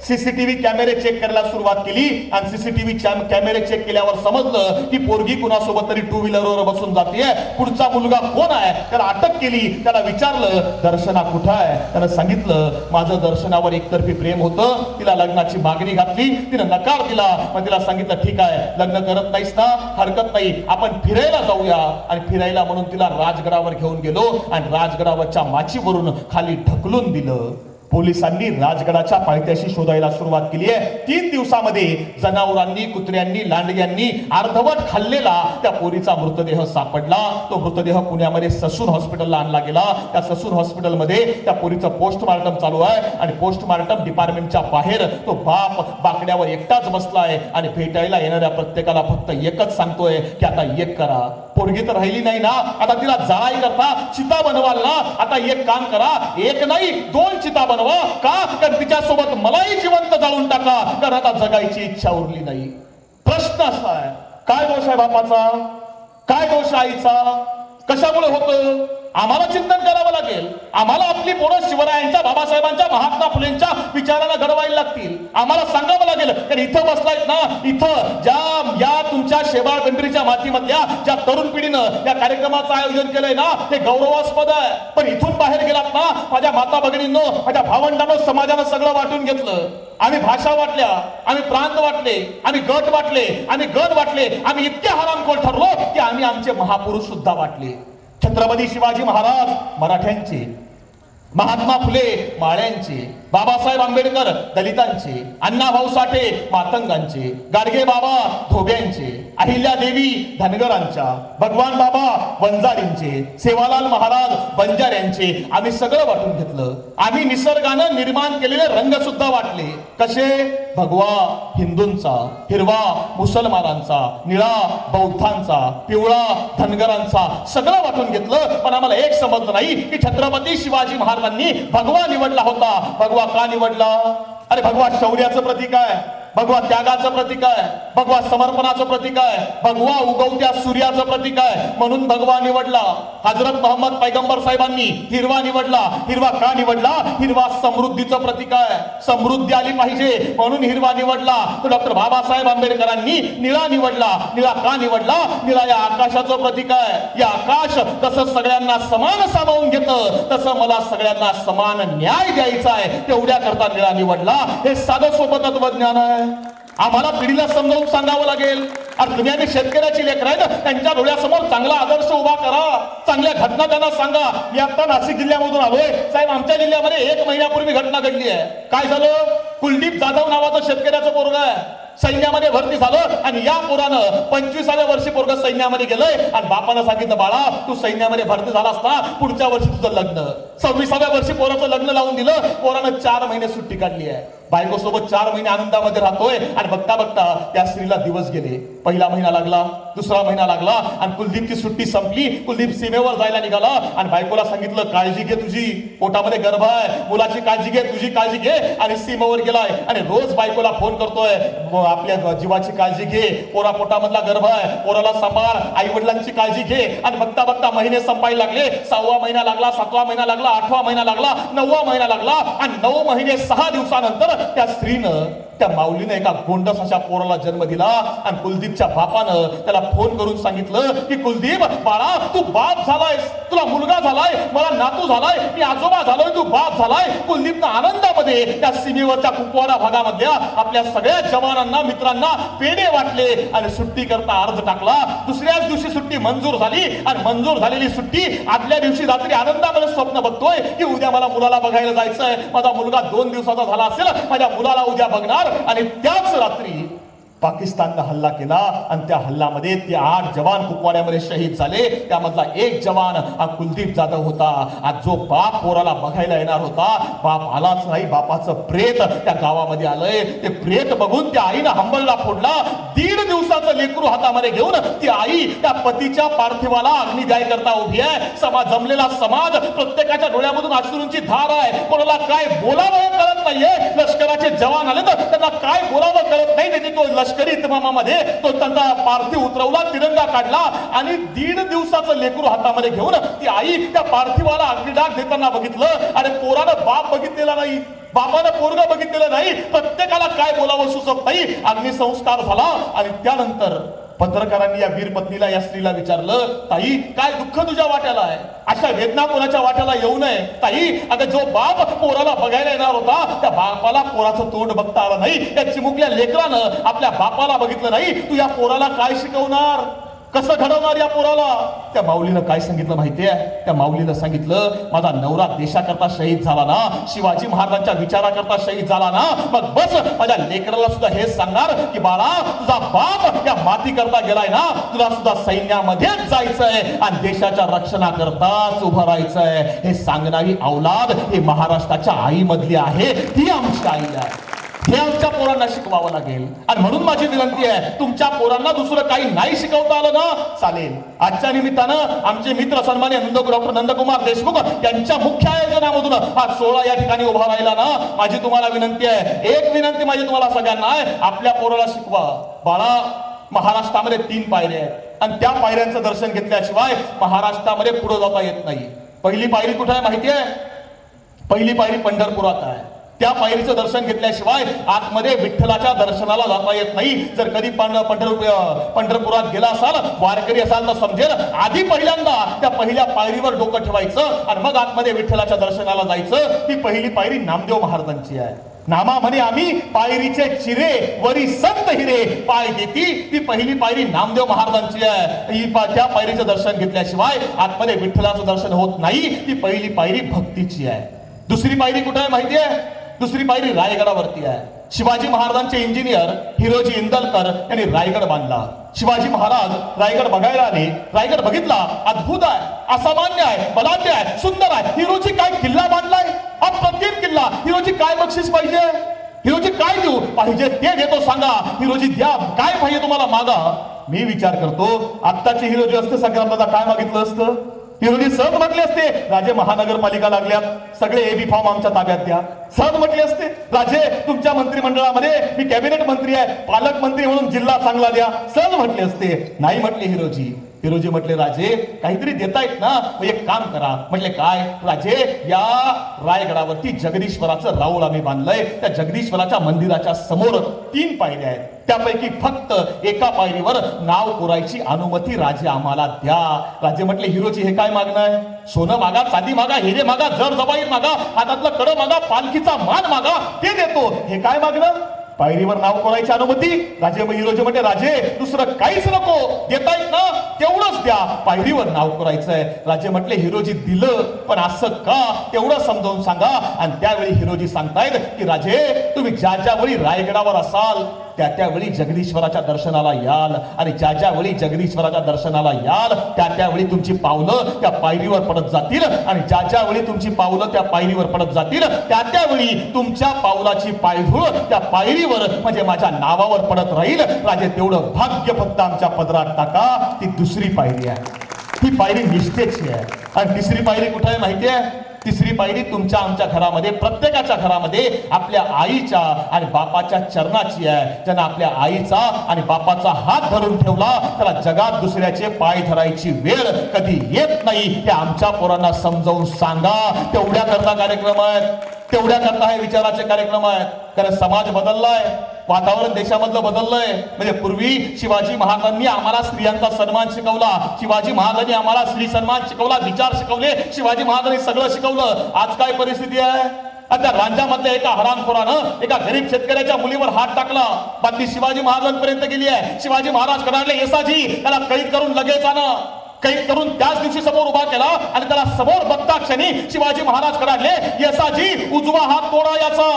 CCTV कॅमेरे चेक करायला सुरुवात केली आणि CCTV कॅमेरे चेक केल्यावर समजलं की पोरगी कुणासोबत तरी 2 व्हीलरवर बसून जाते. पुढचा मुलगा कोण आहे त्याला अटक केली. त्याला विचारलं दर्शना कुठं आहे? त्यानं सांगितलं माझं दर्शनावर एकतर्फी प्रेम होतं, तिला लग्नाची मागणी घातली, तिनं नकार दिला. मग तिला सांगितलं ठीक आहे, लग्न करत नाहीस ना, हरकत नाही, आपण फिरायला जाऊया. आणि फिरायला म्हणून तिला राजगडावर घेऊन गेलो आणि राजगडावरच्या माचीवरून खाली ढकलून दिलं. पोलिसांनी राजगडाच्या पायथ्याशी शोधायला सुरुवात केली आहे. 3 दिवसामध्ये जनावरांनी, कुत्र्यांनी, लांडग्यांनी अर्धवट खाल्लेला त्या पोरीचा मृतदेह सापडला. तो मृतदेह पुण्यामध्ये ससून हॉस्पिटलला आणला गेला. त्या ससून हॉस्पिटलमध्ये त्या पोरीचं पोस्टमार्टम चालू आहे आणि पोस्टमार्टम डिपार्टमेंटच्या बाहेर तो बाप बाकड्यावर एकटाच बसलाय आणि भेटायला येणाऱ्या प्रत्येकाला फक्त एकच सांगतोय की आता एक करा. पोरगी तर राहिली नाही ना, आता तिला जाळाई करता चिता बनवाल ना, आता एक काम करा, 1 नाही 2 चिता बनवा. का? कारण तिच्यासोबत मलाही जिवंत जाळून टाका, कारण आता जगायची इच्छा उरली नाही. प्रश्न असा आहे काय दोष आहे बापाचा, काय दोष आईचा, कशामुळे होतं? आम्हाला चिंतन करावं लागेल. आम्हाला आपली पोरं शिवरायांच्या, बाबासाहेबांच्या, महात्मा फुलेंच्या विचाराला घडवायला लागतील. आम्हाला सांगावं लागेल. तर इथं बसलायत ना, इथं या तुमच्या शेबाळ पिंपरीच्या मातीमधल्या ज्या तरुण पिढीनं या कार्यक्रमाचं आयोजन केलंय ना, ते गौरवास्पद आहे. पण इथून बाहेर गेलात ना, माझ्या माता भगिनींनो, माझ्या भावंडांनो, समाजानं सगळं वाटून घेतलं. आम्ही भाषा वाटल्या, आम्ही प्रांत वाटले, आम्ही गट वाटले, आम्ही गण वाटले, आम्ही इतके हरामखोर ठरलो की आम्ही आमचे महापुरुष सुद्धा वाटले. छत्रपती शिवाजी महाराज मराठ्यांचे, महात्मा फुले माळ्यांचे, बाबासाहेब आंबेडकर दलितांचे, अण्णाभाऊ साठे मातंगांचे, गाडगे बाबा धोब्यांचे, अहिल्यादेवी धनगरांच्या, भगवान बाबा वंजारींचे, सेवालाल महाराज बंजाऱ्यांचे आम्ही सगळं वाटून घेतलं. आम्ही निसर्गानं निर्माण केलेले रंग सुद्धा वाटले. कसे? भगवा हिंदूंचा, हिरवा मुसलमानांचा, निळा बौद्धांचा, पिवळा धनगरांचा, सगळं वाटून घेतलं. पण आम्हाला एक समजलं नाही की छत्रपती शिवाजी महाराजांनी भगवा निवडला होता. भगवा का निवडला? अरे भगवा शौर्याचं प्रतीक आहे, भगवा त्यागाचं प्रतीक आहे, भगवा समर्पणाचं प्रतीक आहे, भगवा उगवत्या सूर्याचं प्रतीक आहे, म्हणून भगवा निवडला. हजरत मोहम्मद पैगंबर साहेबांनी हिरवा निवडला. हिरवा का निवडला? हिरवा समृद्धीचं प्रतीक आहे, समृद्धी आली पाहिजे म्हणून हिरवा निवडला. तर डॉक्टर बाबासाहेब आंबेडकरांनी निळा निवडला. निळा का निवडला? निळा या आकाशाचं प्रतीक आहे. या आकाश जसं सगळ्यांना समान सामावून घेतं, तसं मला सगळ्यांना समान न्याय द्यायचा आहे, तेवढ्या करता निळा निवडला. हे साधं सोपं तत्वज्ञान आहे. आम्हाला पिढीला समजावून सांगावं लागेल. अरे तुम्ही आम्ही शेतकऱ्याची लेकरं आहेत, त्यांच्या डोळ्यासमोर चांगला आदर्श उभा करा, चांगल्या घटना त्यांना सांगा. मी आता नाशिक जिल्ह्यामधून आलोय साहेब. आमच्या जिल्ह्यामध्ये 1 महिन्यापूर्वी घटना घडली आहे. काय झालं? कुलदीप जाधव नावाचं शेतकऱ्याचं पोरगं आहे, सैन्यामध्ये भरती झालं आणि या पोरानं 25व्या वर्षी पोरगं सैन्यामध्ये गेलंय आणि बापानं सांगितलं, बाळा तू सैन्यामध्ये भरती झाला असता पुढच्या वर्षी तुझं लग्न. 26व्या वर्षी पोराचं लग्न लावून दिलं. पोरानं 4 महिने सुट्टी काढली आहे. बायको सोबत 4 महिने आनंदामध्ये राहतोय आणि बघता बघता त्या स्त्रीला दिवस गेले. पहिला महिना लागला, दुसरा महिना लागला आणि कुलदीपची सुट्टी संपली. कुलदीप सीमेवर जायला निघाला आणि बायकोला सांगितलं, काळजी घे, तुझी पोटामध्ये गर्भ आहे, मुलाची काळजी घे, तुझी काळजी घे. आणि सीमेवर गेलाय आणि रोज बायकोला फोन करतोय, आपल्या जीवाची काळजी घे, पोरा पोटामधला गर्भ आहे, पोराला सांभाळ, आई वडिलांची काळजी घे. आणि बघता बघता महिने संपायला लागले. 6वा महिना लागला, 7वा महिना लागला, 8वा महिना लागला, 9वा महिना लागला आणि 9 महिने 6 दिवसानंतर त्या स्त्रीनं, त्या माऊलीनं एका गोंडस अशा पोराला जन्म दिला. आणि कुलदीपच्या बापानं त्याला फोन करून सांगितलं की कुलदीप बाळा तू बाप झालायस, तुला मुलगा झालाय, मला नातू झालाय, मी आजोबा झालोय, तू बाप झालाय. कुलदीपनं आनंदामध्ये त्या सीमेवरच्या कुपवाडा भागामधल्या आपल्या सगळ्या जवानांना, मित्रांना पेढे वाटले आणि सुट्टी करता अर्ज टाकला. दुसऱ्याच दिवशी सुट्टी मंजूर झाली आणि मंजूर झालेली सुट्टी आदल्या दिवशी रात्री आनंदामध्ये स्वप्न बघतोय की उद्या मला मुलाला बघायला जायचंय, माझा मुलगा 2 दिवसाचा झाला असेल, माझ्या मुलाला उद्या बघणार. आणि त्याच रात्री पाकिस्ताननं हल्ला केला आणि त्या हल्ल्यामध्ये ते 8 जवान कुपवाड्यामध्ये शहीद झाले. त्यामधला एक जवान हा कुलदीप जाधव होता. आज जो बाप पोराला बघायला येणार होता, बाप आलाच नाही. बापाचं प्रेत त्या गावामध्ये आलंय. ते प्रेत बघून त्या आईनं हंबलला फोडला. 1.5 दिवसाचं लेकरू हातामध्ये घेऊन ती आई त्या पतीच्या पार्थिवाला अग्नी द्याय करता उभी आहे. जमलेला समाज, प्रत्येकाच्या डोळ्यामधून अश्रूंची धार आहे. कोणाला काय बोलावं कळत नाहीये. लष्कराचे जवान आले तर त्यांना काय बोलावं कळत नाही. त्याची तो लष्करी इतमामामध्ये तो त्यांचा पार्थिव उतरवला, तिरंगा काढला आणि 1.5 दिवसाचं लेकरू हातामध्ये घेऊन ती आई त्या पार्थिवाला अग्निडाग देताना बघितलं. अरे पोरानं बाप बघितलेला नाही, बापानं पोरगा बघितलेलं नाही. प्रत्येकाला काय बोलावं सुचत नाही. अग्निसंस्कार झाला आणि त्यानंतर पत्रकारांनी या वीर पत्नीला, या स्त्रीला विचारलं, ताई काय दुःख तुझ्या वाट्याला आहे? अशा वेदना कोणाच्या वाट्याला येऊ नये ताई. अगं जो बाप पोराला बघायला येणार होता, त्या बापाला पोराचं तोंड बघता आलं नाही. त्या चिमुकल्या लेकरानं आपल्या बापाला बघितलं नाही. तू या पोराला काय शिकवणार, कसं घडवणार या पोराला? त्या माऊलीनं काय सांगितलं माहितीये? त्या माऊलीनं सांगितलं, माझा नवरा देशाकरता शहीद झाला ना, शिवाजी महाराजांच्या विचाराकरता शहीद झाला ना, मग बस माझ्या लेकराला सुद्धा हेच सांगणार की बाळा तुझा बाप या माती करता गेलाय ना, तुला सुद्धा सैन्यामध्येच जायचंय आणि देशाच्या रक्षणाकरताच उभं राहायचंय. हे सांगणारी औलाद ही महाराष्ट्राच्या आईमधली आहे. ही आमची आई आहे. हे आमच्या पोरांना शिकवावं लागेल. आणि म्हणून माझी विनंती आहे, तुमच्या पोरांना दुसरं काही नाही शिकवता आलं ना चालेल. आजच्या निमित्तानं आमचे मित्र सन्माननीय डॉक्टर नंदकुमार देशमुख यांच्या मुख्य आयोजनामधून हा सोहळा या ठिकाणी उभा राहिला ना, माझी तुम्हाला विनंती आहे, एक विनंती माझी तुम्हाला सगळ्यांना आहे, आपल्या पोराला शिकवा. बाळा महाराष्ट्रामध्ये 3 पायऱ्या आहेत आणि त्या पायऱ्यांचं दर्शन घेतल्याशिवाय महाराष्ट्रामध्ये पुढे जाता येत नाही. पहिली पायरी कुठे आहे माहिती आहे? पहिली पायरी पंढरपुरात आहे. त्या पायरीचं दर्शन घेतल्याशिवाय आतमध्ये विठ्ठलाच्या दर्शनाला जाता येत नाही. जर कधी पंढरपुरात गेला असाल, वारकरी असाल तर समजेल. आधी पहिल्यांदा त्या पहिल्या पायरीवर डोकं ठेवायचं आणि मग आतमध्ये विठ्ठलाच्या दर्शनाला जायचं. ती पहिली पायरी नामदेव महाराजांची आहे. नामा म्हणे आम्ही पायरीचे चिरे वरी संत हिरे पाय देती. ती पहिली पायरी नामदेव महाराजांची आहे. त्या पायरीचं दर्शन घेतल्याशिवाय आतमध्ये विठ्ठलाचं दर्शन होत नाही. ती पहिली पायरी भक्तीची आहे. दुसरी पायरी कुठे आहे माहिती आहे? दुसरी पायरी रायगडावरती आहे. शिवाजी महाराजांचे इंजिनियर हिरोजी इंदलकर यांनी रायगड बांधला. शिवाजी महाराज रायगड बघायला आले. रायगड बघितला, अद्भुत आहे, असामान्य आहे, बलाढ्य आहे, सुंदर आहे. हिरोजी काय किल्ला बांधलाय, अप्रतिम किल्ला. हिरोजी काय बक्षीस पाहिजे, हिरोजी काय देऊ, पाहिजे ते देतो, सांगा हिरोजी द्या, काय पाहिजे तुम्हाला मागा. मी विचार करतो आत्ताचे हिरोजी असते संग्रामदादा काय मागितलं असतं? हिरोजी सहज म्हटले असते, राजे महानगरपालिका लागल्यात, सगळे एबी फॉर्म आमच्या ताब्यात द्या. सहज म्हटले असते, राजे तुमच्या मंत्रिमंडळामध्ये मी कॅबिनेट मंत्री आहे, पालकमंत्री म्हणून जिल्हा चांगला द्या. सहज म्हटले असते. नाही म्हटले हिरोजी. हिरोजी म्हटले, राजे काहीतरी देतायत ना, मग एक काम करा. म्हटले काय? राजे या रायगडावरती जगदीश्वराचं राऊळ आम्ही बांधलंय. त्या जगदीश्वराच्या मंदिराच्या समोर 3 पायऱ्या आहेत. त्यापैकी फक्त एका पायरीवर नाव कोरायची अनुमती राजे आम्हाला द्या. राजे म्हटले, हिरोजी हे काय मागणं आहे? सोनं मागा, चांदी मागा, हिरे मागा, जर जबाईर मागा, हातातलं कडं मागा, पालखीचा मान मागा, ते देतो. हे काय मागणं? पायरीवर नाव कोरायची अनुमती. राजे हिरोजी म्हणते, राजे दुसरं काहीच नको, देतायत ना तेवढंच द्या, पायरीवर नाव कोरायचंय. राजे म्हटले, हिरोजी दिलं, पण असं का तेवढं समजावून सांगा. आणि त्यावेळी हिरोजी सांगतायत की राजे तुम्ही ज्या ज्यावेळी रायगडावर असाल त्या त्यावेळी जगदीश्वराच्या दर्शनाला याल. आणि ज्या ज्यावेळी जगदीश्वराच्या दर्शनाला याल त्या त्यावेळी तुमची पावलं त्या पायरीवर पडत जातील. आणि ज्या ज्यावेळी तुमची पावलं त्या पायरीवर पडत जातील त्या त्यावेळी तुमच्या पावलाची पायधूळ त्या पायरीवर म्हणजे माझ्या नावावर पडत राहील. राजे तेवढं भाग्य फक्त आमच्या पदरात टाका. ती दुसरी पायरी आहे. ही पायरी निष्ठेची आहे. आणि तिसरी पायरी कुठे आहे माहिती आहे? तिसरी पायरी तुमच्या आमच्या घरामध्ये, प्रत्येकाच्या घरामध्ये आपल्या आईच्या आणि बापाच्या चरणाची आहे. ज्यानं आपल्या आईचा आणि बापाचा हात धरून ठेवला त्याला जगात दुसऱ्याचे पाय धरायची वेळ कधी येत नाही. हे आमच्या पोरांना समजावून सांगा. तेवढ्या करता कार्यक्रम आहेत, तेवढ्या करता हे विचाराचे कार्यक्रम आहेत. कारण समाज बदललाय, वातावरण देशामधलं बदललंय. म्हणजे पूर्वी शिवाजी महाराजांनी आम्हाला स्त्रियांचा सन्मान शिकवला, शिवाजी महाराजांनी आम्हाला स्त्री सन्मान शिकवला, विचार शिकवले, शिवाजी महाराजांनी सगळं शिकवलं. आज काय परिस्थिती आहे? आता रांजामधल्या एका हरामखोरानं एका गरीब शेतकऱ्याच्या मुलीवर हात टाकला. बातमी शिवाजी महाराजांपर्यंत गेली आहे. शिवाजी महाराज कडाडले, येसाजी त्याला कैद करून लगेच आणा. कैद करून त्याच दिवशी समोर उभा केला आणि त्याला समोर बघता क्षणी शिवाजी महाराज कडाडले, येसाजी उजवा हात तोडा याचा,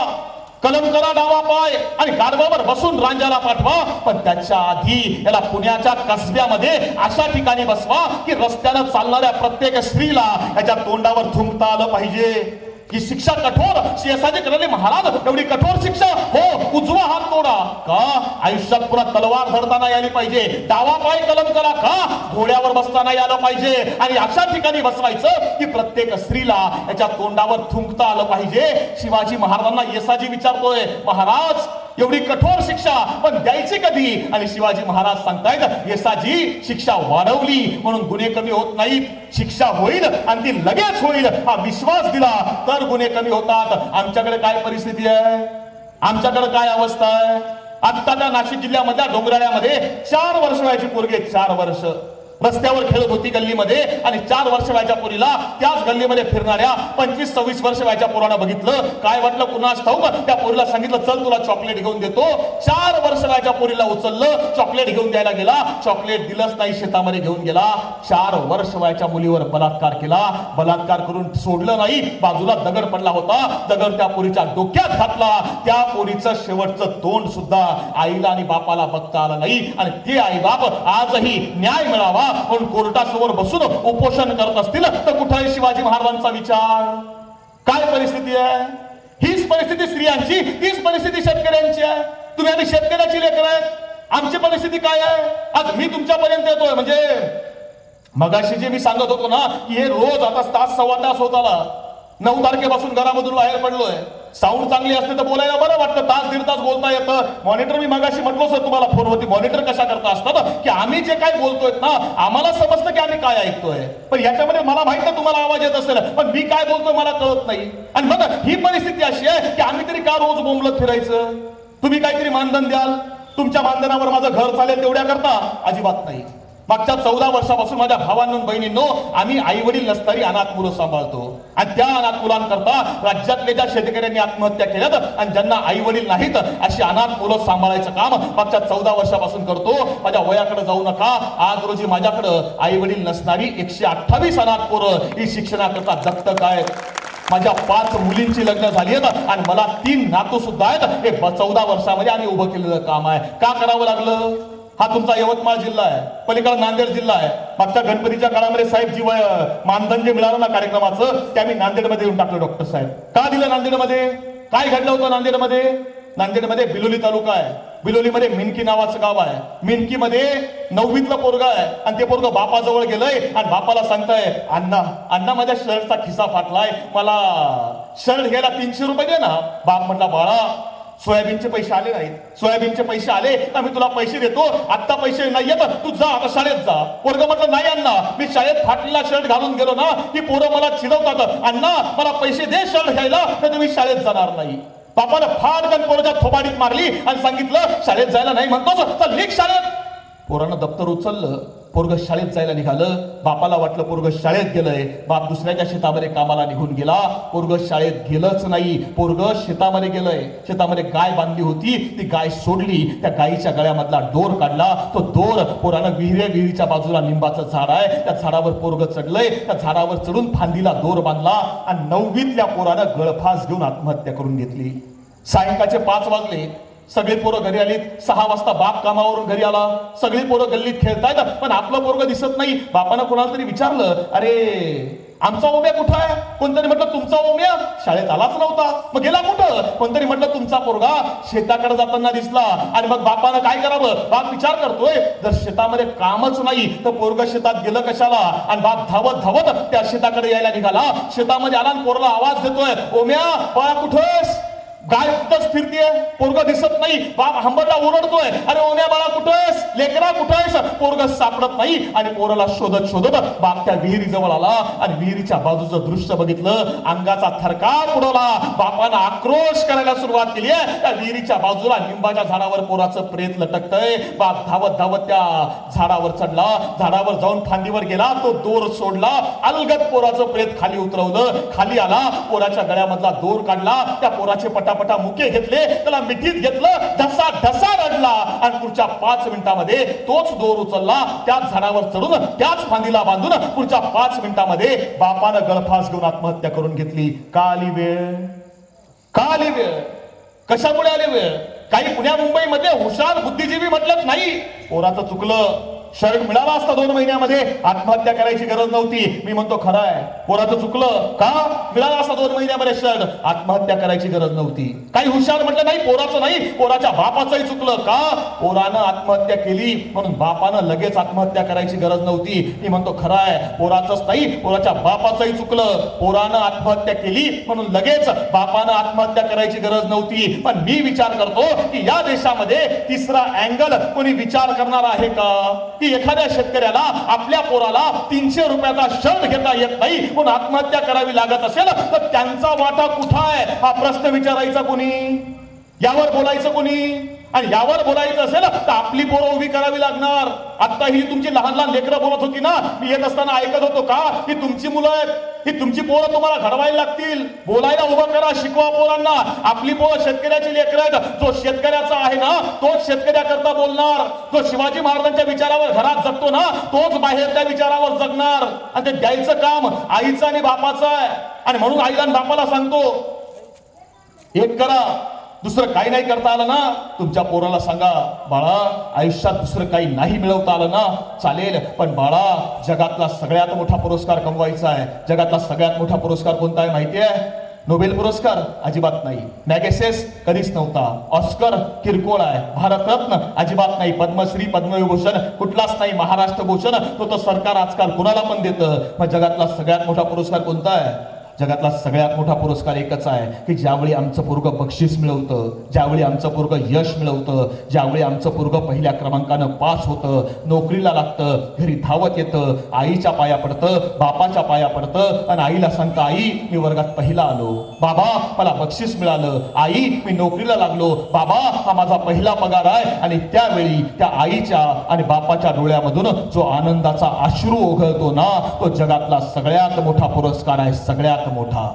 कलम करा डावा पाय आणि गाढवावर बसून रांजाला पाठवा. पण त्याच्या आधी याला पुण्याच्या कसब्यामध्ये अशा ठिकाणी बसवा की रस्त्यानं चालणाऱ्या प्रत्येक स्त्रीला याच्या तोंडावर थुंकता आलं पाहिजे. ही शिक्षा कठोर. शिवाजी कराले महाराज एवढी कठोर शिक्षा? हो, उजवा हात तोडा का? आयुष्यात पुन्हा तलवार धरताना यायला पाहिजे. डावा पाय कलम करा का? घोड्यावर बसताना यायला पाहिजे. आणि अशा ठिकाणी बसवायचं की प्रत्येक स्त्रीला याच्या तोंडावर थुंकता आलं पाहिजे. शिवाजी महाराजांना येसाजी विचारतोय, महाराज एवढी कठोर शिक्षा पण द्यायची कधी? आणि शिवाजी महाराज सांगतायत, येसाजी शिक्षा वाढवली म्हणून गुन्हे कमी होत नाहीत. शिक्षा होईल आणि ती लगेच होईल हा विश्वास दिला तर गुन्हे कमी होतात. आमच्याकडे काय परिस्थिती आहे? आमच्याकडे काय अवस्था आहे? आत्ता त्या नाशिक जिल्ह्यामधल्या डोंगराळ्यामध्ये 4 वर्ष वयाची पोरगी, 4 वर्ष रस्त्यावर खेळत होती गल्लीमध्ये. आणि 4 वर्ष वयाच्या पोरीला त्याच गल्लीमध्ये फिरणाऱ्या 25-26 वर्ष वयाच्या पोरानं बघितलं. काय वाटलं कुणास ठाऊक? त्या पोरीला सांगितलं, चल तुला चॉकलेट घेऊन देतो. 4 वर्ष वयाच्या पोरीला उचललं, चॉकलेट घेऊन द्यायला गेला, चॉकलेट दिलंच नाही, शेतामध्ये घेऊन गेला. 4 वर्ष वयाच्या मुलीवर बलात्कार केला. बलात्कार करून सोडलं नाही, बाजूला दगड पडला होता, दगड त्या पोरीच्या डोक्यात घातला. त्या पोरीचं शेवटचं तोंड सुद्धा आईला आणि बापाला बघता आलं नाही. आणि ते आई बाप आजही न्याय मिळावा म्हणून कोर्टासमोर बसून उपोषण करत असतील तर कुठे आहे शिवाजी महाराजांचा विचार? काय परिस्थिती आहे? हीच परिस्थिती स्त्रियांची, हीच परिस्थिती शेतकऱ्यांची आहे. तुम्ही आम्ही शेतकऱ्याची लेकर आहेत. आमची परिस्थिती काय आहे? आज मी तुमच्यापर्यंत येतोय म्हणजे मगाशी जे मी सांगत होतो ना की हे रोज आता तास 1.25 तास होत आला. 9 तारखेपासून घरामधून बाहेर पडलोय. साऊंड चांगली असते तर बोलायला बरं वाटतं, तास दीड तास बोलता येतं. मॉनिटर मी मगाशी म्हटलो सर तुम्हाला फोनवरती, मॉनिटर कशा करता असतात की आम्ही जे काय बोलतोय ना आम्हाला समजतं की आम्ही काय ऐकतोय, पण याच्यामध्ये मला माहित आहे तुम्हाला आवाज येत असेल पण मी काय बोलतोय मला कळत नाही. आणि बघा ही परिस्थिती अशी आहे की आम्ही तरी का रोज बोंबलत फिरायचं. तुम्ही काहीतरी मानधन द्याल, तुमच्या मानधनावर माझं घर चालेल तेवढ्या करता अजिबात नाही. मागच्या 14 वर्षापासून माझ्या भावांनो बहिणींनो आम्ही आई वडील नसताना अनाथ मुलं सांभाळतो आणि त्या अनाथ मुलांकरता राज्यातल्या ज्या शेतकऱ्यांनी आत्महत्या केल्यात आणि ज्यांना आई वडील नाहीत अशी अनाथ मुलं सांभाळायचं काम मागच्या 14 वर्षापासून करतो. माझ्या वयाकडे जाऊ नका, आज रोजी माझ्याकडं आई वडील नसणारी 128 अनाथ पोरं ही शिक्षणाकरता दत्तक आहेत. माझ्या 5 मुलींची लग्न झाली आहेत आणि मला 3 नातू सुद्धा आहेत. हे 14 वर्षामध्ये आम्ही उभं केलेलं काम आहे. का करावं लागलं. हा तुमचा यवतमाळ जिल्हा आहे, पलीकडे नांदेड जिल्हा आहे. मागच्या गणपतीच्या काळामध्ये साहेब जी मानधन जे मिळालं ना कार्यक्रमाचं ते आम्ही नांदेडमध्ये येऊन टाकलं. डॉक्टर साहेब का दिलं नांदेडमध्ये, काय घडलं होतं नांदेडमध्ये. नांदेडमध्ये बिलोली तालुका आहे, बिलोलीमध्ये मिनकी नावाचं गाव आहे. मिनकीमध्ये 9वीतलं पोरगा आहे आणि ते पोरग बापाजवळ गेलंय आणि बापाला सांगताय अण्णा अण्णा माझ्या शर्टचा खिसा फाटलाय, मला शर्ट घ्यायला 300 रुपये दे ना. बाप म्हणला बाळा सोयाबीनचे पैसे आले नाहीत, सोयाबीनचे पैसे आले तर मी तुला पैसे देतो, आत्ता पैसे नाही येत तू जा आता शाळेत जा. पोरग म्हटलं नाही अण्णा मी शाळेत फाटलेला शर्ट घालून गेलो ना की पोरं मला चिडवतात, अण्णा मला पैसे दे शर्ट घ्यायला नाही तर मी शाळेत जाणार नाही. बापानं फाटकन पोराच्या थोबाडीत मारली आणि सांगितलं शाळेत जायला नाही म्हणतोस तर निघ शाळेत. पोरानं दप्तर उचललं, पोरग शाळेत जायला निघालं. बापाला वाटलं पोरग शाळेत गेलंय, बाप दुसऱ्याच्या शेतामध्ये कामाला निघून गेला. पोरग शाळेत गेलंच नाही, पोरग शेतामध्ये गेलंय. शेतामध्ये गाय बांधली होती, ती गाय सोडली, त्या गायीच्या गळ्यामधला दोर काढला. तो दोर पोरानं विहिरीच्या बाजूला लिंबाचं झाड आहे त्या झाडावर पोरग चढलंय, त्या झाडावर चढून फांदीला दोर बांधला आणि 9वीतल्या पोरानं गळफास घेऊन आत्महत्या करून घेतली. सायंकाळचे 5 वाजले, सगळी पोरं घरी आलीत. 6 वाजता बाप कामावरून घरी आला, सगळी पोरं गल्लीत खेळतायत पण आपलं पोरग दिसत नाही. बापानं कोणाला तरी विचारलं अरे आमचा ओम्या कुठं आहे. कोणतरी म्हटलं तुमचा ओम्या शाळेत आलाच नव्हता, मग गेला कुठं. कोणतरी म्हटलं तुमचा पोरगा शेताकडे जाताना दिसला. आणि मग बापानं काय करावं, बाप विचार करतोय जर शेतामध्ये कामच नाही तर पोरग शेतात गेलं कशाला. आणि बाप धावत धावत त्या शेताकडे यायला निघाला. शेतामध्ये आला आणि पोरला आवाज देतोय ओम्या बाळा कुठेस. गाय कुठंच फिरतीये, पोरग दिसत नाही. बाप हंबरला ओरडतोय अरे ओम्या बाळा कुठेस, लेकरा कुठेस. पोरग सापडत नाही आणि पोराला शोधत शोधत बाप त्या विहिरीजवळ आला आणि विहिरीच्या बाजूचं दृश्य बघितलं. अंगाचा थरकाप उडवला. बापानं आक्रोश करायला सुरुवात केली आहे. त्या विहिरीच्या बाजूला लिंबाच्या झाडावर पोराचं प्रेत लटकतंय. बाप धावत धावत त्या झाडावर चढला, झाडावर जाऊन फांदीवर गेला, तो दोर सोडला, अलगद पोराचं प्रेत खाली उतरवलं. खाली आला, पोराच्या गळ्यामधला दोर काढला, त्या पोराचे पटापटा मुके घेतले, त्याला मिठीत घेतलं, ढसा ढसा रडला आणि पुढच्या 5 मिनिटांमध्ये तोच दोर उचलला, त्याच झाडावर चढून त्याच फांदीला बांधून पुढच्या 5 मिनिटांमध्ये बापानं गळफास घेऊन आत्महत्या करून घेतली. का आली वेळ, का आली वेळ, कशामुळे आली वेळ. काही पुण्या मुंबईमध्ये हुशार बुद्धिजीवी म्हटलं नाही पोराचं चुकलं, शर्ट मिळाला असता 2 महिन्यामध्ये आत्महत्या करायची गरज नव्हती. मी म्हणतो खरं आहे पोराचं चुकलं. का मिळाला असता 2 महिन्यामध्ये शर्ट, आत्महत्या करायची गरज नव्हती. काही हुशार म्हटलं नाही पोराचं नाही, पोराच्या बापाचंही चुकलं. का पोरानं आत्महत्या केली म्हणून बापानं लगेच आत्महत्या करायची गरज नव्हती. मी म्हणतो खरं आहे पोराचंच नाही पोराच्या बापाचंही चुकलं. पोरानं आत्महत्या केली म्हणून लगेच बापानं आत्महत्या करायची गरज नव्हती. पण मी विचार करतो की या देशामध्ये तिसरा अँगल कोणी विचार करणार आहे का की एखाद्या शेतकऱ्याला आपल्या पोराला 300 रुपयाचा शर्ट घेता येत नाही म्हणून आत्महत्या करावी लागत असेल तर त्यांचा वाटा कुठं आहे हा प्रश्न विचारायचा कोणी, यावर बोलायचं कोणी. आणि यावर बोलायचं असेल तर आपली पोरं उभी करावी लागणार. आता ही तुमची लहान लहान लेकरं बोलत होती ना, मी येत असताना ऐकत होतो का ही तुमची मुलं आहेत, ही तुमची पोरं तुम्हाला घडवायला लागतील. बोलायला उभं करा, शिकवा पोरांना. आपली पोरं शेतकऱ्याची लेकरं आहेत. जो शेतकऱ्याचा आहे ना तोच शेतकऱ्याकरता बोलणार. जो शिवाजी महाराजांच्या विचारावर घरात जगतो ना तोच बाहेर त्या विचारावर जगणार. आणि ते द्यायचं काम आईचं आणि बापाचं आहे. आणि म्हणून आईला आणि बापाला सांगतो एक करा, दुसरं काही नाही करता आलं ना तुमच्या पोराला सांगा बाळा आयुष्यात दुसरं काही नाही मिळवता आलं ना चालेल, पण बाळा जगातला सगळ्यात मोठा पुरस्कार कमवायचा आहे. जगातला सगळ्यात मोठा पुरस्कार कोणता आहे माहिती आहे? नोबेल पुरस्कार अजिबात नाही, मॅगसेस कधीच नव्हता, ऑस्कर किरकोळ आहे, भारतरत्न अजिबात नाही, पद्मश्री पद्मविभूषण कुठलाच नाही, महाराष्ट्र भूषण तो तर सरकार आजकाल कुणाला पण देतं. मग जगातला सगळ्यात मोठा पुरस्कार कोणता आहे? जगातला सगळ्यात मोठा पुरस्कार एकच आहे की ज्यावेळी आमचं पोरगं बक्षीस मिळवतं, ज्यावेळी आमचं पोरगं यश मिळवतं, ज्यावेळी आमचं पोरगं पहिल्या क्रमांकानं पास होतं, नोकरीला लागतं, घरी धावत येतं, आईच्या पाया पडतं, बापाच्या पाया पडतं आणि आईला सांगतं, आई मी वर्गात पहिला आलो, बाबा मला बक्षीस मिळालं, आई मी नोकरीला लागलो, बाबा हा माझा पहिला पगार आहे. आणि त्यावेळी त्या आईच्या आणि बापाच्या डोळ्यामधून जो आनंदाचा अश्रू ओघळतो ना, तो जगातला सगळ्यात मोठा पुरस्कार आहे, सगळ्यात मोठा.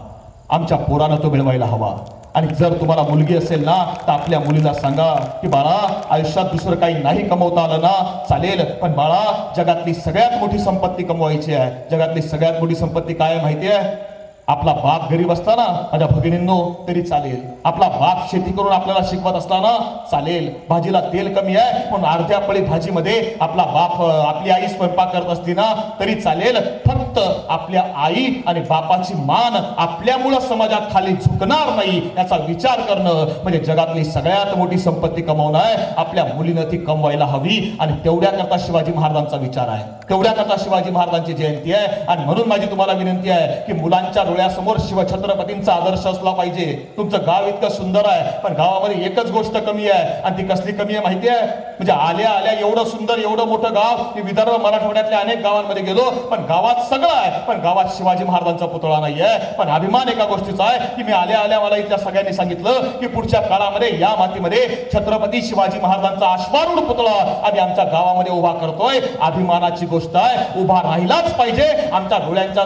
आमच्या पोरानं तो मिळवायला हवा. आणि जर तुम्हाला मुलगी असेल ना, तर आपल्या मुलीला सांगा की बाळा, आयुष्यात दुसरं काही नाही कमवता आलं ना चालेल, पण बाळा जगातली सगळ्यात मोठी संपत्ती कमवायची आहे. जगातली सगळ्यात मोठी संपत्ती काय आहे माहिती आहे? आपला बाप गरीब असला ना माझ्या भगिनींनो तरी चालेल, आपला बाप शेती करून आपल्याला शिकवत असला ना चालेल, भाजीला तेल कमी आहे म्हणून अर्ध्या पळी भाजीमध्ये आपला बाप आपली आई स्वयंपाक करत असती ना तरी चालेल. फक्त आपल्या आई आणि बापाची मान आपल्यामुळं समाजात खाली झुकणार नाही याचा विचार करणं म्हणजे जगातली सगळ्यात मोठी संपत्ती कमवणं आहे. आपल्या मुलीनं ती कमवायला हवी आणि तेवढ्याकरता शिवाजी महाराजांचा विचार आहे, तेवढ्याकरता शिवाजी महाराजांची जयंती आहे. आणि म्हणून माझी तुम्हाला विनंती आहे की मुलांच्या डोळ्यासमोर शिवछत्रपतींचा आदर्श असला पाहिजे. तुमचं गाव इतकं सुंदर आहे पण गावामध्ये एकच गोष्ट कमी आहे आणि ती कसली कमी आहे माहिती आहे? म्हणजे आल्या आल्या एवढं सुंदर एवढं मोठं गाव, मी विदर्भ मराठवाड्यातल्या अनेक गावांमध्ये गेलो पण गावात सगळं आहे पण गावात शिवाजी महाराजांचा पुतळा नाही आहे. पण अभिमान एका गोष्टीचा आहे की मी आल्या आल्या मला इथल्या सगळ्यांनी सांगितलं की पुढच्या काळामध्ये या मातीमध्ये छत्रपती शिवाजी महाराजांचा अश्वारूढ पुतळा आम्ही आमच्या गावामध्ये उभा करतोय. अभिमानाची गोष्ट आहे, उभा राहिलाच पाहिजे. आमच्या डोळ्यांच्या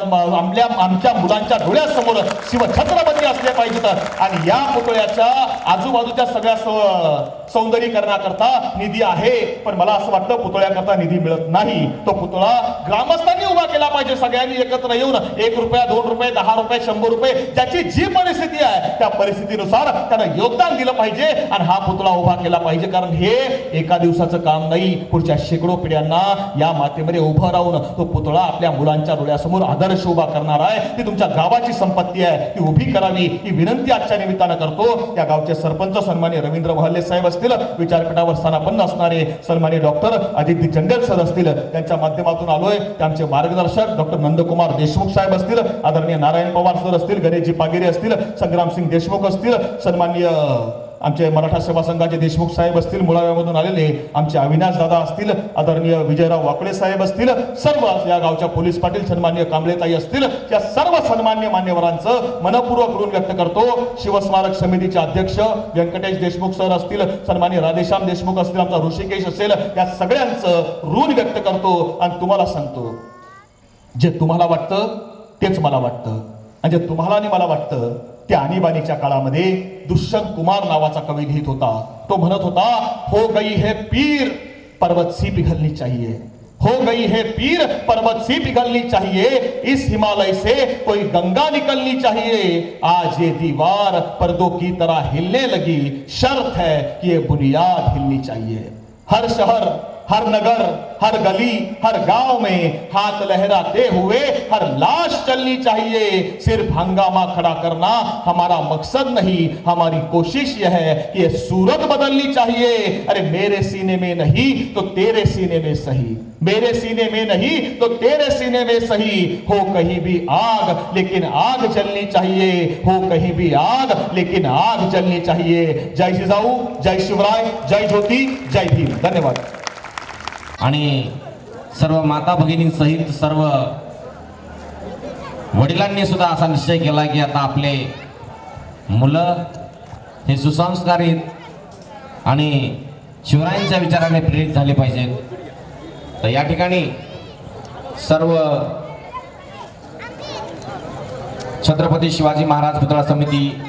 आमच्या मुलांच्या डोळ्यासमोर शिवछत्रपती असले पाहिजेत. आणि या पुतळ्याच्या आजूबाजूच्या सगळ्या सौंदर्यीकरणाकरता निधी आहे पण मला असं वाटतं पुतळ्याकरता निधी मिळत नाही. तो पुतळा ग्रामस्थांनी उभा केला पाहिजे, सगळ्यांनी एकत्र येऊन 1 रुपया 2 रुपये 10 रुपये 100 रुपये ज्याची जी परिस्थिती आहे त्या परिस्थितीनुसार त्यानं योगदान दिलं पाहिजे आणि हा पुतळा उभा केला पाहिजे. कारण हे एका दिवसाचं काम नाही, पुढच्या शेकडो पिढ्यांना या मातीमध्ये उभं राहून तो पुतळा आपल्या मुलांच्या डोळ्यासमोर आदर्श उभा करणार आहे. ती तुमच्या गावाची संपत्ती आहे, ती उभी करावी ही विनंती आजच्या निमित्तानं करतो. या गावचे सरपंच सन्माननीय रवींद्र वहल्ले साहेब असतील, विचारपीठावर स्थानापन्न असणारे सन्माननीय डॉक्टर अदिती जंगल सर असतील, त्यांच्या माध्यमातून आलोय. त्यांचे मार्गदर्शक डॉक्टर नंदकुमार देशमुख साहेब असतील, आदरणीय नारायण पवार सर असतील, गणेशजी पागिरे असतील, संग्रामसिंग देशमुख असतील, सन्माननीय आमचे मराठा सेवा संघाचे देशमुख साहेब असतील, मुळाव्यामधून आलेले आमचे अविनाश दादा असतील, आदरणीय विजयराव वाकडे साहेब असतील, सर्व या गावच्या पोलीस पाटील सन्माननीय कांबळेताई असतील, या सर्व सन्मान्य मान्यवरांचं मनपूर्वक ऋण व्यक्त करतो. शिवस्मारक समितीचे अध्यक्ष व्यंकटेश देशमुख सर असतील, सन्माननीय राधेश्याम देशमुख असतील, आमचा ऋषिकेश असेल, या सगळ्यांचं ऋण व्यक्त करतो. आणि तुम्हाला सांगतो जे तुम्हाला वाटतं तेच मला वाटतं आणि जे तुम्हाला आणि मला वाटतं त्या आणीबाणीच्या काळामध्ये दुष्यंत कुमार नावाचा कवी लिहित होता. तो म्हणत होता, हो गई है पीर पर्वत सी पिघलनी चाहिए, हो गई है पीर पर्वत सी पिघलनी चाहिए, इस हिमालय से कोई गंगा निकलनी चाहिए, आज ये दीवार पर्दों की तरह हिलने लगी, शर्त है कि ये बुनियाद हिलनी चाहिए. हर शहर हर नगर हर गली हर गांव में हाथ लहराते हुए हर लाश चलनी चाहिए. सिर्फ हंगामा खड़ा करना हमारा मकसद नहीं, हमारी कोशिश यह है कि ये सूरत बदलनी चाहिए. अरे मेरे सीने में नहीं तो तेरे सीने में सही, मेरे सीने में नहीं तो तेरे सीने में सही. हो कहीं भी आग लेकिन आग जलनी चाहिए, हो कहीं भी आग लेकिन आग जलनी चाहिए. जय जिजाऊ, जय शिवराय, जय ज्योती, जय भीम. धन्यवाद. आणि सर्व माता भगिनींसहित सर्व वडिलांनी सुद्धा असा निश्चय केला की आता आपले मुलं हे सुसंस्कारित आणि शिवरायांच्या विचाराने प्रेरित झाले पाहिजेत. तर या ठिकाणी सर्व छत्रपती शिवाजी महाराज पुतळा समिती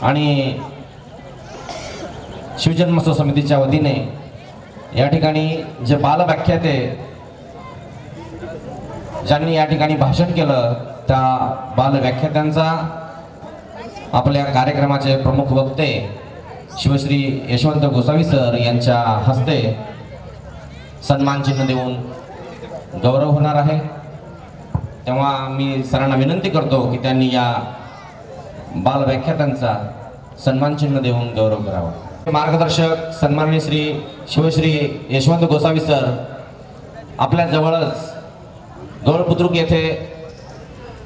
आणि शिवजन्मोत्सव समितीच्या वतीने या ठिकाणी जे बालव्याख्याते ज्यांनी या ठिकाणी भाषण केलं त्या बालव्याख्यात्यांचा आपल्या कार्यक्रमाचे प्रमुख वक्ते शिवश्री यशवंत गोसावी सर यांच्या हस्ते सन्मान चिन्ह देऊन गौरव होणार आहे. तेव्हा मी सरांना विनंती करतो की त्यांनी या बालव्याख्यात्यांचा सन्मान चिन्ह देऊन गौरव करावा. मार्गदर्शक सन्माननीय शिवश्री यशवंत गोसावी सर आपल्या जवळच गौरपुत्रुक येथे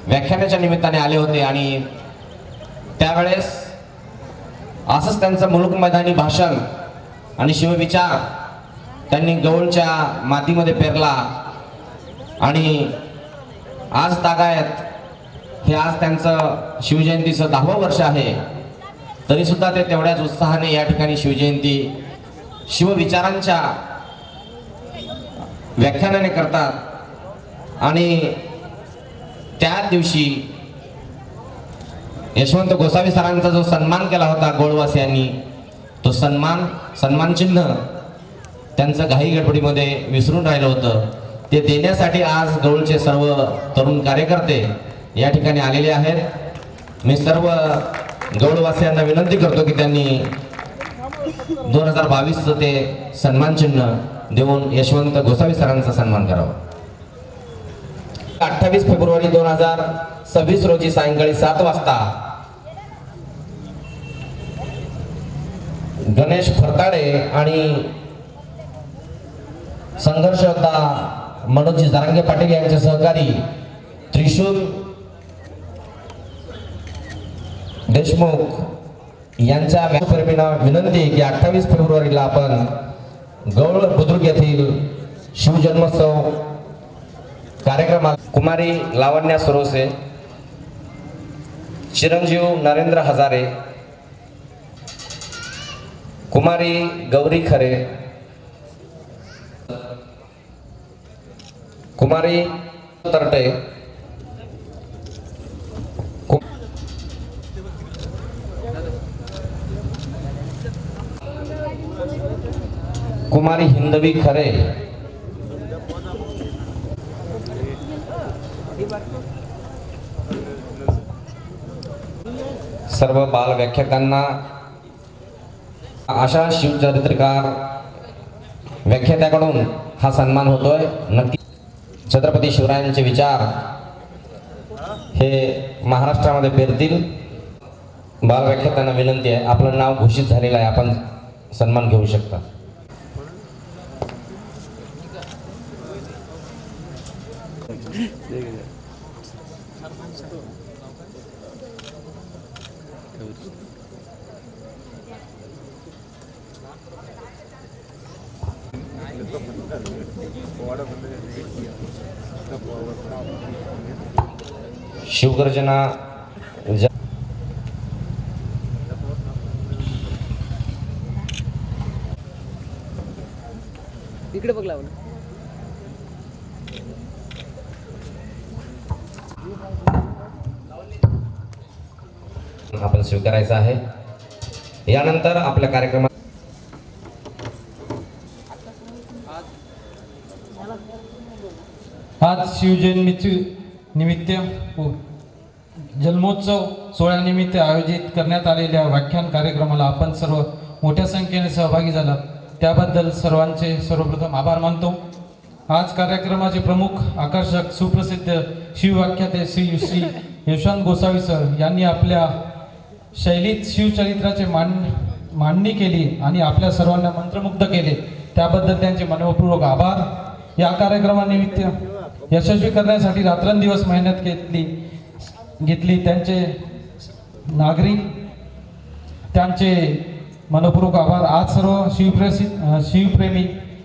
व्याख्यानाच्या निमित्ताने आले होते आणि त्यावेळेस असंच त्यांचं मुलुक मैदानी भाषण आणि शिवविचार त्यांनी गौळच्या मातीमध्ये पेरला आणि आज तागायत हे आज त्यांचं शिवजयंतीचं 10वं वर्ष आहे, तरी सुद्धा ते तेवढ्याच उत्साहाने या ठिकाणी शिवजयंती शिवविचारांच्या व्याख्यानाने करतात। आणि त्या दिवशी यशवंत गोसावी सरांचा जो सन्मान केला होता गोळवासियांनी, तो सन्मान चिन्ह त्यांचं घाई गडबडीमध्ये विसरून राहिलं होतं, ते देण्यासाठी आज गौळचे सर्व तरुण कार्यकर्ते या ठिकाणी आलेले आहेत। मी सर्व गौळवासियांना विनंती करतो की त्यांनी 2022चं ते सन्मान चिन्ह देऊन यशवंत गोसावी सरांचा सन्मान करावा। 28 फेब्रुवारी 2026 रोजी सायंकाळी 7 वाजता गणेश फरताडे आणि संघर्ष योद्धा मनोजी जरांगे पाटील यांचे सहकारी त्रिशूल देशमुख यांच्या प्रेमींना विनंती की 28 फेब्रुवारीला आपण गौळ बुद्रुक येथील शिवजन्मोत्सव कार्यक्रमात कुमारी लावण्या सरोसे, चिरंजीव नरेंद्र हजारे, कुमारी गौरी खरे, कुमारी तरटे, कुमारी हिंदवी खरे, सर्व बाल व्याख्यात्यांना, अशा शिवचरित्रकार व्याख्यात्याकडून हा सन्मान होतोय। नक्की छत्रपती शिवरायांचे विचार हे महाराष्ट्रामध्ये पेरतील। बाल व्याख्यात्यांना विनंती आहे, आपलं नाव घोषित झालेलं आहे, आपण सन्मान घेऊ शकता। शिवगर्जना इकडे बघ लावलं। आपण स्वीकारायचं आहे। यानंतर आपल्या कार्यक्रमात आज शिवजयंती निमित्त जन्मोत्सव सोहळ्यानिमित्त आयोजित करण्यात आलेल्या व्याख्यान कार्यक्रमाला आपण सर्व मोठ्या संख्येने सहभागी झाला, त्याबद्दल सर्वांचे सर्वप्रथम आभार मानतो। आज कार्यक्रमाचे प्रमुख आकर्षक सुप्रसिद्ध शिवव्याख्याते श्री यशवंत गोसावी सर यांनी आपल्या शैलीत शिवचरित्राचे मांडणी केली आणि आपल्या सर्वांना मंत्रमुग्ध केले, त्याबद्दल त्यांचे मनपूर्वक आभार। या कार्यक्रमानिमित्त यशस्वी करण्यासाठी रात्रंदिवस मेहनत घेतली त्यांचे नागरिक, त्यांचे मनपूर्वक आभार। आज सर्व शिवप्रेमी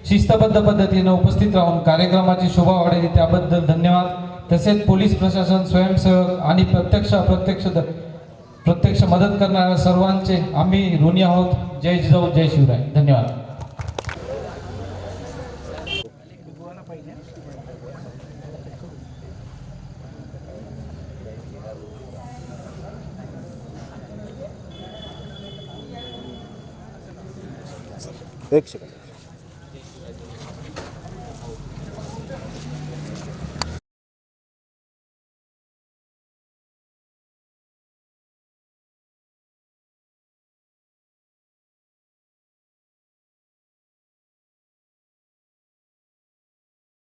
शिस्तबद्ध पद्धतीने उपस्थित राहून कार्यक्रमाची शोभा वाढवली, त्याबद्दल धन्यवाद। तसेच पोलीस प्रशासन, स्वयंसेवक आणि प्रत्यक्ष मदत करणाऱ्या सर्वांचे आम्ही ऋणी आहोत। जय जिजाऊ, जय शिवराय, धन्यवाद। एक सेकंड।